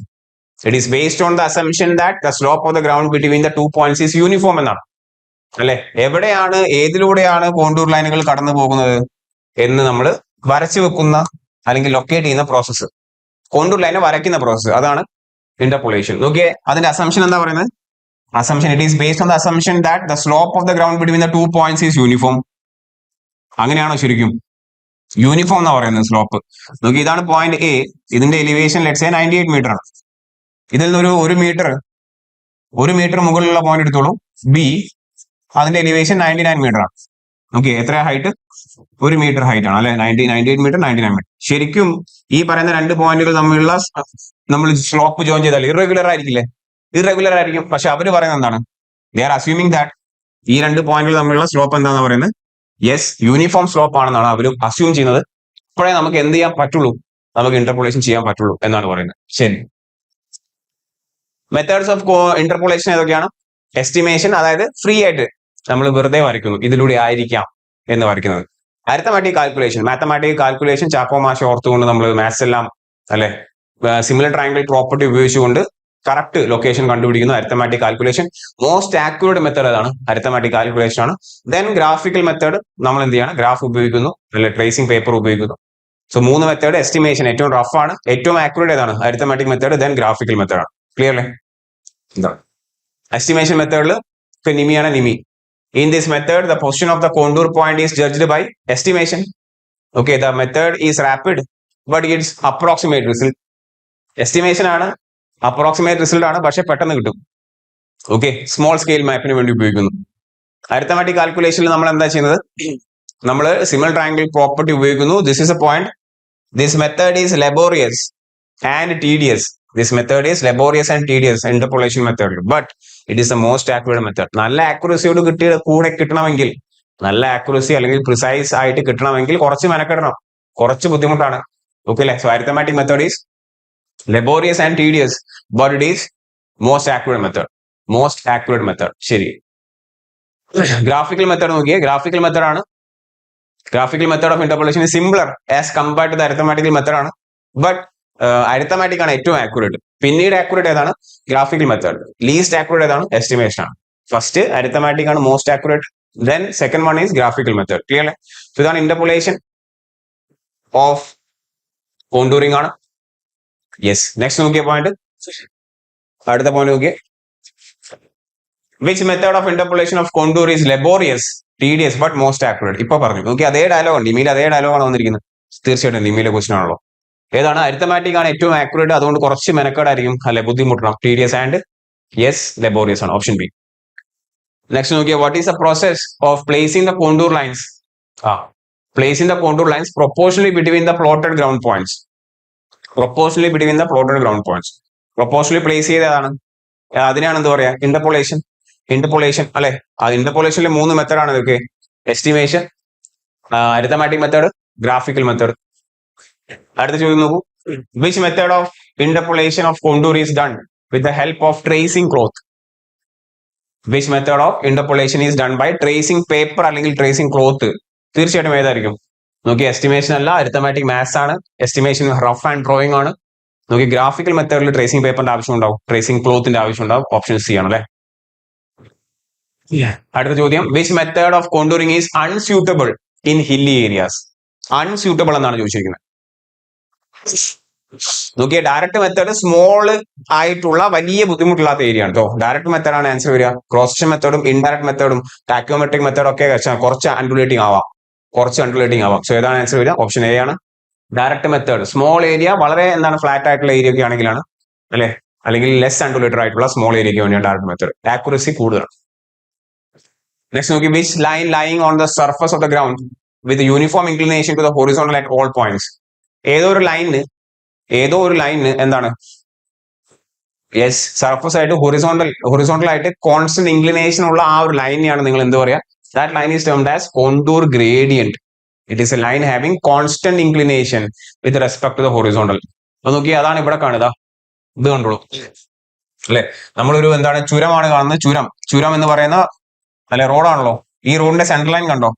It is based on the assumption that the slope of the ground between the 2 points is uniform എന്നാണ് അല്ലെ. എവിടെയാണ്, ഏതിലൂടെയാണ് കോണ്ടൂർ ലൈനുകൾ കടന്നു പോകുന്നത് എന്ന് നമ്മൾ വരച്ചു വെക്കുന്ന അല്ലെങ്കിൽ ലൊക്കേറ്റ് ചെയ്യുന്ന പ്രോസസ്സ്, കോണ്ടൂർ ലൈനെ വരയ്ക്കുന്ന പ്രോസസ്സ്, അതാണ് ഇന്റർപോളേഷൻ. നോക്കിയേ, അതിന്റെ അസംഷൻ എന്താ പറയുന്നത്? Assumption, it is based on the assumption that the slope of the ground between the 2 points is uniform. അങ്ങനെയാണോ ശരിക്കും? യൂണിഫോം എന്നാ പറയുന്നത് സ്ലോപ്പ്. നോക്കി, ഇതാണ് പോയിന്റ് എ, ഇതിന്റെ എലിവേഷൻ ലെറ്റ്സ് സേ 98 മീറ്റർ ആണ്. ഇതിൽ നിന്ന് ഒരു മീറ്റർ മുകളിലുള്ള പോയിന്റ് എടുത്തോളൂ. ബി, അതിന്റെ എലിവേഷൻ 99 മീറ്റർ ആണ്. ഓക്കെ, എത്ര ഹൈറ്റ്? 1 മീറ്റർ ഹൈറ്റ് ആണ് അല്ലെ. 98 മീറ്റർ, 99 മീറ്റർ. ശരിക്കും ഈ പറയുന്ന രണ്ട് പോയിന്റുകൾ തമ്മിലുള്ള നമ്മൾ സ്ലോപ്പ് ജോയിൻ ചെയ്താൽ ഇറഗുലർ ആയിരിക്കില്ലേ? ഇറഗുലർ ആയിരിക്കും. പക്ഷെ അവർ പറയുന്നത് എന്താണ്? ദേ ആർ അസ്യൂമിങ് ദാറ്റ് ഈ രണ്ട് പോയിന്റുകൾ തമ്മിലുള്ള സ്ലോപ്പ് എന്താണെന്ന് പറയുന്നത് യെസ് യൂണിഫോം സ്ലോപ്പ് ആണെന്നാണ് അവർ അസ്യൂം ചെയ്യുന്നത്. ഇപ്പോഴേ നമുക്ക് എന്ത് ചെയ്യാൻ പറ്റുള്ളൂ? നമുക്ക് ഇന്റർപോളേഷൻ ചെയ്യാൻ പറ്റുള്ളൂ എന്നാണ് പറയുന്നത്. ശരി, മെത്തേഡ്സ് ഓഫ് ഇന്റർപോളേഷൻ ഏതൊക്കെയാണ്? എസ്റ്റിമേഷൻ, അതായത് ഫ്രീ ആയിട്ട് നമ്മൾ വെറുതെ വരയ്ക്കുന്നു, ഇതിലൂടെ ആയിരിക്കാം എന്ന് വരയ്ക്കുന്നത്. Arithmetic calculation, mathematic calculation, Chacko മാഷ ഓർത്തുകൊണ്ട് നമ്മൾ മാത്സ് എല്ലാം അല്ലെ സിമിലർ ട്രയാങ്കിൾ പ്രോപ്പർട്ടി ഉപയോഗിച്ചുകൊണ്ട് കറക്റ്റ് ലൊക്കേഷൻ കണ്ടുപിടിക്കുന്നു. Arithmetic calculation most accurate method ഏതാണ്? അരിത്തമാറ്റിക് കാൽക്കുലേഷൻ ആണ്. ദെൻ ഗ്രാഫിക്കൽ മെത്തേഡ്, നമ്മൾ എന്ത് ചെയ്യണം? ഗ്രാഫ് ഉപയോഗിക്കുന്നു, അല്ലെ ട്രേസിംഗ് പേപ്പർ ഉപയോഗിക്കുന്നു. So 3 method. എസ്റ്റിമേഷൻ ഏറ്റവും റഫ് ആണ്, ഏറ്റവും ആക്യുറേറ്റ് ഏതാണ്? Arithmetic method, then graphical method ആണ്. ക്ലിയർ അല്ലേ? എന്താണ് എസ്റ്റിമേഷൻ മെത്തേഡിൽ നിമിയാണ് നിമി. In this method, the position of the contour point is judged by estimation. Okay, the method is rapid, but it's approximate result. Estimation ആണ്, അപ്രോക്സിമേറ്റ് റിസൾട്ട് ആണ്, പക്ഷെ പെട്ടെന്ന് കിട്ടും. ഓക്കെ, സ്മോൾ സ്കെയിൽ മാപ്പിന് വേണ്ടി ഉപയോഗിക്കുന്നു. അരിത്തമാറ്റിക് കാൽക്കുലേഷനിൽ നമ്മൾ എന്താ ചെയ്യുന്നത്? നമ്മൾ സിമിലർ ട്രയാങ്കിൾ പ്രോപ്പർട്ടി ഉപയോഗിക്കുന്നു. This is a point. This method is laborious and tedious. This method is laborious and tedious interpolation method, but it is the most accurate method. നല്ല ആക്യുറസിയോട് കൂടെ കിട്ടണമെങ്കിൽ, നല്ല ആക്യുറസി അല്ലെങ്കിൽ പ്രിസൈസ് ആയിട്ട് കിട്ടണമെങ്കിൽ കുറച്ച് മെനക്കെടണം, കുറച്ച് ബുദ്ധിമുട്ടാണ്. ഓക്കെ അല്ലെ? So arithmetic method is laborious and tedious, but it is most accurate method. ശരി, ഗ്രാഫിക്കൽ മെത്തേഡ് നോക്കിയേ. ഗ്രാഫിക്കൽ മെത്തേഡ് ആണ്. Graphical method of interpolation is simpler as compared to the arithmetical method ആണ്, ബട്ട് അരിത്തമാറ്റിക് ആണ് ഏറ്റവും ആക്യുറേറ്റ്. പിന്നീട് ആക്യുറേറ്റ് ഏതാണ്? Graphical method. ലീസ്റ്റ് ആക്യുറേറ്റ് ഏതാണ്? എസ്റ്റിമേഷൻ ആണ്. ഫസ്റ്റ് അരിത്തമാറ്റിക് ആണ് most accurate, Then second one is graphical method. Clear? So ഇതാണ് interpolation of contouring ആണ്. Yes. Next നോക്കിയ പോയിന്റ്, അടുത്ത പോയിന്റ് നോക്കിയേ. Which method of interpolation of contour is laborious, tedious but most accurate? ഇപ്പൊ പറഞ്ഞു നോക്കി, അതേ ഡയലോഗ് ഉണ്ട് നിമിയിൽ, അതേ ഡയലോഗാണ് വന്നിരിക്കുന്നത്. തീർച്ചയായിട്ടും നിമിയിലെ ക്വസ്റ്റൻ ആണല്ലോ. ഏതാണ്? അരിത്തമാറ്റിക് ആണ് ഏറ്റവും ആക്യുറേറ്റ്, അതുകൊണ്ട് കുറച്ച് മെനക്കേടായിരിക്കും അല്ലെ, ബുദ്ധിമുട്ടണം. tedious and yes laborious ആണ്, ഓപ്ഷൻ ബി. നെക്സ്റ്റ് നോക്കിയാൽ what is the process of placing the contour lines? Placing the contour lines proportionally between the plotted ground points. Proportionally between the plotted ground points. Proportionally place ചെയ്തതാണ്, അതിനാണ് എന്താ പറയാ, ഇന്റർപോളേഷൻ. ഇന്റർപോളേഷൻ അല്ലെ, ആ ഇന്റർപോളേഷനിലെ 3 മെത്തേഡാണ് ഇതൊക്കെ: estimation, arithmetic method, graphical method. അടുത്ത ചോദ്യം നോക്കൂ. Which method of interpolation of contour is done with the help of tracing cloth? Which method of interpolation is done by tracing paper അല്ലെങ്കിൽ ട്രേസിംഗ് ക്ലോത്ത്? തീർച്ചയായിട്ടും ഏതായിരിക്കും? നോക്കി, എസ്റ്റിമേഷൻ അല്ല, അരിത്തമാറ്റിക് മാത്സ് ആണ്. എസ്റ്റിമേഷൻ റഫ് ആൻഡ് ഡ്രോയിങ് ആണ്. നോക്കി, ഗ്രാഫിക്കൽ മെത്തേഡിൽ ട്രേസിംഗ് പേപ്പറിന്റെ ആവശ്യം ഉണ്ടാവും, ട്രേസിംഗ് ക്ലോത്തിന്റെ ആവശ്യം ഉണ്ടാവും. ഓപ്ഷൻ സി ആണ് അല്ലെ. അടുത്ത ചോദ്യം, which method of contouring is unsuitable in hilly areas? Unsuitable എന്നാണ് ചോദിച്ചിരിക്കുന്നത്. നോക്കിയ, ഡയറക്റ്റ് മെത്തേഡ് സ്മോൾ ആയിട്ടുള്ള വലിയ ബുദ്ധിമുട്ടില്ലാത്ത ഏരിയ ആണ് കേട്ടോ. ഡയറക്റ്റ് മെത്തേഡാണ് ആൻസർ വരിക. ക്രോസ് സെക്ഷൻ മെത്തേഡും ഇൻഡയറക്റ്റ് മെത്തേഡും ടാക്യോമെട്രിക് മെത്തേഡും ഒക്കെ കുറച്ച് അൺഡുലേറ്റിംഗ് ആവാം, സോ ഏതാണ് ആൻസർ വരിക? ഓപ്ഷൻ എ ആണ്. ഡയറക്റ്റ് മെത്തേഡ് സ്മോൾ ഏരിയ, വളരെ എന്താണ് ഫ്ലാറ്റ് ആയിട്ടുള്ള ഏരിയ ഒക്കെ ആണെങ്കിലാണ് അല്ലെ, അല്ലെങ്കിൽ ലെസ് അൺഡുലേറ്റഡ് ആയിട്ടുള്ള സ്മോൾ ഏരിയക്ക് വേണ്ടിയാണ് ഡയറക്റ്റ് മെത്തേഡ്. ആക്യുറസി കൂടുതലാണ്. നെക്സ്റ്റ് നോക്കി, which line lying on the surface of the ground with uniform inclination to the horizontal at all points? ഏതോ ഒരു ലൈനിന് എന്താണ്, യെസ്, സർഫസ് ആയിട്ട് ഹൊറിസോണ്ടൽ ആയിട്ട് കോൺസ്റ്റന്റ് ഇൻക്ലിനേഷൻ ഉള്ള ആ ഒരു ലൈനെയാണ് നിങ്ങൾ എന്ത് പറയാ? That line is termed as contour gradient. It is a line having constant inclination with respect to the horizontal. അപ്പൊ നോക്കി, അതാണ് ഇവിടെ കാണുക, ഇത് കണ്ടോളൂ അല്ലെ. നമ്മളൊരു എന്താണ്, ചുരമാണ് കാണുന്നത്. ചുരം എന്ന് പറയുന്ന അല്ലെ റോഡാണല്ലോ. ഈ റോഡിന്റെ സെന്റർ ലൈൻ കണ്ടോ?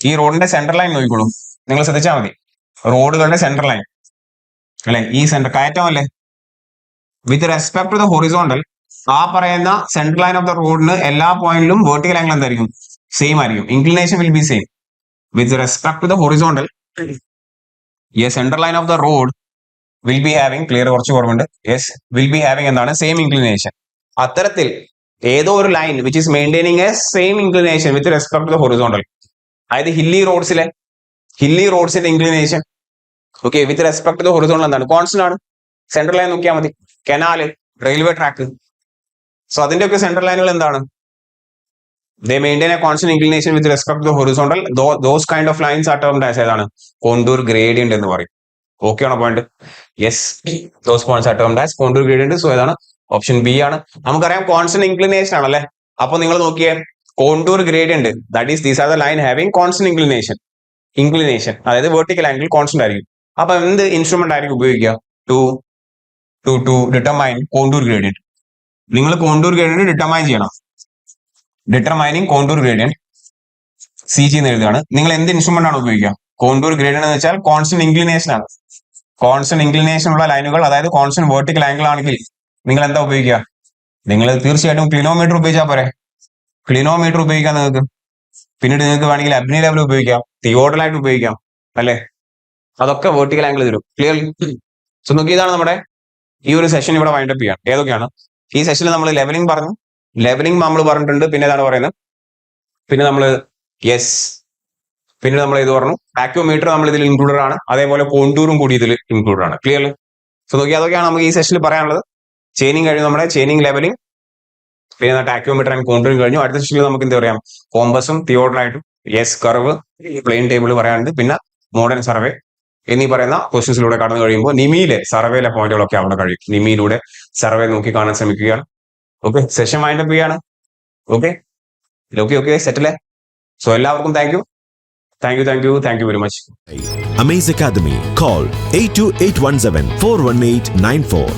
ഈ റോഡിന്റെ സെന്റർ ലൈൻ നോക്കിക്കോളൂ, നിങ്ങൾ ശ്രദ്ധിച്ചാൽ മതി. റോഡുകളുടെ സെന്റർ ലൈൻ അല്ലെ, ഈ സെന്റർ കയറ്റം അല്ലേ, with respect to the horizontal. ആ പറയുന്ന സെന്റർ ലൈൻ ഓഫ് ദ റോഡിന് എല്ലാ പോയിന്റിലും വെർട്ടിക്കൽ ആംഗിൾ എന്തായിരിക്കും? സെയിം ആയിരിക്കും. Inclination will be same with respect to the horizontal. Yes, centre line of the road will be having, clear കുറച്ച് കുറവുണ്ട്, യെസ്, വിൽ ബി ഹാവിംഗ് എന്താണ്, സെയിം ഇൻക്ലിനേഷൻ. അത്തരത്തിൽ ഏതോ ഒരു line which is maintaining a same inclination with respect to the horizontal. അതായത് ഹില്ലി റോഡ്സിന്റെ inclination okay with respect to the horizontal എന്താണ്? കോൺസ്റ്റന്റ് ആണ്. സെൻട്രൽ ലൈൻ നോക്കിയാൽ മതി, കനാല്, റെയിൽവേ ട്രാക്ക്. സോ അതിന്റെയൊക്കെ സെൻട്രൽ ലൈനുകൾ എന്താണ്? They maintain a constant inclination with respect to the horizontal. Those kind of lines are termed as ഏതാണ്? കോണ്ടൂർ ഗ്രേഡിയന്റ് എന്ന് പറയും. ഓക്കെ ആണോ point? Yes, those points are termed as contour gradient. So ഏതാണ്? ഓപ്ഷൻ ബി ആണ്. നമുക്കറിയാം കോൺസ്റ്റന്റ് ഇൻക്ലിനേഷൻ ആണല്ലേ. അപ്പൊ നിങ്ങൾ നോക്കിയേ, contour gradient, that is these are the line having constant inclination, അതായത് വെർട്ടിക്കൽ ആംഗിൾ കോൺസ്റ്റന്റ് ആയിരിക്കും. അപ്പൊ എന്ത് ഇൻസ്ട്രുമെന്റ് ആയിരിക്കും ഉപയോഗിക്കുക ടു ഡിറ്റർമൈൻ കോണ്ടൂർ ഗ്രേഡിയന്റ്? നിങ്ങൾ കോണ്ടൂർ ഗ്രേഡിയന്റ് ഡിറ്റർമൈൻ ചെയ്യണം. ഡിറ്റർമൈനിങ് കോണ്ടൂർ ഗ്രേഡിയന്റ് CG എന്ന് എഴുതുകയാണ്. നിങ്ങൾ എന്ത് ഇൻസ്ട്രുമെന്റ് ആണ് ഉപയോഗിക്കുക? കോണ്ടൂർ ഗ്രേഡിയന്റ് എന്ന് വെച്ചാൽ കോൺസ്റ്റന്റ് ഇൻക്ലിനേഷൻ ആണ്. കോൺസ്റ്റന്റ് ഇൻക്ലിനേഷൻ ഉള്ള ലൈനുകൾ, അതായത് കോൺസ്റ്റന്റ് വെർട്ടിക്കൽ ആംഗിൾ ആണെങ്കിൽ നിങ്ങൾ എന്താ ഉപയോഗിക്കുക? നിങ്ങൾ തീർച്ചയായിട്ടും ക്ലിനോമീറ്റർ ഉപയോഗിച്ചാൽ പോരെ. ക്ലിനോമീറ്റർ ഉപയോഗിക്കാം നിങ്ങൾക്ക്. പിന്നീട് നിങ്ങൾക്ക് വേണമെങ്കിൽ അബ്നി ലെവൽ ഉപയോഗിക്കാം, തിയോഡലായിട്ട് ഉപയോഗിക്കാം അല്ലെ. അതൊക്കെ വെർട്ടിക്കൽ ആംഗിൾ തരും. ക്ലിയർലി? സോ നോക്കി, ഇതാണ് നമ്മുടെ ഈ ഒരു സെഷൻ ഇവിടെ വൈൻഡ് അപ്പ് ചെയ്യാം. ഏതൊക്കെയാണ് ഈ സെഷനിൽ നമ്മൾ ലെവലിംഗ് പറഞ്ഞു, ലെവലിംഗ് നമ്മൾ പറഞ്ഞിട്ടുണ്ട്. പിന്നെ ഏതാണ് പറയുന്നത്? പിന്നെ നമ്മൾ പിന്നെ നമ്മൾ ഇത് പറഞ്ഞു, ആക്യോമീറ്റർ നമ്മൾ ഇതിൽ ഇൻക്ലൂഡഡ് ആണ്. അതേപോലെ കോണ്ടൂറും കൂടി ഇതിൽ ഇൻക്ലൂഡഡ് ആണ്. ക്ലിയർലി? സോ നോക്കി, അതൊക്കെയാണ് നമുക്ക് ഈ സെഷനിൽ പറയാനുള്ളത്. ചെയിനിങ് കഴിഞ്ഞു, നമ്മുടെ ചെയിനിങ്, ലെവലിംഗ്, പിന്നെ ടാക്യോമീറ്റർ ആൻഡ് കോണ്ടൂറും കഴിഞ്ഞു. അടുത്ത സെഷനിൽ നമുക്ക് എന്താ പറയാം? കോമ്പസും തിയോഡലായിട്ടും, കർവ്, പ്ലെയിൻ ടേബിൾ പറയാനുണ്ട്. പിന്നെ മോഡേൺ സർവേ എന്നീ പറയുന്ന ക്വസ്റ്റ്യൻസിലൂടെ കടന്നു കഴിയുമ്പോൾ നിമിയിലെ സർവേയിലെ പോയിന്റുകളൊക്കെ അവിടെ കഴിയും. നിമിയിലൂടെ സർവേ നോക്കി കാണാൻ ശ്രമിക്കുകയാണ്. ഓക്കെ, സെഷൻ വൈൻഡ് അപ്പ് ചെയ്യാണ്. ഓക്കെ സെറ്റിലെ. സോ എല്ലാവർക്കും thank you very much. Amaze Academy. Call 82817 41894.